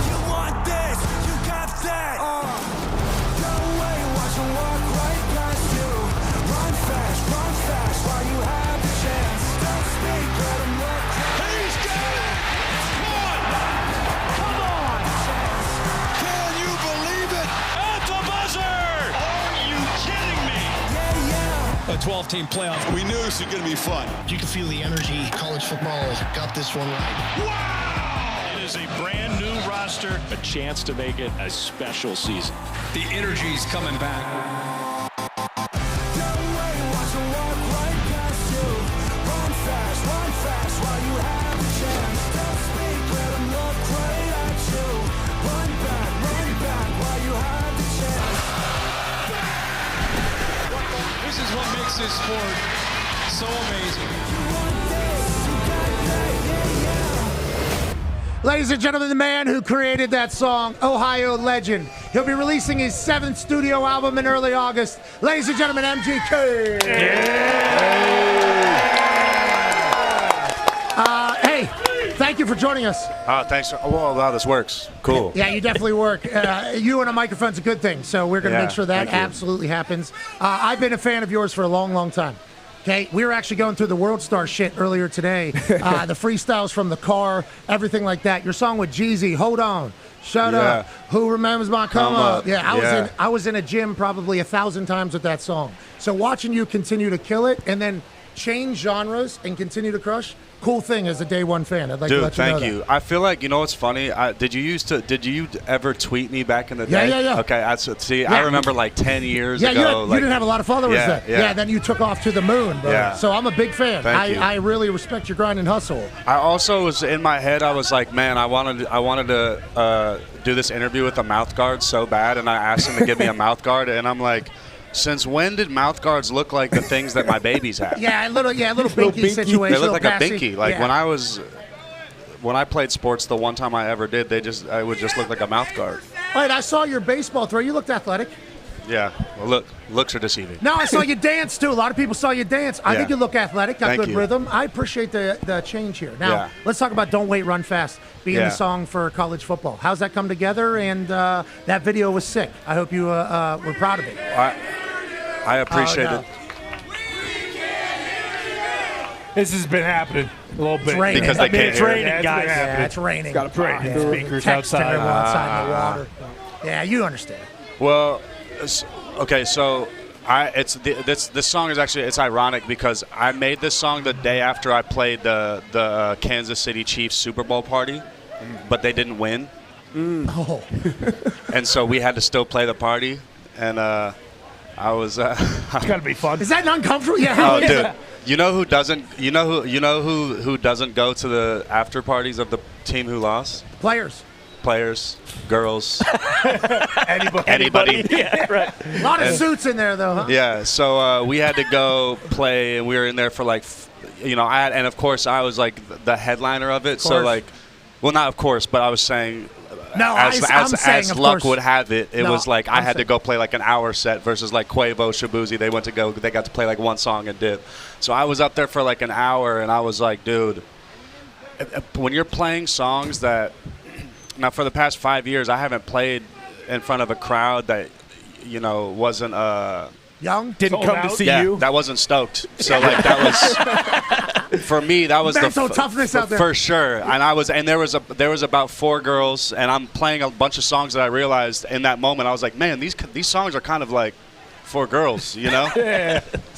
Speaker 19: You want this? You got that. Go away, watch them walk right past you. Run fast while you have the chance. Don't speak, let them look.
Speaker 4: He's got it! One! Come on! Can you believe it? At the buzzer! Are you kidding me?
Speaker 19: Yeah.
Speaker 4: A 12-team playoff. We knew this was going to be fun.
Speaker 20: You can feel the energy. College football got this one right.
Speaker 4: Wow! It is a brand new roster. A chance to make it a special season.
Speaker 20: The energy's coming back.
Speaker 4: This is what makes this sport so amazing.
Speaker 3: Ladies and gentlemen, the man who created that song, Ohio legend. He'll be releasing his 7th studio album in early August. Ladies and gentlemen, MGK. Hey, thank you for joining us.
Speaker 21: Thanks. Well, wow, this works. Cool.
Speaker 3: Yeah, you definitely work. You and a microphone's a good thing, so we're going to make sure that absolutely happens. I've been a fan of yours for a long, long time. Okay, we were actually going through the World Star shit earlier today. The freestyles from the car, everything like that. Your song with Jeezy, Hold On, Shut Up, Who Remembers My Come Up. Yeah, I was in a gym probably 1,000 times with that song. So watching you continue to kill it and then change genres and continue to crush, cool thing as a day one fan. I'd like to let you know
Speaker 21: thank you. I feel like, you know what's funny? Did you ever tweet me back in the day?
Speaker 3: Yeah.
Speaker 21: Okay, I remember like 10 years ago.
Speaker 3: You didn't have a lot of followers then.
Speaker 21: Yeah,
Speaker 3: then you took off to the moon, bro.
Speaker 21: Yeah.
Speaker 3: So I'm a big fan.
Speaker 21: Thank you.
Speaker 3: I really respect your grind and hustle.
Speaker 21: I also was in my head, I was like, man, I wanted to do this interview with a mouth guard so bad, and I asked him to give me a mouth guard, and I'm like, since when did mouth guards look like the things that my babies have?
Speaker 3: A little binky situation.
Speaker 21: They look like a binky. Like
Speaker 3: yeah.
Speaker 21: when I played sports, the one time I ever did, I would just look like a mouth guard.
Speaker 3: All right, I saw your baseball throw. You looked athletic.
Speaker 21: Yeah. Well, looks are deceiving.
Speaker 3: No, I saw you dance too. A lot of people saw you dance. I think you look athletic, got
Speaker 21: Thank
Speaker 3: good
Speaker 21: you.
Speaker 3: rhythm. I appreciate the change here. Now, let's talk about Don't Wait, Run Fast being the song for college football. How's that come together? And that video was sick. I hope you were proud of it.
Speaker 21: I appreciate it.
Speaker 11: This has been happening a little bit.
Speaker 3: It's raining.
Speaker 21: Because they can't
Speaker 11: it's
Speaker 21: hear it.
Speaker 11: raining, guys.
Speaker 3: Yeah, it's raining.
Speaker 11: Got to pray. The speakers
Speaker 3: Text
Speaker 11: outside.
Speaker 3: terrible outside in the water. Yeah, you understand.
Speaker 21: Well, okay, so this song is actually, it's ironic because I made this song the day after I played the Kansas City Chiefs Super Bowl party, but they didn't win.
Speaker 3: Oh.
Speaker 21: And so we had to still play the party, and I was.
Speaker 11: It's got to be fun.
Speaker 3: Is that uncomfortable? Yeah.
Speaker 21: Oh, dude. You know who doesn't? You know who doesn't go to the after parties of the team who lost? Players, girls, anybody.
Speaker 11: Yeah, right.
Speaker 3: A lot of suits in there, though, huh?
Speaker 21: Yeah, so we had to go play, and we were in there for like, and of course I was like the headliner of it. So like, well, not of course, but I was saying, as luck would have it, it was like I had to go play like an hour set versus like Quavo, Shabuzi. They got to play like one song and dip. So I was up there for like an hour, and I was like, dude, when you're playing songs that. Now, for the past 5 years, I haven't played in front of a crowd that, wasn't
Speaker 3: young.
Speaker 11: Didn't come to see you.
Speaker 21: That wasn't stoked. So like that was for me. That was
Speaker 3: mental toughness out there
Speaker 21: for sure. And there was about 4 girls, and I'm playing a bunch of songs that I realized in that moment. I was like, man, these songs are kind of like for girls,
Speaker 11: Yeah.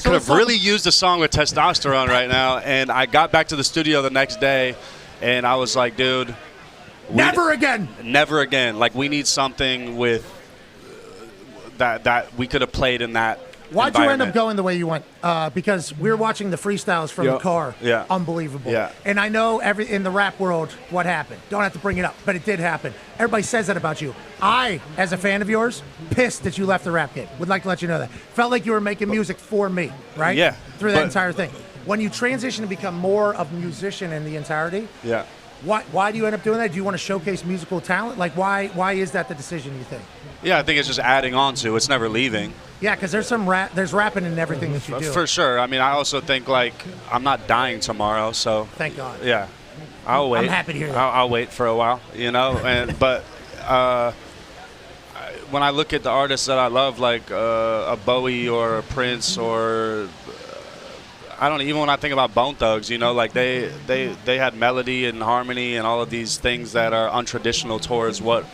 Speaker 21: Could have really used a song with testosterone right now. And I got back to the studio the next day, and I was like, dude.
Speaker 3: Never again.
Speaker 21: Never again. Like, we need something with that we could have played in that.
Speaker 3: Why'd you end up going the way you went? Because we were watching the freestyles from the car.
Speaker 21: Yeah.
Speaker 3: Unbelievable.
Speaker 21: Yeah.
Speaker 3: And I know in the rap world what happened. Don't have to bring it up, but it did happen. Everybody says that about you. I, as a fan of yours, pissed that you left the rap game. Would like to let you know that. Felt like you were making music for me, right?
Speaker 21: Yeah.
Speaker 3: Through that entire thing. When you transition to become more of a musician in the entirety,
Speaker 21: Yeah.
Speaker 3: why do you end up doing that? Do you want to showcase musical talent? Like, why is that the decision, you think?
Speaker 21: Yeah, I think it's just adding on to. It's never leaving.
Speaker 3: Yeah, because there's there's rapping in everything that you do.
Speaker 21: For sure. I mean, I also think, like, I'm not dying tomorrow, so.
Speaker 3: Thank God.
Speaker 21: Yeah. I'll wait.
Speaker 3: I'm happy to hear that.
Speaker 21: I'll wait for a while, but when I look at the artists that I love, like a Bowie or a Prince or I don't even when I think about Bone Thugs, like they had melody and harmony and all of these things that are untraditional towards what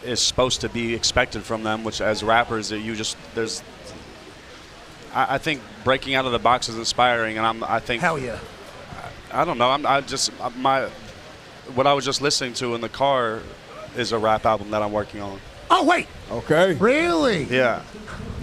Speaker 21: is supposed to be expected from them, which as rappers I think breaking out of the box is inspiring, and I think
Speaker 3: hell yeah.
Speaker 21: I don't know. What I was just listening to in the car is a rap album that I'm working on.
Speaker 3: Oh wait.
Speaker 7: Okay.
Speaker 3: Really?
Speaker 21: Yeah.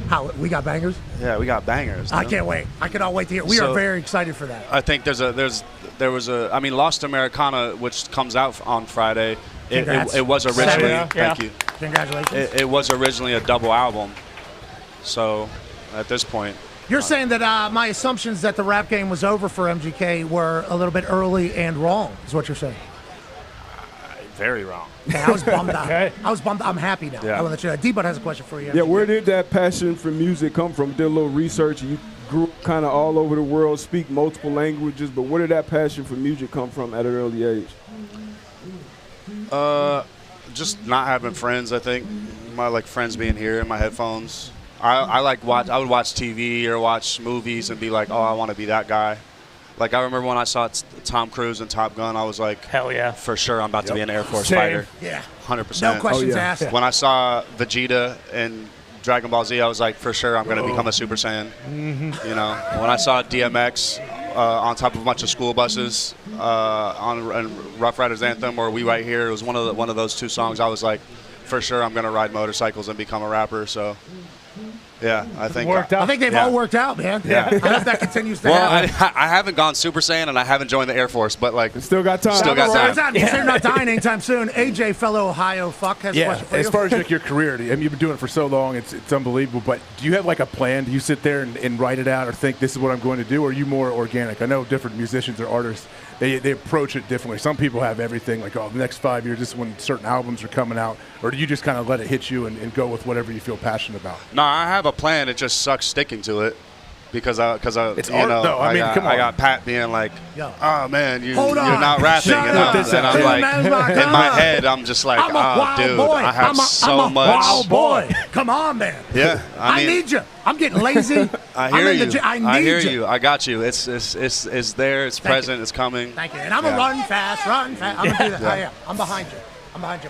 Speaker 3: How we got bangers?
Speaker 21: Yeah, we got bangers.
Speaker 3: I can't wait. I cannot wait to hear. We are very excited for that.
Speaker 21: I think there was Lost Americana, which comes out on Friday. It was originally thank you.
Speaker 3: Congratulations.
Speaker 21: It was originally a double album. So at this point.
Speaker 3: You're saying that my assumptions that the rap game was over for MGK were a little bit early and wrong, is what you're saying.
Speaker 21: Very wrong.
Speaker 3: Okay, I was bummed out. I was bummed out. I'm happy now.
Speaker 21: Yeah.
Speaker 3: I will let you know. D-Bud has a question for you.
Speaker 7: Yeah, where did that passion for music come from? Did a little research. You grew up kind of all over the world, speak multiple languages, but where did that passion for music come from at an early age?
Speaker 21: Just not having friends, I think. My friends being here in my headphones. I would watch TV or watch movies and be like, oh, I want to be that guy. Like, I remember when I saw Tom Cruise in Top Gun, I was like,
Speaker 5: hell yeah.
Speaker 21: For sure, I'm about to be an Air Force fighter.
Speaker 3: Yeah.
Speaker 21: 100%.
Speaker 3: No questions asked.
Speaker 21: When I saw Vegeta in Dragon Ball Z, I was like, for sure, I'm going to become a Super Saiyan.
Speaker 3: Mm-hmm.
Speaker 21: When I saw DMX on top of a bunch of school buses on Rough Riders Anthem or We Right Here, it was one of those two songs. I was like, for sure, I'm going to ride motorcycles and become a rapper. So. Yeah, I think
Speaker 3: I think they've all worked out, man.
Speaker 21: Yeah.
Speaker 3: I hope that continues to happen.
Speaker 21: I haven't gone Super Saiyan and I haven't joined the Air Force, but
Speaker 7: still got time.
Speaker 21: Still got time.
Speaker 3: You're not dying anytime soon. AJ, fellow Ohio fuck, has a question for you.
Speaker 6: As far as your career, you've been doing it for so long, it's unbelievable. But do you have a plan? Do you sit there and write it out or think this is what I'm going to do? Or are you more organic? I know different musicians or artists. They approach it differently. Some people have everything the next 5 years, this is when certain albums are coming out. Or do you just kind of let it hit you and go with whatever you feel passionate about?
Speaker 21: No, I have a plan. It just sucks sticking to it because
Speaker 6: it's art, though. I mean, come on.
Speaker 21: I got Pat being like, oh, man, you're
Speaker 3: Hold on.
Speaker 21: not rapping. And I'm like, in my head, I'm just like, dude,
Speaker 3: boy.
Speaker 21: I have so
Speaker 3: I'm a
Speaker 21: much.
Speaker 3: Wild boy. Come on, man.
Speaker 21: Yeah.
Speaker 3: I need you. I'm getting lazy.
Speaker 21: I hear you.
Speaker 3: I
Speaker 21: hear
Speaker 3: need
Speaker 21: you. I got you. It's there. It's present. It's coming.
Speaker 3: Thank you. And I'm going to run fast. I'm going to do that. Yeah. Oh, yeah. I'm behind you.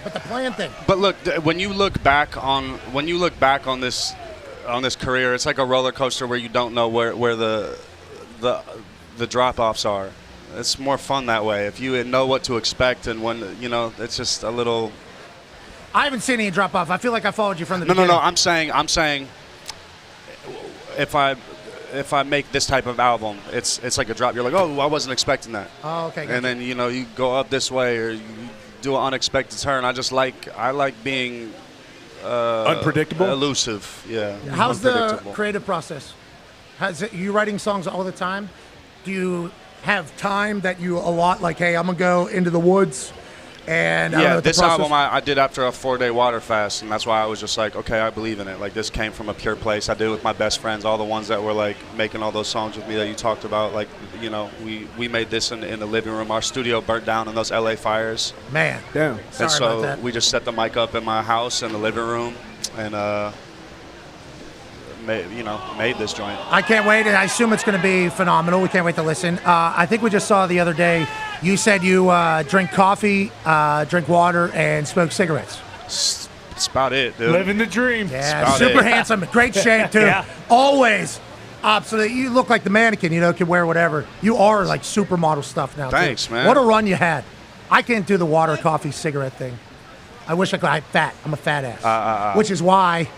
Speaker 3: But the plan thing.
Speaker 21: But look, when you look back on this career, it's like a roller coaster where you don't know where the drop offs are. It's more fun that way if you know what to expect and when it's just a little.
Speaker 3: I haven't seen any drop off. I feel like I followed you from the beginning.
Speaker 21: No. I'm saying if I make this type of album, it's like a drop. You're like, oh, I wasn't expecting that.
Speaker 3: Oh, okay.
Speaker 21: And then you go up this way or you do an unexpected turn. I like being
Speaker 6: unpredictable,
Speaker 21: elusive. Yeah.
Speaker 3: How's the creative process? You writing songs all the time? Do you have time that you allot? Like, hey, I'm gonna go into the woods. And
Speaker 21: this album I did after a 4-day water fast, and that's why I was just like, okay, I believe in it. Like, this came from a pure place. I did it with my best friends, all the ones that were like making all those songs with me that you talked about. Like, we made this in the living room. Our studio burnt down in those LA fires.
Speaker 3: Man,
Speaker 7: damn.
Speaker 3: Sorry
Speaker 21: and so
Speaker 3: about that.
Speaker 21: we just set the mic up in my house in the living room, and made this joint.
Speaker 3: I can't wait, and I assume it's going to be phenomenal. We can't wait to listen. I think we just saw the other day, you said you drink coffee, drink water, and smoke cigarettes.
Speaker 21: That's about it, dude.
Speaker 11: Living the dream.
Speaker 3: Yeah, super handsome, great shape, too.
Speaker 11: Yeah.
Speaker 3: Always. So that you look like the mannequin, can wear whatever. You are like supermodel stuff now,
Speaker 21: Thanks,
Speaker 3: too.
Speaker 21: man.
Speaker 3: What a run you had. I can't do the water, coffee, cigarette thing. I wish I could. I'm fat. I'm a fat ass. Which is why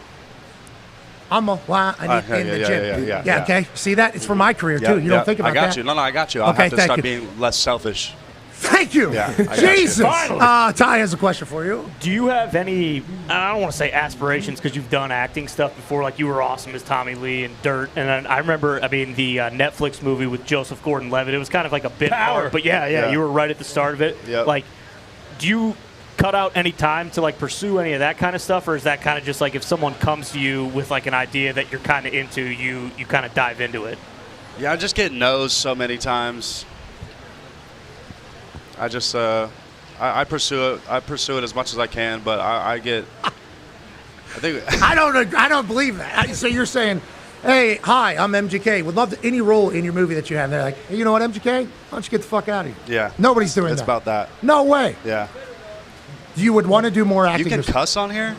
Speaker 3: I need in the gym.
Speaker 21: Yeah.
Speaker 3: Okay. See that? It's for my career too. You don't think about that.
Speaker 21: I got you. No, I got you. I'll have to start being less selfish.
Speaker 3: Thank you.
Speaker 21: Yeah,
Speaker 3: Jesus. Ty has a question for you.
Speaker 5: Do you have any, I don't want to say aspirations because you've done acting stuff before, like you were awesome as Tommy Lee in Dirt. And then I remember, the Netflix movie with Joseph Gordon-Levitt, it was kind of like a bit part, but yeah, you were right at the start of it.
Speaker 21: Yep.
Speaker 5: Like, do you cut out any time to like pursue any of that kind of stuff, or is that kind of just like if someone comes to you with like an idea that you're kind of into, you kind of dive into it?
Speaker 21: Yeah, I just get no's so many times. I just I pursue it. I pursue it as much as I can, but I
Speaker 3: don't believe that. So you're saying, hey, hi, I'm MGK. Would love any role in your movie that you have. And they're like, hey, you know what, MGK? Why don't you get the fuck out of here?
Speaker 21: Yeah.
Speaker 3: Nobody's doing that.
Speaker 21: It's about that.
Speaker 3: No way.
Speaker 21: Yeah.
Speaker 3: You would want to do more acting.
Speaker 21: You can cuss on here?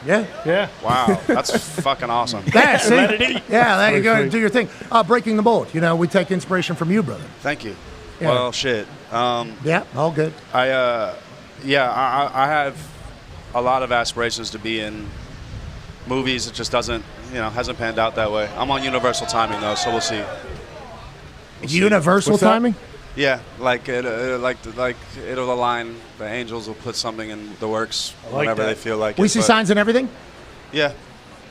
Speaker 3: Yeah.
Speaker 5: Yeah.
Speaker 21: Wow, that's fucking awesome.
Speaker 3: Yeah, see? Yeah, there you go and do your thing. Breaking the mold. We take inspiration from you, brother.
Speaker 21: Thank you.
Speaker 3: Yeah.
Speaker 21: Well, shit.
Speaker 3: Yeah, all good.
Speaker 21: I have a lot of aspirations to be in movies. It just hasn't panned out that way. I'm on universal timing though, so we'll see.
Speaker 3: Universal timing?
Speaker 21: Yeah, it'll align. The angels will put something in the works whenever they feel like it.
Speaker 3: We see signs and everything?
Speaker 21: Yeah.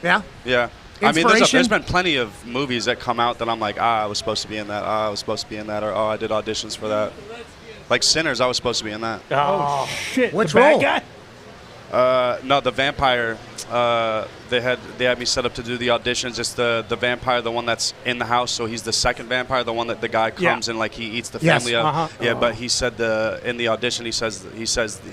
Speaker 3: Yeah?
Speaker 21: Yeah. I mean, there's been plenty of movies that come out that I'm like, I was supposed to be in that. I was supposed to be in that. Or, I did auditions for that. Like Sinners, I was supposed to be in that.
Speaker 5: Oh, shit.
Speaker 3: Which role?
Speaker 21: No, the vampire. They had me set up to do the auditions. It's the vampire, the one that's in the house. So he's the second vampire, the one that the guy comes and like he eats the family up. Yeah, but he said in the audition he says he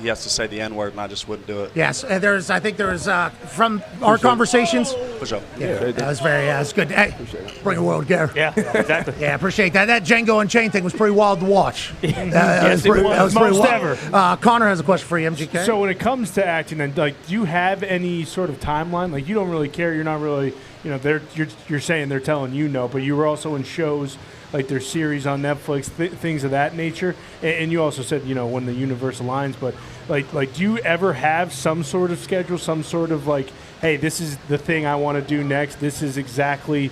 Speaker 21: has to say the N-word, and I just wouldn't do it.
Speaker 3: Yes, and I think there was from our conversations.
Speaker 21: For sure.
Speaker 3: Yeah, that was that's good. Hey, bring a world gear.
Speaker 5: Yeah, exactly.
Speaker 3: Yeah, appreciate that. That Django Unchained thing was pretty wild to watch.
Speaker 5: Yes, it was. Most ever.
Speaker 3: Connor has a question for you, MGK.
Speaker 11: So when it comes to acting, then do you have any sort of timeline? Like you don't really care. You're not really, you're saying they're telling you no, but you were also in shows like their series on Netflix, things of that nature. And you also said, when the universe aligns. But like, do you ever have some sort of schedule, some sort of like, hey, this is the thing I want to do next. This is exactly,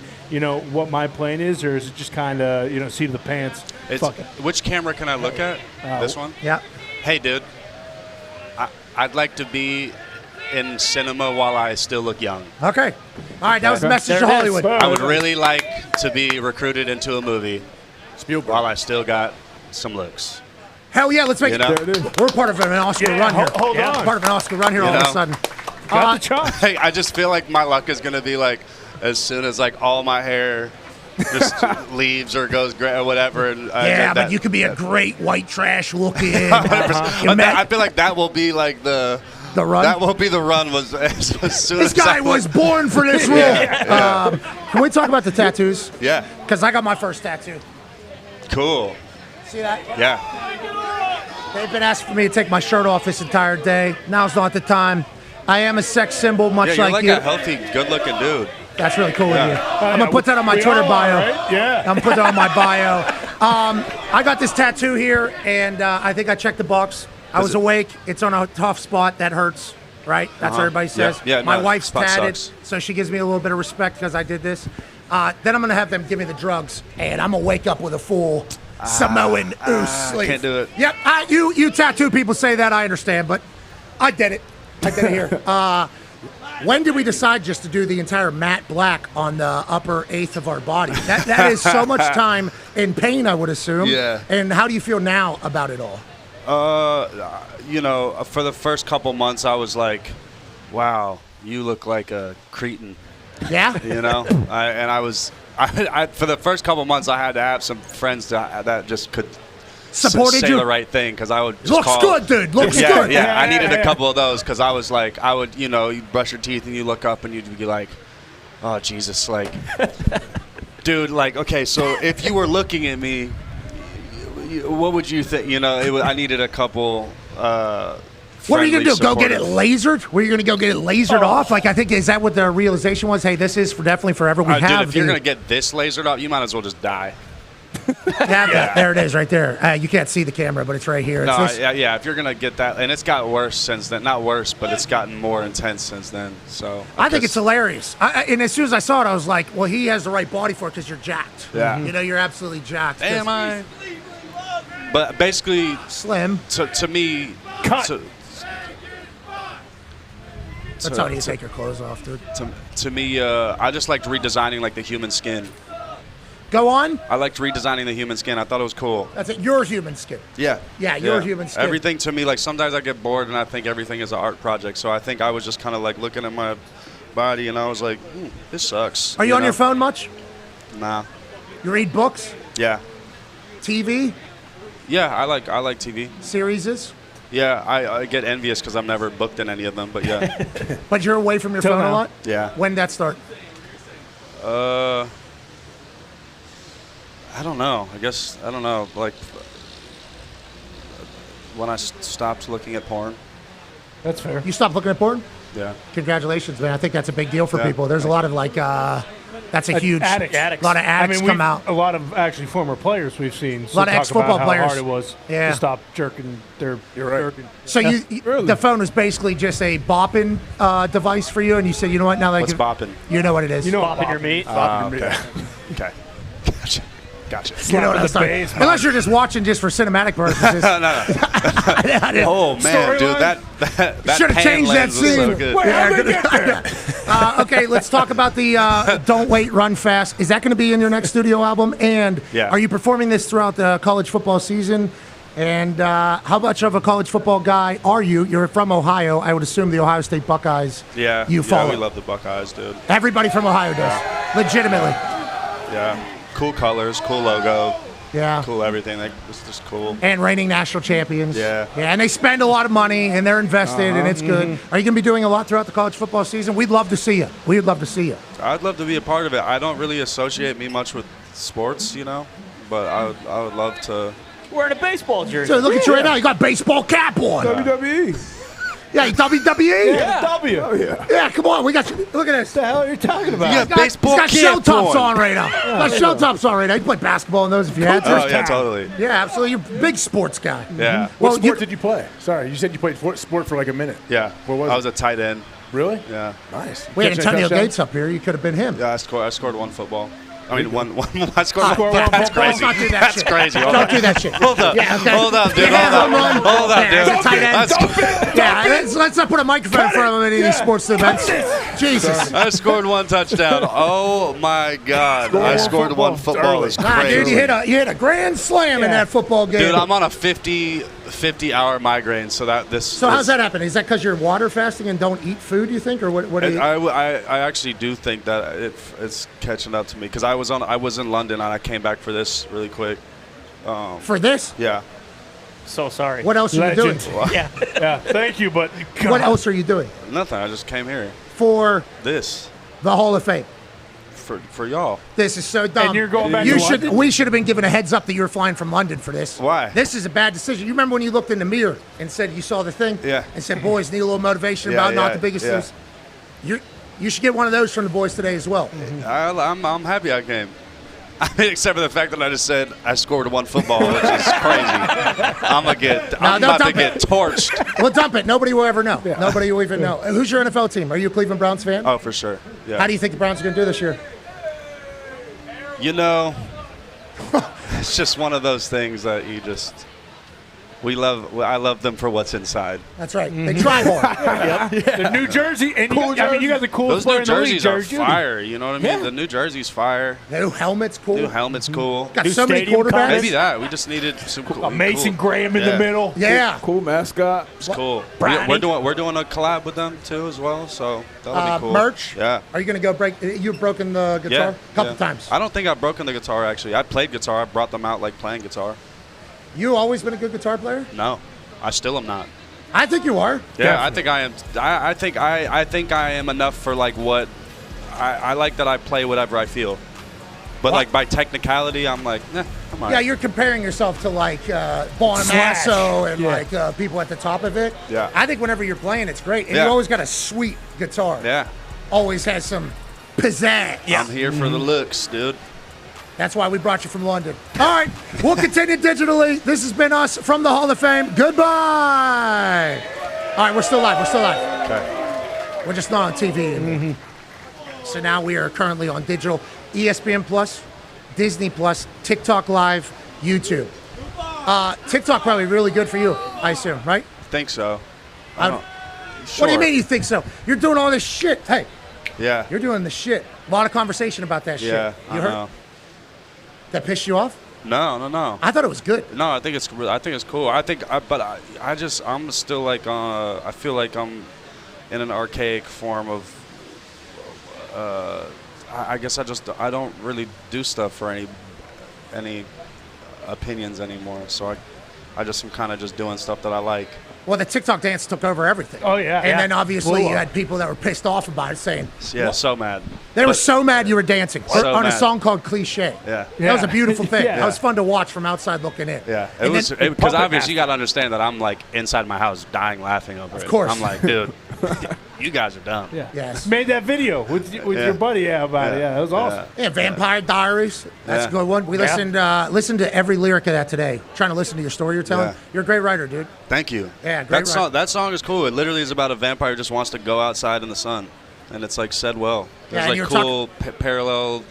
Speaker 11: what my plan is, or is it just kind of, seat of the pants? Fuck it.
Speaker 21: Which camera can I look at? This one?
Speaker 3: Yeah.
Speaker 21: Hey, dude. I'd like to be in cinema while I still look young.
Speaker 3: Okay. All right, that was the message to Hollywood.
Speaker 21: I would really like to be recruited into a movie while I still got some looks.
Speaker 3: Hell yeah, let's make it. We're part of an Oscar run here.
Speaker 11: Hold on.
Speaker 3: Part of an Oscar run here all of a sudden.
Speaker 21: Hey, I just feel like my luck is going to be like as soon as like all my hair just leaves or goes gray or whatever. And
Speaker 3: but you could be a great white trash looking.
Speaker 21: I feel like that will be like the
Speaker 3: run.
Speaker 21: That will be the run. Was as soon
Speaker 3: this
Speaker 21: as
Speaker 3: guy was born for this role. Can we talk about the tattoos?
Speaker 21: Yeah.
Speaker 3: Because I got my first tattoo.
Speaker 21: Cool.
Speaker 3: See that?
Speaker 21: Yeah.
Speaker 3: They've been asking for me to take my shirt off this entire day. Now's not the time. I am a sex symbol, much
Speaker 21: you're
Speaker 3: like
Speaker 21: you.
Speaker 3: you.
Speaker 21: A healthy, good-looking dude.
Speaker 3: That's really cool of you. I'm going to put that on my Twitter bio.
Speaker 11: Right? Yeah.
Speaker 3: I'm going to put that on my bio. I got this tattoo here, and I think I checked the box. I was awake. It's on a tough spot. That hurts, right? That's what everybody says.
Speaker 21: Yeah,
Speaker 3: my wife's tatted,
Speaker 21: sucks.
Speaker 3: so she gives me a little bit of respect because I did this. Then I'm going to have them give me the drugs, and I'm going to wake up with a full Samoan sleeve.
Speaker 21: Can't do it.
Speaker 3: Yep. You tattoo people say that. I understand, but I did it. I did it here. When did we decide just to do the entire matte black on the upper eighth of our body? That is so much time and pain, I would assume.
Speaker 21: Yeah.
Speaker 3: And how do you feel now about it all?
Speaker 21: For the first couple months, I was like, wow, you look like a cretin.
Speaker 3: Yeah?
Speaker 21: I for the first couple months, I had to have some friends that just could
Speaker 3: supported
Speaker 21: say
Speaker 3: you?
Speaker 21: the right thing, because I would just
Speaker 3: looks good, dude. Looks good.
Speaker 21: Yeah, I needed a couple of those, because I was like, you brush your teeth and you look up and you'd be like, oh, Jesus, like, dude, like, okay, so if you were looking at me, what would you think? I needed a couple.
Speaker 3: What are you going to do? Go get it lasered? Were you going to go get it lasered off? Like, I think, is that what the realization was? Hey, this is definitely forever.
Speaker 21: Dude, if you're going to get this lasered off, you might as well just die.
Speaker 3: There it is, right there. You can't see the camera, but it's right here. It's this.
Speaker 21: Yeah. If you're gonna get that, and it's got worse since then. Not worse, but it's gotten more intense since then. So
Speaker 3: I think it's hilarious. And as soon as I saw it, I was like, well, he has the right body for it because you're jacked.
Speaker 21: Yeah.
Speaker 3: You know, you're absolutely jacked.
Speaker 21: Am I? But basically,
Speaker 3: slim.
Speaker 21: To me,
Speaker 3: Cut. That's how you take your clothes off, dude.
Speaker 21: To me, I just liked redesigning like the human skin.
Speaker 3: Go on.
Speaker 21: I liked redesigning the human skin. I thought it was cool.
Speaker 3: That's it. Your human skin.
Speaker 21: Yeah.
Speaker 3: Yeah, your human skin.
Speaker 21: Everything to me, like sometimes I get bored and I think everything is an art project. So I think I was just kind of like looking at my body and I was like, this sucks.
Speaker 3: Are you on your phone much?
Speaker 21: Nah.
Speaker 3: You read books?
Speaker 21: Yeah.
Speaker 3: TV?
Speaker 21: Yeah, I like TV.
Speaker 3: Series?
Speaker 21: Yeah, I get envious because I'm never booked in any of them, but yeah.
Speaker 3: But you're away from your phone a lot?
Speaker 21: Yeah.
Speaker 3: When did that start?
Speaker 21: I don't know. I don't know. Like when I stopped looking at porn.
Speaker 11: That's fair.
Speaker 3: You stopped looking at porn?
Speaker 21: Yeah.
Speaker 3: Congratulations, man. I think that's a big deal for
Speaker 21: Yeah.
Speaker 3: people. There's a lot of like, that's a huge,
Speaker 11: addicts.
Speaker 3: a lot of addicts come out.
Speaker 11: A lot of actually former players we've seen.
Speaker 3: A lot of ex-football
Speaker 11: how
Speaker 3: players.
Speaker 11: hard it was
Speaker 3: Yeah.
Speaker 11: to stop jerking their. Jerking.
Speaker 3: So the phone was basically just a bopping device for you, and you said, you know what? Now that
Speaker 21: What's bopping?
Speaker 3: You know what it is.
Speaker 11: You know
Speaker 5: Bopping your meat.
Speaker 21: Okay. Okay. Gotcha.
Speaker 3: You know what I was talking. Unless you're just watching just for cinematic purposes.
Speaker 21: No. Oh man, dude, that
Speaker 3: should have changed that
Speaker 21: lens was
Speaker 3: scene.
Speaker 21: so good.
Speaker 3: Okay, let's talk about the Don't Wait, Run Fast. Is that going to be in your next studio album? And
Speaker 21: Yeah.
Speaker 3: are you performing this throughout the college football season? And how much of a college football guy are you? You're from Ohio. I would assume the Ohio State Buckeyes.
Speaker 21: Yeah.
Speaker 3: You follow.
Speaker 21: Yeah, we love the Buckeyes, dude.
Speaker 3: Everybody from Ohio does. Legitimately.
Speaker 21: Yeah. Cool colors, cool logo.
Speaker 3: Yeah.
Speaker 21: Cool everything. Like, it's just cool.
Speaker 3: And reigning national champions.
Speaker 21: Yeah.
Speaker 3: Yeah, and they spend a lot of money, and they're invested, and it's good. Are you going to be doing a lot throughout the college football season? We'd love to see you. We would love to see you.
Speaker 21: I'd love to be a part of it. I don't really associate me much with sports, but I would love to.
Speaker 5: Wearing a baseball jersey.
Speaker 3: So look at you right now. You got a baseball cap on.
Speaker 7: WWE.
Speaker 3: Yeah, WWE.
Speaker 11: Yeah, W.
Speaker 7: Oh, yeah.
Speaker 3: Yeah, come on. We got you. Look at this.
Speaker 11: What the hell are you talking about?
Speaker 21: You got baseball
Speaker 3: He's got show
Speaker 21: cap
Speaker 3: tops
Speaker 21: on.
Speaker 3: on right now. Got show tops on right now. You play basketball in those if you had to.
Speaker 21: Oh, yeah, totally.
Speaker 3: Yeah, absolutely. You're a big sports guy.
Speaker 21: Yeah.
Speaker 6: What sport did you play? Sorry, you said you played sport for like a minute.
Speaker 21: Yeah.
Speaker 6: What was
Speaker 21: I
Speaker 6: it?
Speaker 21: was a tight end.
Speaker 6: Really?
Speaker 21: Yeah.
Speaker 6: Nice.
Speaker 3: We had
Speaker 6: Catch any
Speaker 3: Antonio
Speaker 6: touchdowns?
Speaker 3: Gates up here. You could have been him.
Speaker 21: Yeah, I scored one football. I mean, one. I scored
Speaker 3: Score
Speaker 21: one.
Speaker 3: one
Speaker 21: That's
Speaker 3: football.
Speaker 21: crazy.
Speaker 3: Let's not do that
Speaker 21: That's
Speaker 3: shit.
Speaker 21: crazy.
Speaker 3: Don't do that shit.
Speaker 21: Hold up.
Speaker 3: Yeah, okay.
Speaker 21: Hold up, dude.
Speaker 3: Yeah,
Speaker 21: Hold
Speaker 3: home run.
Speaker 21: up. Hold up,
Speaker 3: Yeah,
Speaker 21: dude.
Speaker 3: that's a tight end. Let's not put a microphone for him in any sports events. Jesus.
Speaker 21: I scored one touchdown. Oh my God! I scored one football. It's
Speaker 3: Nah,
Speaker 21: crazy.
Speaker 3: dude, you hit a grand slam in that football game.
Speaker 21: Dude, I'm on a 50-hour migraine, so
Speaker 3: So how's that happen? Is that because you're water fasting and don't eat food? You think, or what? Do you?
Speaker 21: I actually do think that it's catching up to me because I was in London and I came back for this really quick.
Speaker 3: For this?
Speaker 21: Yeah.
Speaker 5: So sorry.
Speaker 3: What else are you doing?
Speaker 5: Yeah.
Speaker 11: Yeah. Thank you, but
Speaker 3: What else are you doing
Speaker 21: Nothing. I just came here.
Speaker 3: for
Speaker 21: This
Speaker 3: the Hall of Fame?
Speaker 21: for y'all.
Speaker 3: This is so dumb.
Speaker 11: And you're going back to London?
Speaker 3: We should have been given a heads up that you were flying from London for this.
Speaker 21: Why?
Speaker 3: This is a bad decision. You remember when you looked in the mirror and said you saw the thing?
Speaker 21: Yeah.
Speaker 3: And said, boys, need a little motivation
Speaker 21: Yeah,
Speaker 3: about not
Speaker 21: yeah,
Speaker 3: the biggest
Speaker 21: yeah.
Speaker 3: things. You should get one of those from the boys today as well.
Speaker 21: I'm happy I came. I mean, except for the fact that I just said I scored one football, which is crazy. I'm about to get torched.
Speaker 3: Well, dump it. Nobody will ever know. Nobody will even know. Who's your NFL team? Are you a Cleveland Browns fan?
Speaker 21: Oh, for sure. Yeah.
Speaker 3: How do you think the Browns are going to do this year?
Speaker 21: It's just one of those things that I love them for what's inside.
Speaker 3: That's right. They try hard.
Speaker 11: The New Jersey, and you got the coolest
Speaker 21: Those
Speaker 11: player
Speaker 21: New
Speaker 11: in the league,
Speaker 21: jerseys are fire. You know what I mean?
Speaker 11: Yeah.
Speaker 21: The New Jersey's fire.
Speaker 3: The new helmet's cool.
Speaker 21: New helmet's cool.
Speaker 3: Got
Speaker 11: New
Speaker 3: so many
Speaker 11: stadium
Speaker 3: quarterbacks.
Speaker 21: Maybe that. We just needed some cool.
Speaker 11: A Mason
Speaker 21: cool.
Speaker 11: Graham in the middle.
Speaker 3: Yeah.
Speaker 7: Cool mascot.
Speaker 21: It's cool.
Speaker 3: Brownie.
Speaker 21: We're doing a collab with them too as well, so that'll be cool.
Speaker 3: Merch?
Speaker 21: Yeah.
Speaker 3: Are you going to go break? You've broken the guitar a couple times.
Speaker 21: I don't think I've broken the guitar actually. I played guitar. I brought them out like playing guitar.
Speaker 3: You always been a good guitar player?
Speaker 21: No, I still am not.
Speaker 3: I think you are.
Speaker 21: Yeah, I think I am. I think I am enough for like what I like that I play whatever I feel. But like by technicality, I'm like, I'm all right.
Speaker 3: Yeah, you're comparing yourself to like Bonamasso and like people at the top of it.
Speaker 21: Yeah.
Speaker 3: I think whenever you're playing, it's great. And
Speaker 21: Yeah.
Speaker 3: you always got a sweet guitar.
Speaker 21: Yeah.
Speaker 3: Always has some pizzazz.
Speaker 21: I'm here for the looks, dude.
Speaker 3: That's why we brought you from London. All right, we'll continue digitally. This has been us from the Hall of Fame. Goodbye. All right, we're still live. Okay. We're just not on TV anymore. So now we are currently on digital, ESPN Plus, Disney Plus, TikTok Live, YouTube. TikTok probably really good for you, I assume, right?
Speaker 21: Think so.
Speaker 3: What do you mean you think so? You're doing all this shit. Hey,
Speaker 21: Yeah.
Speaker 3: you're doing the shit. A lot of conversation about that shit.
Speaker 21: Yeah.
Speaker 3: You
Speaker 21: I
Speaker 3: heard?
Speaker 21: know.
Speaker 3: That pissed you off?
Speaker 21: No.
Speaker 3: I thought it was good.
Speaker 21: No, I think it's cool. I'm still like I feel like I'm in an archaic form of. I guess I don't really do stuff for any opinions anymore. So I just am kind of just doing stuff that I like.
Speaker 3: Well, the TikTok dance took over everything.
Speaker 21: Oh, yeah.
Speaker 3: And
Speaker 21: Yeah.
Speaker 3: then obviously
Speaker 21: Blew
Speaker 3: you
Speaker 21: up.
Speaker 3: had people that were pissed off about it, saying
Speaker 21: Yeah, so mad.
Speaker 3: they were so mad you were dancing
Speaker 21: So
Speaker 3: on a
Speaker 21: mad.
Speaker 3: song called "Cliche."
Speaker 21: Yeah.
Speaker 3: That was a beautiful thing.
Speaker 21: Yeah.
Speaker 3: That was fun to watch from outside looking in.
Speaker 21: Yeah,
Speaker 3: And
Speaker 21: it was
Speaker 3: then-
Speaker 21: because obviously you got to understand that I'm like inside my house dying laughing over it.
Speaker 3: Of course.
Speaker 21: I'm like, dude, you guys are dumb.
Speaker 11: Yeah.
Speaker 3: Yes.
Speaker 11: Made that video with
Speaker 21: Yeah.
Speaker 11: your buddy about it. Yeah, that was awesome.
Speaker 3: Yeah, Vampire Diaries. That's
Speaker 21: Yeah.
Speaker 3: a good one. We
Speaker 11: Yeah.
Speaker 3: listened to every lyric of that today. Trying to listen to your story you're telling.
Speaker 21: Yeah.
Speaker 3: You're a great writer, dude.
Speaker 21: Thank you.
Speaker 3: Yeah, great
Speaker 21: That song is cool. It literally is about a vampire who just wants to go outside in the sun, and it's like said well.
Speaker 3: Yeah,
Speaker 21: There's
Speaker 3: and
Speaker 21: like
Speaker 3: you're
Speaker 21: cool parallel,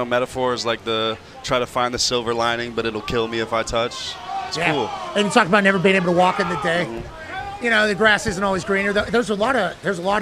Speaker 21: metaphors like the try to find the silver lining, but it'll kill me if I touch. It's
Speaker 3: Yeah.
Speaker 21: cool.
Speaker 3: And you talk about never being able to walk in the day. You know, the grass isn't always greener. There's a lot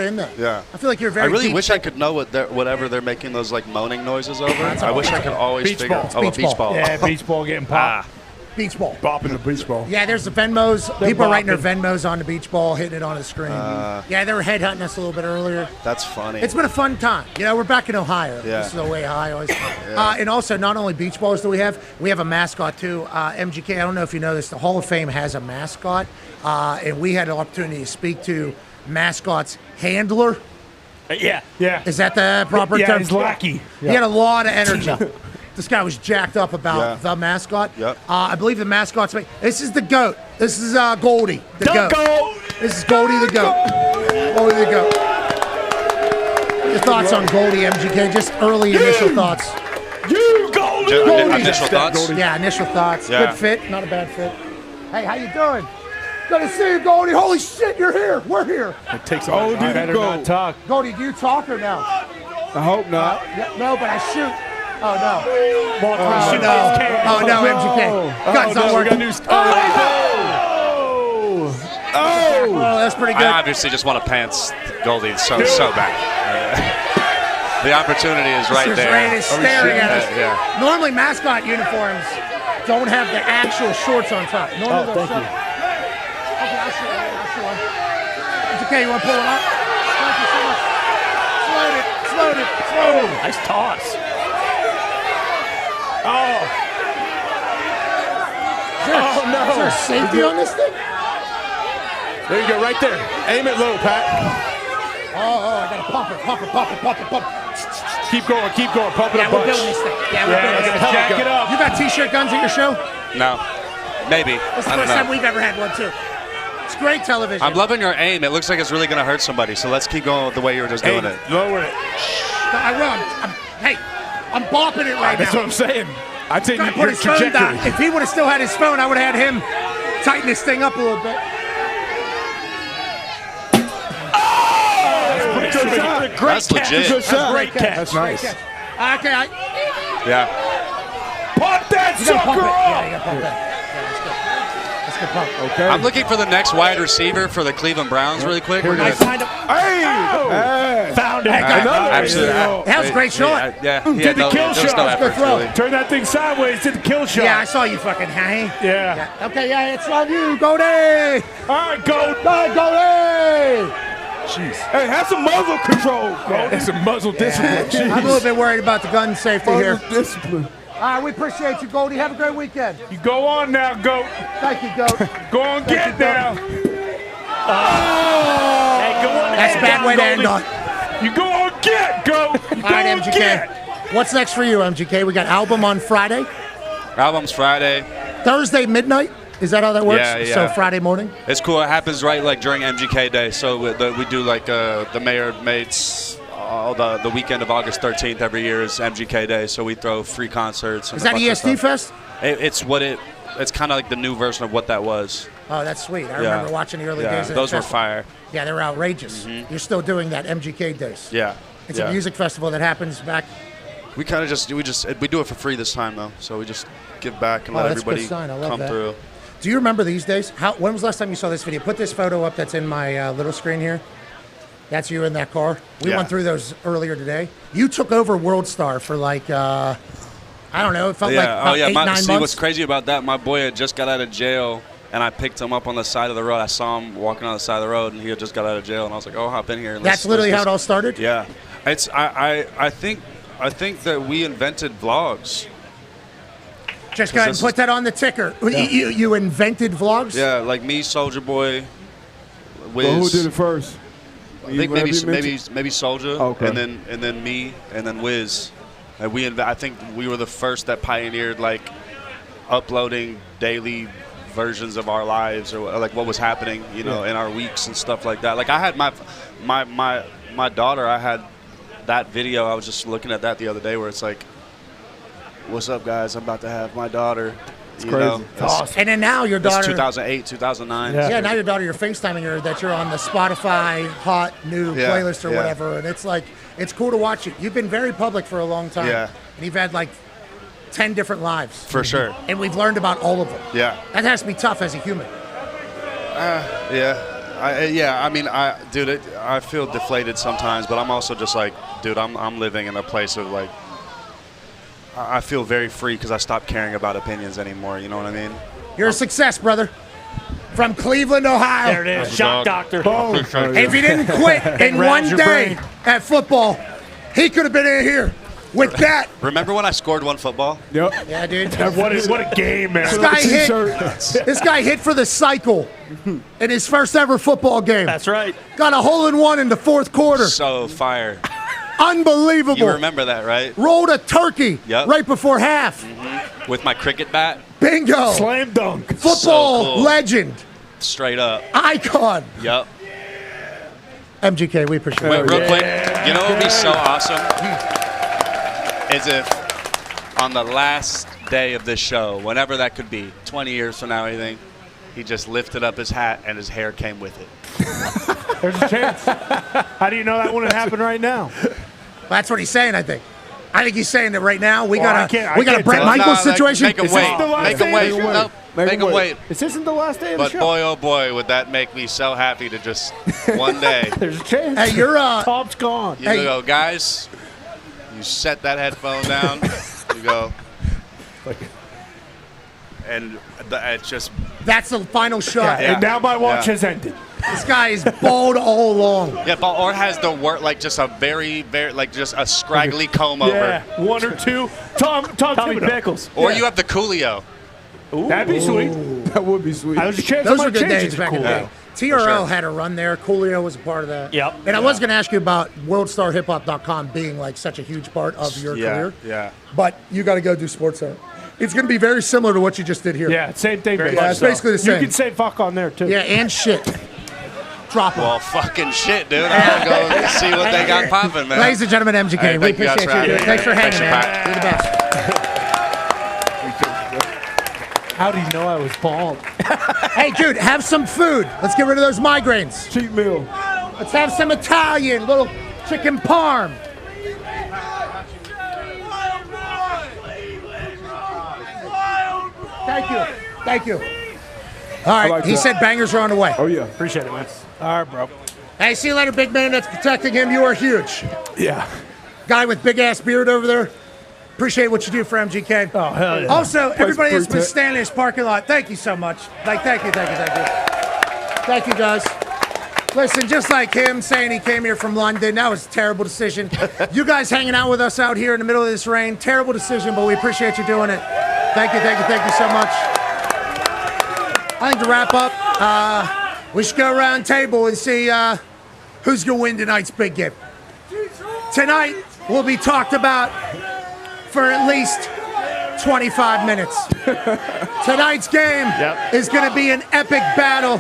Speaker 3: in there.
Speaker 21: Yeah.
Speaker 3: I feel like you're very
Speaker 21: I really
Speaker 3: deep
Speaker 21: wish I could know whatever they're making those like moaning noises over.
Speaker 3: That's
Speaker 21: I
Speaker 3: all
Speaker 21: wish I
Speaker 3: beach
Speaker 21: could
Speaker 3: ball.
Speaker 21: always
Speaker 11: Beach
Speaker 21: figure.
Speaker 11: ball.
Speaker 21: Oh, a beach ball.
Speaker 11: Yeah, beach ball getting popped.
Speaker 3: beach ball.
Speaker 6: Bopping the beach ball.
Speaker 3: Yeah, there's the Venmos.
Speaker 11: They're
Speaker 3: People are writing their
Speaker 11: bopping.
Speaker 3: Venmos on the beach ball, hitting it on the screen. Yeah, they were headhunting us a little bit earlier.
Speaker 21: That's funny.
Speaker 3: It's been a fun time. You know, we're back in Ohio.
Speaker 21: Yeah.
Speaker 3: This is the way Ohio is.
Speaker 21: Yeah.
Speaker 3: And also, not only beach balls do we have a mascot too. MGK, I don't know if you know this, the Hall of Fame has a mascot. And we had an opportunity to speak to mascot's handler.
Speaker 11: Yeah.
Speaker 3: Is that the proper
Speaker 11: Yeah,
Speaker 3: term?
Speaker 11: his lackey.
Speaker 3: He had a lot of energy. This guy was jacked up about the mascot.
Speaker 21: Yep.
Speaker 3: I believe the mascot's. This is the GOAT. This is Goldie, the GOAT. This is Goldie the GOAT. Goldie the GOAT. Your thoughts on Goldie, MGK? Just early initial thoughts.
Speaker 11: You, Goldie!
Speaker 21: Initial thoughts?
Speaker 3: Yeah, initial thoughts.
Speaker 21: Yeah.
Speaker 3: Good fit, not a bad fit. Hey, how you doing? Good to see you, Goldie. Holy shit, you're here. We're here.
Speaker 6: It takes
Speaker 11: Oh, dude, better not talk.
Speaker 3: Goldie, do you talk or no?
Speaker 7: I hope not.
Speaker 3: No, but I shoot. Oh, no.
Speaker 11: Walk
Speaker 3: Oh,
Speaker 11: shoot
Speaker 3: no.
Speaker 11: these cans.
Speaker 3: Oh, no, MGK. Guns not working. Oh, that's pretty
Speaker 21: I
Speaker 3: good.
Speaker 21: obviously just want to pants Goldie so bad. The opportunity is right
Speaker 3: This
Speaker 21: there.
Speaker 3: rain is staring at us.
Speaker 21: Yeah.
Speaker 3: Normally, mascot uniforms don't have the actual shorts on top. Normally,
Speaker 11: thank you.
Speaker 3: Okay, I'll shoot one. It's okay, you want to pull it up? Thank you so much. Float it.
Speaker 11: Nice toss. Oh. Oh, no.
Speaker 3: Is there safety on this thing?
Speaker 6: There you go, right there. Aim it low, Pat.
Speaker 3: Oh, I got to pump it.
Speaker 6: Keep going, pump it
Speaker 3: Yeah,
Speaker 6: a
Speaker 3: we're
Speaker 6: bunch.
Speaker 3: building this thing. Yeah, we're building this thing.
Speaker 11: Jack it up.
Speaker 3: You got t-shirt guns at your show?
Speaker 21: No. Maybe.
Speaker 3: This is the
Speaker 21: I don't
Speaker 3: first time
Speaker 21: know.
Speaker 3: we've ever had one, too. It's great television.
Speaker 21: I'm loving your aim. It looks like it's really going to hurt somebody, so let's keep going with the way you were just doing it.
Speaker 6: Lower it.
Speaker 3: I will. I'm bopping it right
Speaker 6: That's
Speaker 3: now.
Speaker 6: what I'm saying. I take
Speaker 3: Gotta put
Speaker 6: your
Speaker 3: his phone down.
Speaker 6: trajectory.
Speaker 3: If he would have still had his phone, I would have had him tighten this thing up a little bit.
Speaker 21: That's legit.
Speaker 11: That's a great catch.
Speaker 6: That's nice.
Speaker 3: Okay,
Speaker 21: Yeah.
Speaker 11: Pump that
Speaker 3: you gotta pump
Speaker 11: sucker
Speaker 3: it.
Speaker 11: up!
Speaker 3: Yeah, you gotta pump that. Yeah, that's good pump.
Speaker 6: Okay.
Speaker 21: I'm looking for the next wide receiver for the Cleveland Browns really quick. We're
Speaker 3: I
Speaker 21: gonna
Speaker 3: signed up.
Speaker 6: Hey!
Speaker 11: Found it.
Speaker 21: Absolutely.
Speaker 3: That was a great shot.
Speaker 21: Yeah.
Speaker 11: Did the kill
Speaker 21: there was
Speaker 11: shot.
Speaker 21: no
Speaker 11: That's a
Speaker 21: effort,
Speaker 3: good throw.
Speaker 21: really.
Speaker 11: Turn that thing sideways. Did the kill shot.
Speaker 3: Yeah, I saw you fucking hang.
Speaker 11: Yeah.
Speaker 3: Okay, yeah, it's on you, Goldie.
Speaker 11: All right, go.
Speaker 3: Goldie.
Speaker 6: Jeez.
Speaker 7: Hey, have some muzzle control, bro.
Speaker 6: That's some muzzle discipline. Jeez.
Speaker 3: I'm a little bit worried about the gun safety here.
Speaker 7: Muzzle discipline.
Speaker 3: All right, we appreciate you, Goldie. Have a great weekend.
Speaker 11: You go on now, goat.
Speaker 3: Thank you, Goat.
Speaker 11: Go on, get now. Hey, go on.
Speaker 3: That's a bad way to end on.
Speaker 11: You go on, get, go. You
Speaker 3: All right,
Speaker 11: go on,
Speaker 3: MGK.
Speaker 11: get.
Speaker 3: What's next for you, MGK? We got album on Friday.
Speaker 21: Album's Friday.
Speaker 3: Thursday midnight. Is that how that works?
Speaker 21: Yeah, yeah.
Speaker 3: So Friday morning.
Speaker 21: It's cool. It happens right like during MGK Day. So we do like the mayor mates the weekend of August 13th every year is MGK Day, so we throw free concerts. And
Speaker 3: Is that ESD Fest?
Speaker 21: It's kind of like the new version of what that was.
Speaker 3: Oh, that's sweet. I remember watching the early days of
Speaker 21: those
Speaker 3: the
Speaker 21: were
Speaker 3: festival.
Speaker 21: fire.
Speaker 3: Yeah, they were outrageous. You're still doing that MGK Days.
Speaker 21: Yeah.
Speaker 3: It's a music festival that happens back.
Speaker 21: We kind of we do it for free this time though, so we just give back and let
Speaker 3: that's a good
Speaker 21: everybody
Speaker 3: sign. I love
Speaker 21: come
Speaker 3: that.
Speaker 21: through.
Speaker 3: Do you remember these days? When was the last time you saw this video? Put this photo up that's in my little screen here. That's you in that car. We went through those earlier today. You took over World Star for like, I don't know, it felt like about 8-9 months.
Speaker 21: See, what's crazy about that, my boy had just got out of jail, and I picked him up on the side of the road. I saw him walking on the side of the road, and he had just got out of jail, and I was like, oh, hop in here. And
Speaker 3: That's literally how it all started?
Speaker 21: Yeah. I think that we invented vlogs.
Speaker 3: Just go ahead and put that on the ticker.
Speaker 21: Yeah.
Speaker 3: You invented vlogs?
Speaker 21: Yeah, like me, Soulja Boy, Wiz.
Speaker 7: Well, who did it first?
Speaker 21: I think maybe Soulja, and then me, and then Wiz. And I think we were the first that pioneered like uploading daily versions of our lives or like what was happening, in our weeks and stuff like that. Like I had my daughter. I had that video. I was just looking at that the other day where it's like, "What's up, guys? I'm about to have my daughter."
Speaker 3: It's crazy. Awesome. And then now your daughter.
Speaker 21: It's 2008, 2009.
Speaker 3: Yeah, now your daughter, you're FaceTiming her that you're on the Spotify hot new playlist or whatever, and it's like it's cool to watch it. You've been very public for a long time.
Speaker 21: Yeah.
Speaker 3: And you've had like 10 different lives.
Speaker 21: For sure.
Speaker 3: And we've learned about all of them.
Speaker 21: Yeah.
Speaker 3: That has to be tough as a human.
Speaker 21: I feel deflated sometimes, but I'm also just like, dude, I'm living in a place of like, I feel very free because I stopped caring about opinions anymore. You know what I mean?
Speaker 3: You're a success, brother. From Cleveland, Ohio.
Speaker 5: There it is. Shock doctor.
Speaker 3: Boom. If he didn't quit in one day at football, he could have been in here with that.
Speaker 21: Remember when I scored one football?
Speaker 7: Yep.
Speaker 3: Yeah, dude.
Speaker 11: What a game, man.
Speaker 3: This guy hit for the cycle in his first ever football game.
Speaker 5: That's right.
Speaker 3: Got a hole-in-one in the fourth quarter.
Speaker 21: So fire.
Speaker 3: Unbelievable.
Speaker 21: You remember that, right?
Speaker 3: Rolled a turkey right before half.
Speaker 21: With my cricket bat.
Speaker 3: Bingo.
Speaker 11: Slam dunk.
Speaker 3: Football
Speaker 21: So cool.
Speaker 3: legend.
Speaker 21: Straight up.
Speaker 3: Icon.
Speaker 21: Yep.
Speaker 3: MGK, we appreciate
Speaker 21: Wait,
Speaker 3: it.
Speaker 21: real quick. You know what would be so awesome? Is if on the last day of this show, whenever that could be, 20 years from now, anything, he just lifted up his hat and his hair came with it.
Speaker 11: There's a chance. How do you know that wouldn't happen right now?
Speaker 3: That's what he's saying, I think. I think he's saying that right now. We got a Brett
Speaker 21: tell.
Speaker 3: Michaels situation.
Speaker 21: Make him wait. Make him wait. Nope. Make him wait.
Speaker 11: This isn't the last day of
Speaker 21: But
Speaker 11: the show.
Speaker 21: boy, oh boy, would that make me so happy to just one day.
Speaker 11: There's a chance.
Speaker 3: Hey, you're
Speaker 11: Top's gone.
Speaker 21: You go, guys. You set that headphone down. You go. And it's just.
Speaker 3: That's the final shot.
Speaker 11: And now my watch has ended.
Speaker 3: This guy is bald all along.
Speaker 21: Yeah, or has the work like just a very, like just a scraggly comb over.
Speaker 11: Yeah, one or two. Tommy Pickles.
Speaker 21: Or you have the Coolio.
Speaker 11: Ooh. That'd be sweet.
Speaker 7: That would be sweet.
Speaker 3: Those were good days back in the day. TRL
Speaker 21: sure.
Speaker 3: had a run there. Coolio was a part of that.
Speaker 5: Yep.
Speaker 3: And I was going to ask you about worldstarhiphop.com being like such a huge part of your career.
Speaker 21: Yeah.
Speaker 3: But you got to go do Sports Center. It's going to be very similar to what you just did here.
Speaker 11: Yeah, same thing.
Speaker 3: Yeah, it's basically the same.
Speaker 11: You can say fuck on there, too.
Speaker 3: Yeah, and shit. Drop it.
Speaker 21: Well, fucking shit, dude. I'll go see what they got popping, man.
Speaker 3: Ladies and gentlemen, MGK,
Speaker 21: Hey,
Speaker 3: we
Speaker 21: thank you guys
Speaker 3: appreciate
Speaker 21: for
Speaker 3: you.
Speaker 21: having me,
Speaker 3: Thanks for
Speaker 21: man.
Speaker 3: hanging, man.
Speaker 21: Pat.
Speaker 3: You're the best.
Speaker 11: How do you know I was bald?
Speaker 3: Hey, dude, have some food. Let's get rid of those migraines.
Speaker 7: Cheat meal.
Speaker 3: Let's have some Italian, little chicken parm. Thank you. Thank you. All right,
Speaker 7: like
Speaker 3: he
Speaker 7: that.
Speaker 3: said bangers are on the way.
Speaker 7: Oh, yeah.
Speaker 11: Appreciate it, man. All right, bro.
Speaker 3: Hey, see you later, big man that's protecting him. You are huge.
Speaker 7: Yeah.
Speaker 3: Guy with big-ass beard over there. Appreciate what you do for MGK.
Speaker 11: Oh, hell yeah.
Speaker 3: Also, everybody that's been
Speaker 7: pretty
Speaker 3: standing in this parking lot, thank you so much. Thank you. Thank you, guys. Listen, just like him saying he came here from London, that was a terrible decision. You guys hanging out with us out here in the middle of this rain, terrible decision, but we appreciate you doing it. Thank you so much. I think to wrap up, we should go around the table and see who's going to win tonight's big game. Tonight will be talked about for at least 25 minutes. Tonight's game is going to be an epic battle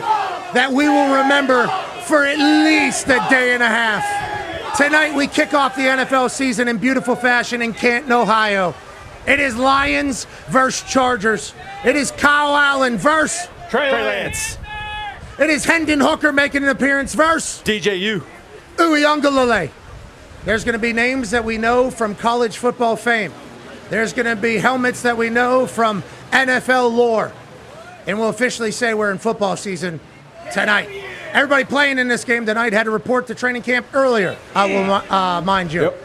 Speaker 3: that we will remember for at least a day and a half. Tonight we kick off the NFL season in beautiful fashion in Canton, Ohio. It is Lions versus Chargers. It is Kyle Allen versus
Speaker 8: Trey Lance.
Speaker 3: It is Hendon Hooker making an appearance versus
Speaker 8: DJU.
Speaker 3: Uyunglele. There's going to be names that we know from college football fame. There's going to be helmets that we know from NFL lore. And we'll officially say we're in football season tonight. Everybody playing in this game tonight had to report to training camp earlier, I will mind you.
Speaker 7: Yep.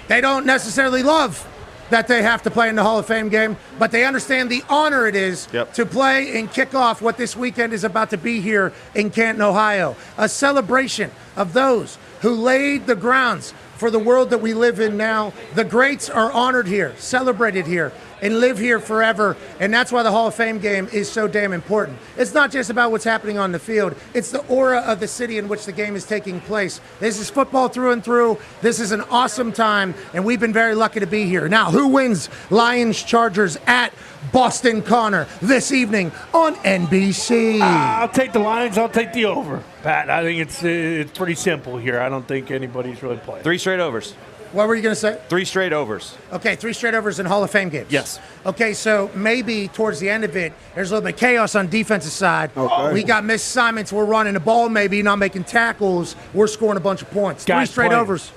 Speaker 3: They don't necessarily love that they have to play in the Hall of Fame game, but they understand the honor it is to play and kick off what this weekend is about to be here in Canton, Ohio. A celebration of those who laid the grounds for the world that we live in now. The greats are honored here, celebrated here, and live here forever. And that's why the Hall of Fame game is so damn important. It's not just about what's happening on the field. It's the aura of the city in which the game is taking place. This is football through and through. This is an awesome time, and we've been very lucky to be here. Now, who wins Lions Chargers at Boston Connor this evening on NBC?
Speaker 11: I'll take the Lions. I'll take the over, Pat. I think it's pretty simple here. I don't think anybody's really playing.
Speaker 8: 3 straight overs.
Speaker 3: What were you going to say?
Speaker 8: 3 straight overs.
Speaker 3: Okay, 3 straight overs in Hall of Fame games.
Speaker 8: Yes.
Speaker 3: Okay, so maybe towards the end of it, there's a little bit of chaos on defensive side.
Speaker 7: Okay.
Speaker 3: We got missed assignments. We're running the ball, maybe not making tackles. We're scoring a bunch of points.
Speaker 11: Guys
Speaker 3: 3 straight
Speaker 11: playing.
Speaker 3: overs.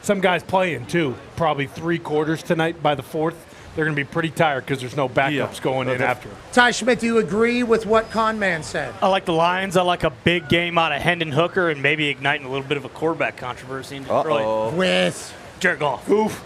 Speaker 11: Some guys playing, too. Probably 3 quarters tonight. By the 4th, they're going to be pretty tired because there's no backups going in after.
Speaker 3: Ty Schmidt, do you agree with what Conman said?
Speaker 5: I like the Lions. I like a big game out of Hendon Hooker and maybe igniting a little bit of a quarterback controversy in Detroit.
Speaker 3: With
Speaker 5: Jared Goff.
Speaker 11: Oof.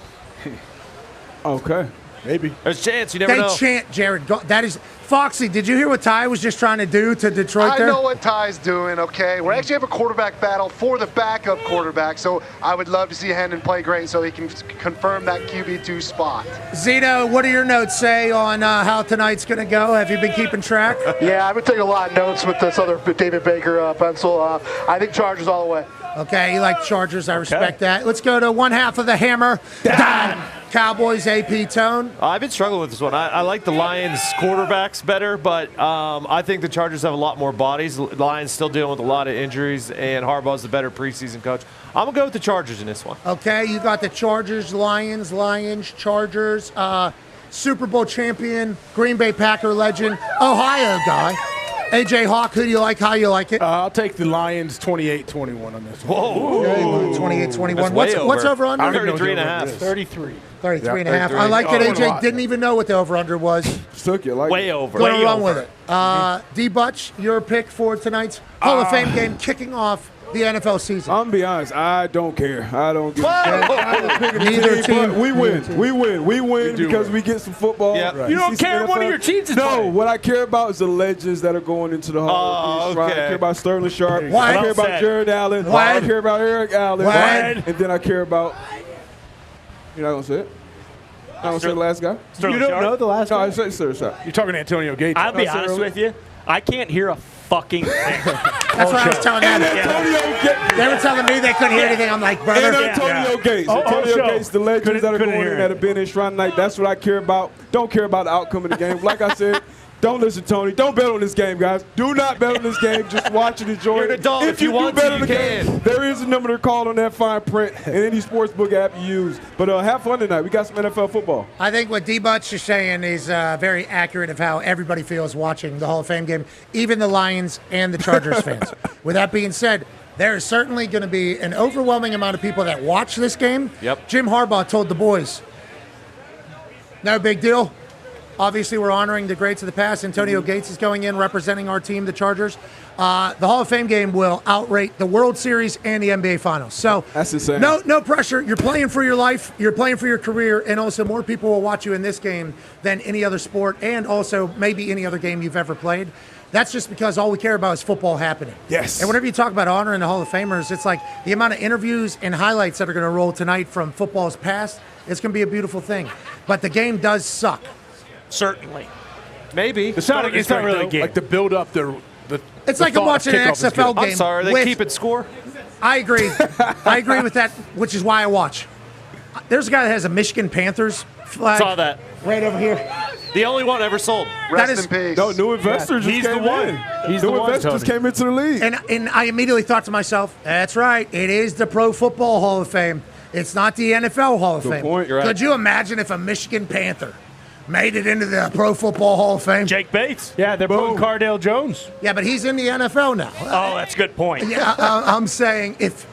Speaker 7: Okay.
Speaker 6: Maybe.
Speaker 8: There's a chance. You never know.
Speaker 3: They chant Jared Goff. That is Foxy. Did you hear what Ty was just trying to do to Detroit
Speaker 9: I
Speaker 3: there?
Speaker 9: know what Ty's doing, okay? We actually have a quarterback battle for the backup quarterback, so I would love to see Hendon play great so he can confirm that QB2 spot.
Speaker 3: Zito, what do your notes say on how tonight's going to go? Have you been keeping track?
Speaker 9: Yeah, I've been taking a lot of notes with this other David Baker pencil. I think Chargers all the way.
Speaker 3: Okay, you like Chargers. I respect that. Let's go to one half of the hammer. Dahn. Cowboys, AP Tone.
Speaker 8: I've been struggling with this one. I like the Lions quarterbacks better, but I think the Chargers have a lot more bodies. The Lions still dealing with a lot of injuries, and Harbaugh's the better preseason coach. I'm going to go with the Chargers in this one.
Speaker 3: Okay, you got the Chargers, Lions, Chargers, Super Bowl champion, Green Bay Packer legend, Ohio guy. AJ Hawk, who do you like? How you like it?
Speaker 6: I'll take the Lions 28-21 on this one.
Speaker 8: Whoa.
Speaker 3: Okay, 28-21. What's over under?
Speaker 8: 33.5.
Speaker 11: 33.
Speaker 3: 33 and a half. I like that AJ didn't even know what the over-under was.
Speaker 7: Took you like
Speaker 8: way over.
Speaker 3: Going to run with it. D-Butch, your pick for tonight's Hall of Fame game kicking off the NFL season.
Speaker 7: I'm gonna be honest, I don't care. I don't give a
Speaker 3: Neither team.
Speaker 7: but we win. We win because we get some football.
Speaker 8: Yep.
Speaker 7: Right.
Speaker 11: You don't care if one of your teams is
Speaker 7: No,
Speaker 11: playing.
Speaker 7: what I care about is the legends that are going into the Hall of Fame.
Speaker 8: okay.
Speaker 7: I care about Sterling Sharp.
Speaker 3: What?
Speaker 7: I care about Jared Allen. I care about Eric Allen.
Speaker 3: What?
Speaker 7: And then I care about. You're not gonna say it? Not gonna say the last guy?
Speaker 11: You don't know the last
Speaker 7: No,
Speaker 11: guy?
Speaker 7: I say Sterling Sharp.
Speaker 6: You're talking to Antonio Gates.
Speaker 5: I'll be honest with you. I can't hear a fucking thing.
Speaker 3: That's what I was telling them. They were telling me they couldn't hear anything. I'm like, brother.
Speaker 7: And Antonio Gates. Antonio Gates, the legends that are going in that have been in Shrine Night. That's what I care about. Don't care about the outcome of the game. Like I said, don't listen, Tony. Don't bet on this game, guys. Do not bet on this game. Just watch it, enjoy
Speaker 8: You're
Speaker 7: it.
Speaker 8: an adult. If you
Speaker 7: do
Speaker 8: want
Speaker 7: bet
Speaker 8: to,
Speaker 7: on
Speaker 8: you
Speaker 7: the game,
Speaker 8: can.
Speaker 7: there is a number to call on that fine print in any sportsbook app you use. But have fun tonight. We got some NFL football.
Speaker 3: I think what D-Butch is saying is very accurate of how everybody feels watching the Hall of Fame game, even the Lions and the Chargers fans. With that being said, there is certainly going to be an overwhelming amount of people that watch this game.
Speaker 8: Yep.
Speaker 3: Jim Harbaugh told the boys, no big deal. Obviously, we're honoring the greats of the past. Antonio Gates is going in representing our team, the Chargers. The Hall of Fame game will outrate the World Series and the NBA Finals. So
Speaker 7: that's insane.
Speaker 3: No pressure. You're playing for your life. You're playing for your career, and also more people will watch you in this game than any other sport, and also maybe any other game you've ever played. That's just because all we care about is football happening.
Speaker 7: Yes.
Speaker 3: And whenever you talk about honoring the Hall of Famers, it's like the amount of interviews and highlights that are going to roll tonight from football's past. It's going to be a beautiful thing. But the game does suck.
Speaker 5: Certainly.
Speaker 8: Maybe.
Speaker 6: It's not really a game. Like the build up,
Speaker 3: it's like I'm watching an XFL game.
Speaker 8: I'm sorry, they keep it score?
Speaker 3: I agree. I agree with that, which is why I watch. There's a guy that has a Michigan Panthers flag.
Speaker 5: Saw that.
Speaker 3: Right over here.
Speaker 8: The only one ever sold.
Speaker 9: Rest in peace.
Speaker 7: No, new investors
Speaker 11: He's
Speaker 7: just
Speaker 11: the
Speaker 7: came
Speaker 11: one.
Speaker 7: in.
Speaker 11: He's the
Speaker 7: New
Speaker 11: one,
Speaker 7: investors
Speaker 11: Tony.
Speaker 7: came into the league.
Speaker 3: And I immediately thought to myself, that's right. It is the Pro Football Hall of Fame. It's not the NFL Hall of
Speaker 7: Good
Speaker 3: Fame.
Speaker 7: point, you're right.
Speaker 3: Could you imagine if a Michigan Panther made it into the Pro Football Hall of Fame?
Speaker 11: Jake Bates. Yeah, they're putting Cardale Jones.
Speaker 3: Yeah, but he's in the NFL now.
Speaker 5: Oh, that's a good point.
Speaker 3: Yeah, I'm saying if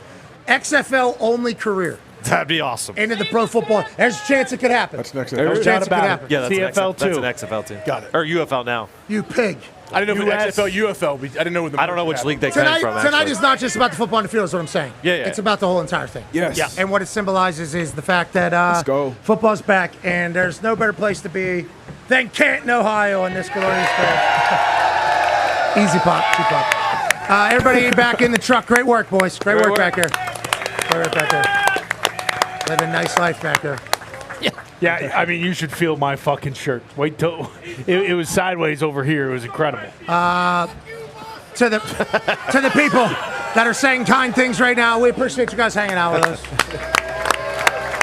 Speaker 3: XFL only career
Speaker 8: That'd be awesome.
Speaker 3: into the Pro Football, there's a chance it could happen.
Speaker 7: That's next.
Speaker 3: There's a chance it could happen.
Speaker 8: Yeah, that's
Speaker 11: TFL
Speaker 8: an That's
Speaker 11: too.
Speaker 8: an XFL team.
Speaker 6: Got it.
Speaker 8: Or UFL now.
Speaker 3: You pig.
Speaker 6: I didn't know if it was
Speaker 11: US.
Speaker 6: XFL, UFL. I didn't know what the
Speaker 8: I don't know which league they came
Speaker 3: Tonight,
Speaker 8: from,
Speaker 3: tonight
Speaker 8: actually.
Speaker 3: is not just about the football on the field, is what I'm saying.
Speaker 8: Yeah, yeah.
Speaker 3: It's about the whole entire thing.
Speaker 7: Yes.
Speaker 5: Yeah.
Speaker 3: And what it symbolizes is the fact that
Speaker 7: Let's go.
Speaker 3: football's back, and there's no better place to be than Canton, Ohio, on this glorious day. Easy pop, cheap pop. Everybody back in the truck. Great work, boys. Great work back here. Great work back there. Living a nice life back there.
Speaker 11: Yeah, I mean, you should feel my fucking shirt. Wait till it was sideways over here. It was incredible.
Speaker 3: To the people that are saying kind things right now, we appreciate you guys hanging out with us.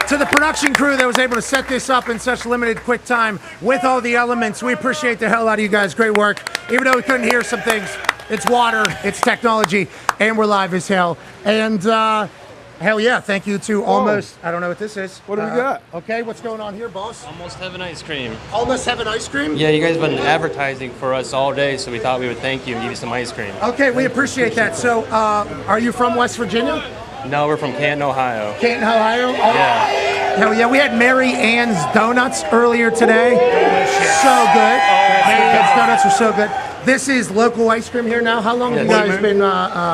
Speaker 3: To the production crew that was able to set this up in such limited, quick time with all the elements, we appreciate the hell out of you guys. Great work. Even though we couldn't hear some things, it's water, it's technology, and we're live as hell. And hell yeah, thank you to Almost. I don't know what this is.
Speaker 7: What do we got?
Speaker 3: Okay, what's going on here, boss?
Speaker 10: Almost Heaven Ice Cream.
Speaker 3: Almost Heaven Ice Cream?
Speaker 10: Yeah, you guys have been advertising for us all day, so we thought we would thank you and give you some ice cream.
Speaker 3: Okay, we appreciate that. So, are you from West Virginia?
Speaker 10: No, we're from Canton, Ohio.
Speaker 3: Canton, Ohio?
Speaker 10: Yeah.
Speaker 3: Hell yeah, we had Mary Ann's Donuts earlier today. So good. Mary Ann's Donuts are so good. This is local ice cream here now. How long have you guys been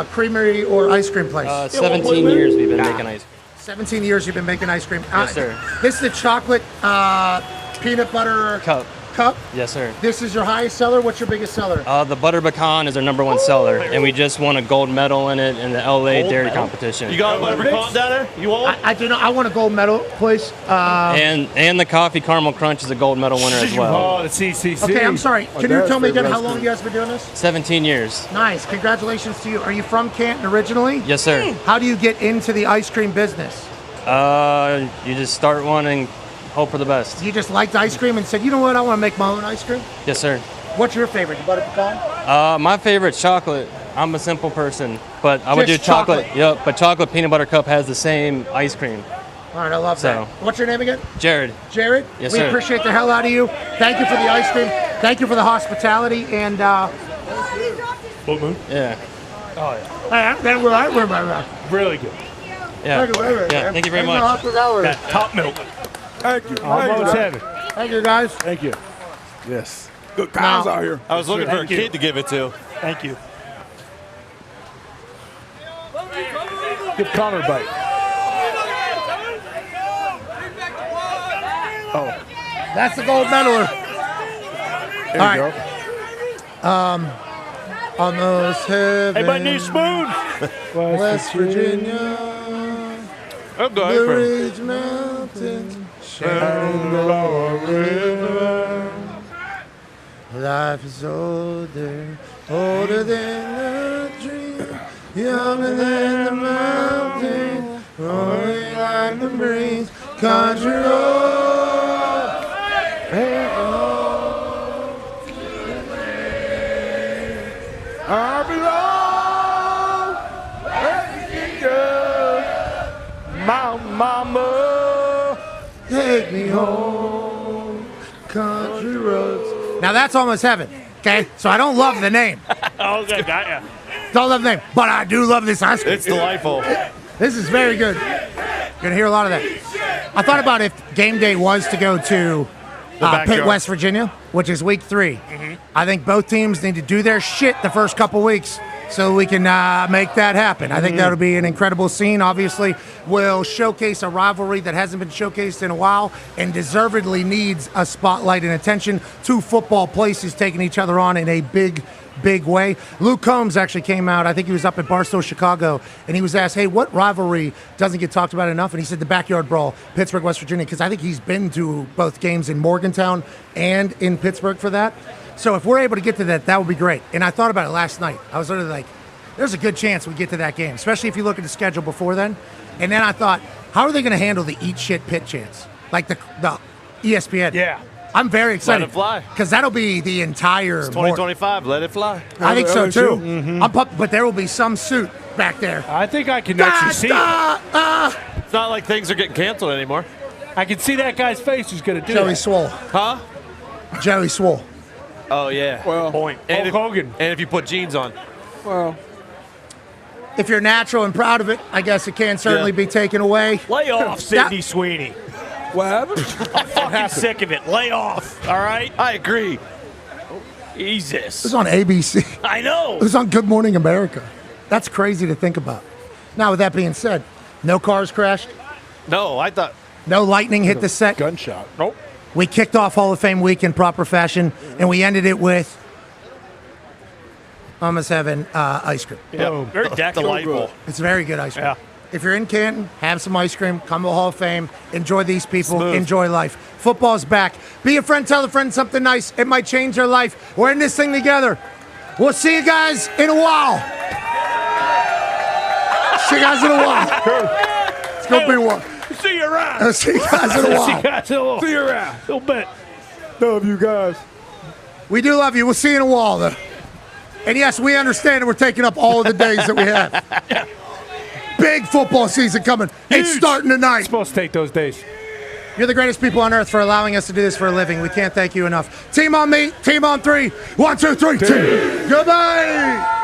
Speaker 3: creamery or ice cream place?
Speaker 10: 17 years we've been making ice cream.
Speaker 3: 17 years you've been making ice cream.
Speaker 10: Yes, sir.
Speaker 3: This is the chocolate peanut butter
Speaker 10: Cup. Yes, sir.
Speaker 3: This is your highest seller? What's your biggest seller?
Speaker 10: The butter pecan is our #1 seller, and we just won a gold medal in it in the LA dairy competition.
Speaker 8: You got a butter pecan down there? You want?
Speaker 3: I do not. I want a gold medal, please.
Speaker 10: And the coffee caramel crunch is a gold medal winner as well.
Speaker 11: Oh, the CCC.
Speaker 3: Okay, I'm sorry. Can you tell me again how long you guys been doing this?
Speaker 10: 17 years.
Speaker 3: Nice. Congratulations to you. Are you from Canton originally?
Speaker 10: Yes, sir.
Speaker 3: How do you get into the ice cream business?
Speaker 10: You just start one and hope for the best.
Speaker 3: You just liked ice cream and said, you know what, I want to make my own ice cream?
Speaker 10: Yes, sir.
Speaker 3: What's your favorite, the butter pecan?
Speaker 10: My favorite's chocolate. I'm a simple person, but I would do
Speaker 3: Just
Speaker 10: chocolate.
Speaker 3: chocolate.
Speaker 10: Yep, but chocolate peanut butter cup has the same ice cream.
Speaker 3: All right, I love that. What's your name again?
Speaker 10: Jared.
Speaker 3: Jared?
Speaker 10: Yes,
Speaker 3: we
Speaker 10: sir.
Speaker 3: appreciate the hell out of you. Thank you for the ice cream. Thank you for the hospitality. And,
Speaker 11: Full moon?
Speaker 10: Yeah.
Speaker 11: Oh, yeah. Really good.
Speaker 10: Yeah. Thank you very much.
Speaker 11: Got top milk.
Speaker 7: Thank you.
Speaker 11: Almost Heaven.
Speaker 3: Thank you, guys.
Speaker 11: Thank you.
Speaker 7: Yes. Good times out here.
Speaker 8: I was looking for a
Speaker 11: Thank you.
Speaker 8: kid to give it to.
Speaker 11: Thank you. Give Connor a bite. Oh.
Speaker 3: That's the gold medaler.
Speaker 7: There
Speaker 3: All
Speaker 7: you
Speaker 3: right. Almost heaven.
Speaker 11: Everybody need a spoon.
Speaker 3: West Virginia. Blue Ridge Mountains. Shenandoah River. Life is older, older than a dream, younger than the mountain, rolling like the breeze, country road. Hey, oh. I belong, my mama, take me home, country roads. Now that's Almost Heaven, okay? So I don't love the name.
Speaker 11: Oh, good. Got ya.
Speaker 3: Don't love the name, but I do love this ice cream.
Speaker 8: It's delightful.
Speaker 3: This is very good. You're gonna hear a lot of that. I thought about if game day was to go to Pitt, West Virginia, which is week 3. I think both teams need to do their shit the first couple weeks so we can make that happen. I think that'll be an incredible scene. Obviously, will showcase a rivalry that hasn't been showcased in a while and deservedly needs a spotlight and attention. Two football places taking each other on in a big way. Luke Combs actually came out, I think he was up at Barstow, Chicago, and he was asked, hey, what rivalry doesn't get talked about enough? And he said the Backyard Brawl, Pittsburgh, West Virginia, because I think he's been to both games in Morgantown and in Pittsburgh for that. So if we're able to get to that, that would be great. And I thought about it last night. I was sort of like, there's a good chance we get to that game, especially if you look at the schedule before then. And then I thought, how are they going to handle the eat shit Pitt chance? Like the ESPN.
Speaker 11: Yeah.
Speaker 3: I'm very excited.
Speaker 8: Let it fly.
Speaker 3: Because that'll be the entire.
Speaker 8: It's 2025. Let it fly.
Speaker 3: I think so too.
Speaker 11: Mm-hmm.
Speaker 3: I'm pumped, but there will be some suit back there.
Speaker 11: I think I can actually see it.
Speaker 8: It's not like things are getting canceled anymore.
Speaker 11: I can see that guy's face who's going to do
Speaker 3: Joey
Speaker 11: it.
Speaker 3: Swole.
Speaker 8: Huh?
Speaker 3: Joey Swole.
Speaker 8: Oh, yeah.
Speaker 7: Well,
Speaker 5: Point.
Speaker 8: And
Speaker 11: Hulk Hogan.
Speaker 8: And if you put jeans on.
Speaker 7: well,
Speaker 3: If you're natural and proud of it, I guess it can certainly be taken away.
Speaker 5: Lay off, Sidney Sweeney.
Speaker 7: what happened?
Speaker 5: I'm fucking sick of it. Lay off. All right?
Speaker 8: I agree.
Speaker 3: It
Speaker 5: Jesus.
Speaker 3: was on ABC.
Speaker 5: I know.
Speaker 3: It was on Good Morning America. That's crazy to think about. Now, with that being said, no cars crashed.
Speaker 8: No, I thought.
Speaker 3: No lightning hit the set.
Speaker 11: Gunshot.
Speaker 5: Nope.
Speaker 3: We kicked off Hall of Fame week in proper fashion, and we ended it with almost having ice cream.
Speaker 5: Yeah, very delightful.
Speaker 3: It's very good ice cream.
Speaker 5: Yeah.
Speaker 3: If you're in Canton, have some ice cream. Come to the Hall of Fame. Enjoy these people.
Speaker 8: Smooth.
Speaker 3: Enjoy life. Football's back. Be a friend. Tell a friend something nice. It might change their life. We're in this thing together. We'll see you guys in a while. See you guys in a while. It's going to be one.
Speaker 5: See you around.
Speaker 3: I'll see you guys in a while.
Speaker 5: See you guys in a little,
Speaker 7: See you around.
Speaker 5: little bit.
Speaker 7: Love you guys.
Speaker 3: We do love you. We'll see you in a while, though. And yes, we understand that we're taking up all of the days that we have. Big football season coming. It's starting tonight.
Speaker 11: Supposed to take those days.
Speaker 3: You're the greatest people on earth for allowing us to do this for a living. We can't thank you enough. Team on me. Team on three. 1, 2, 3. Team. Goodbye.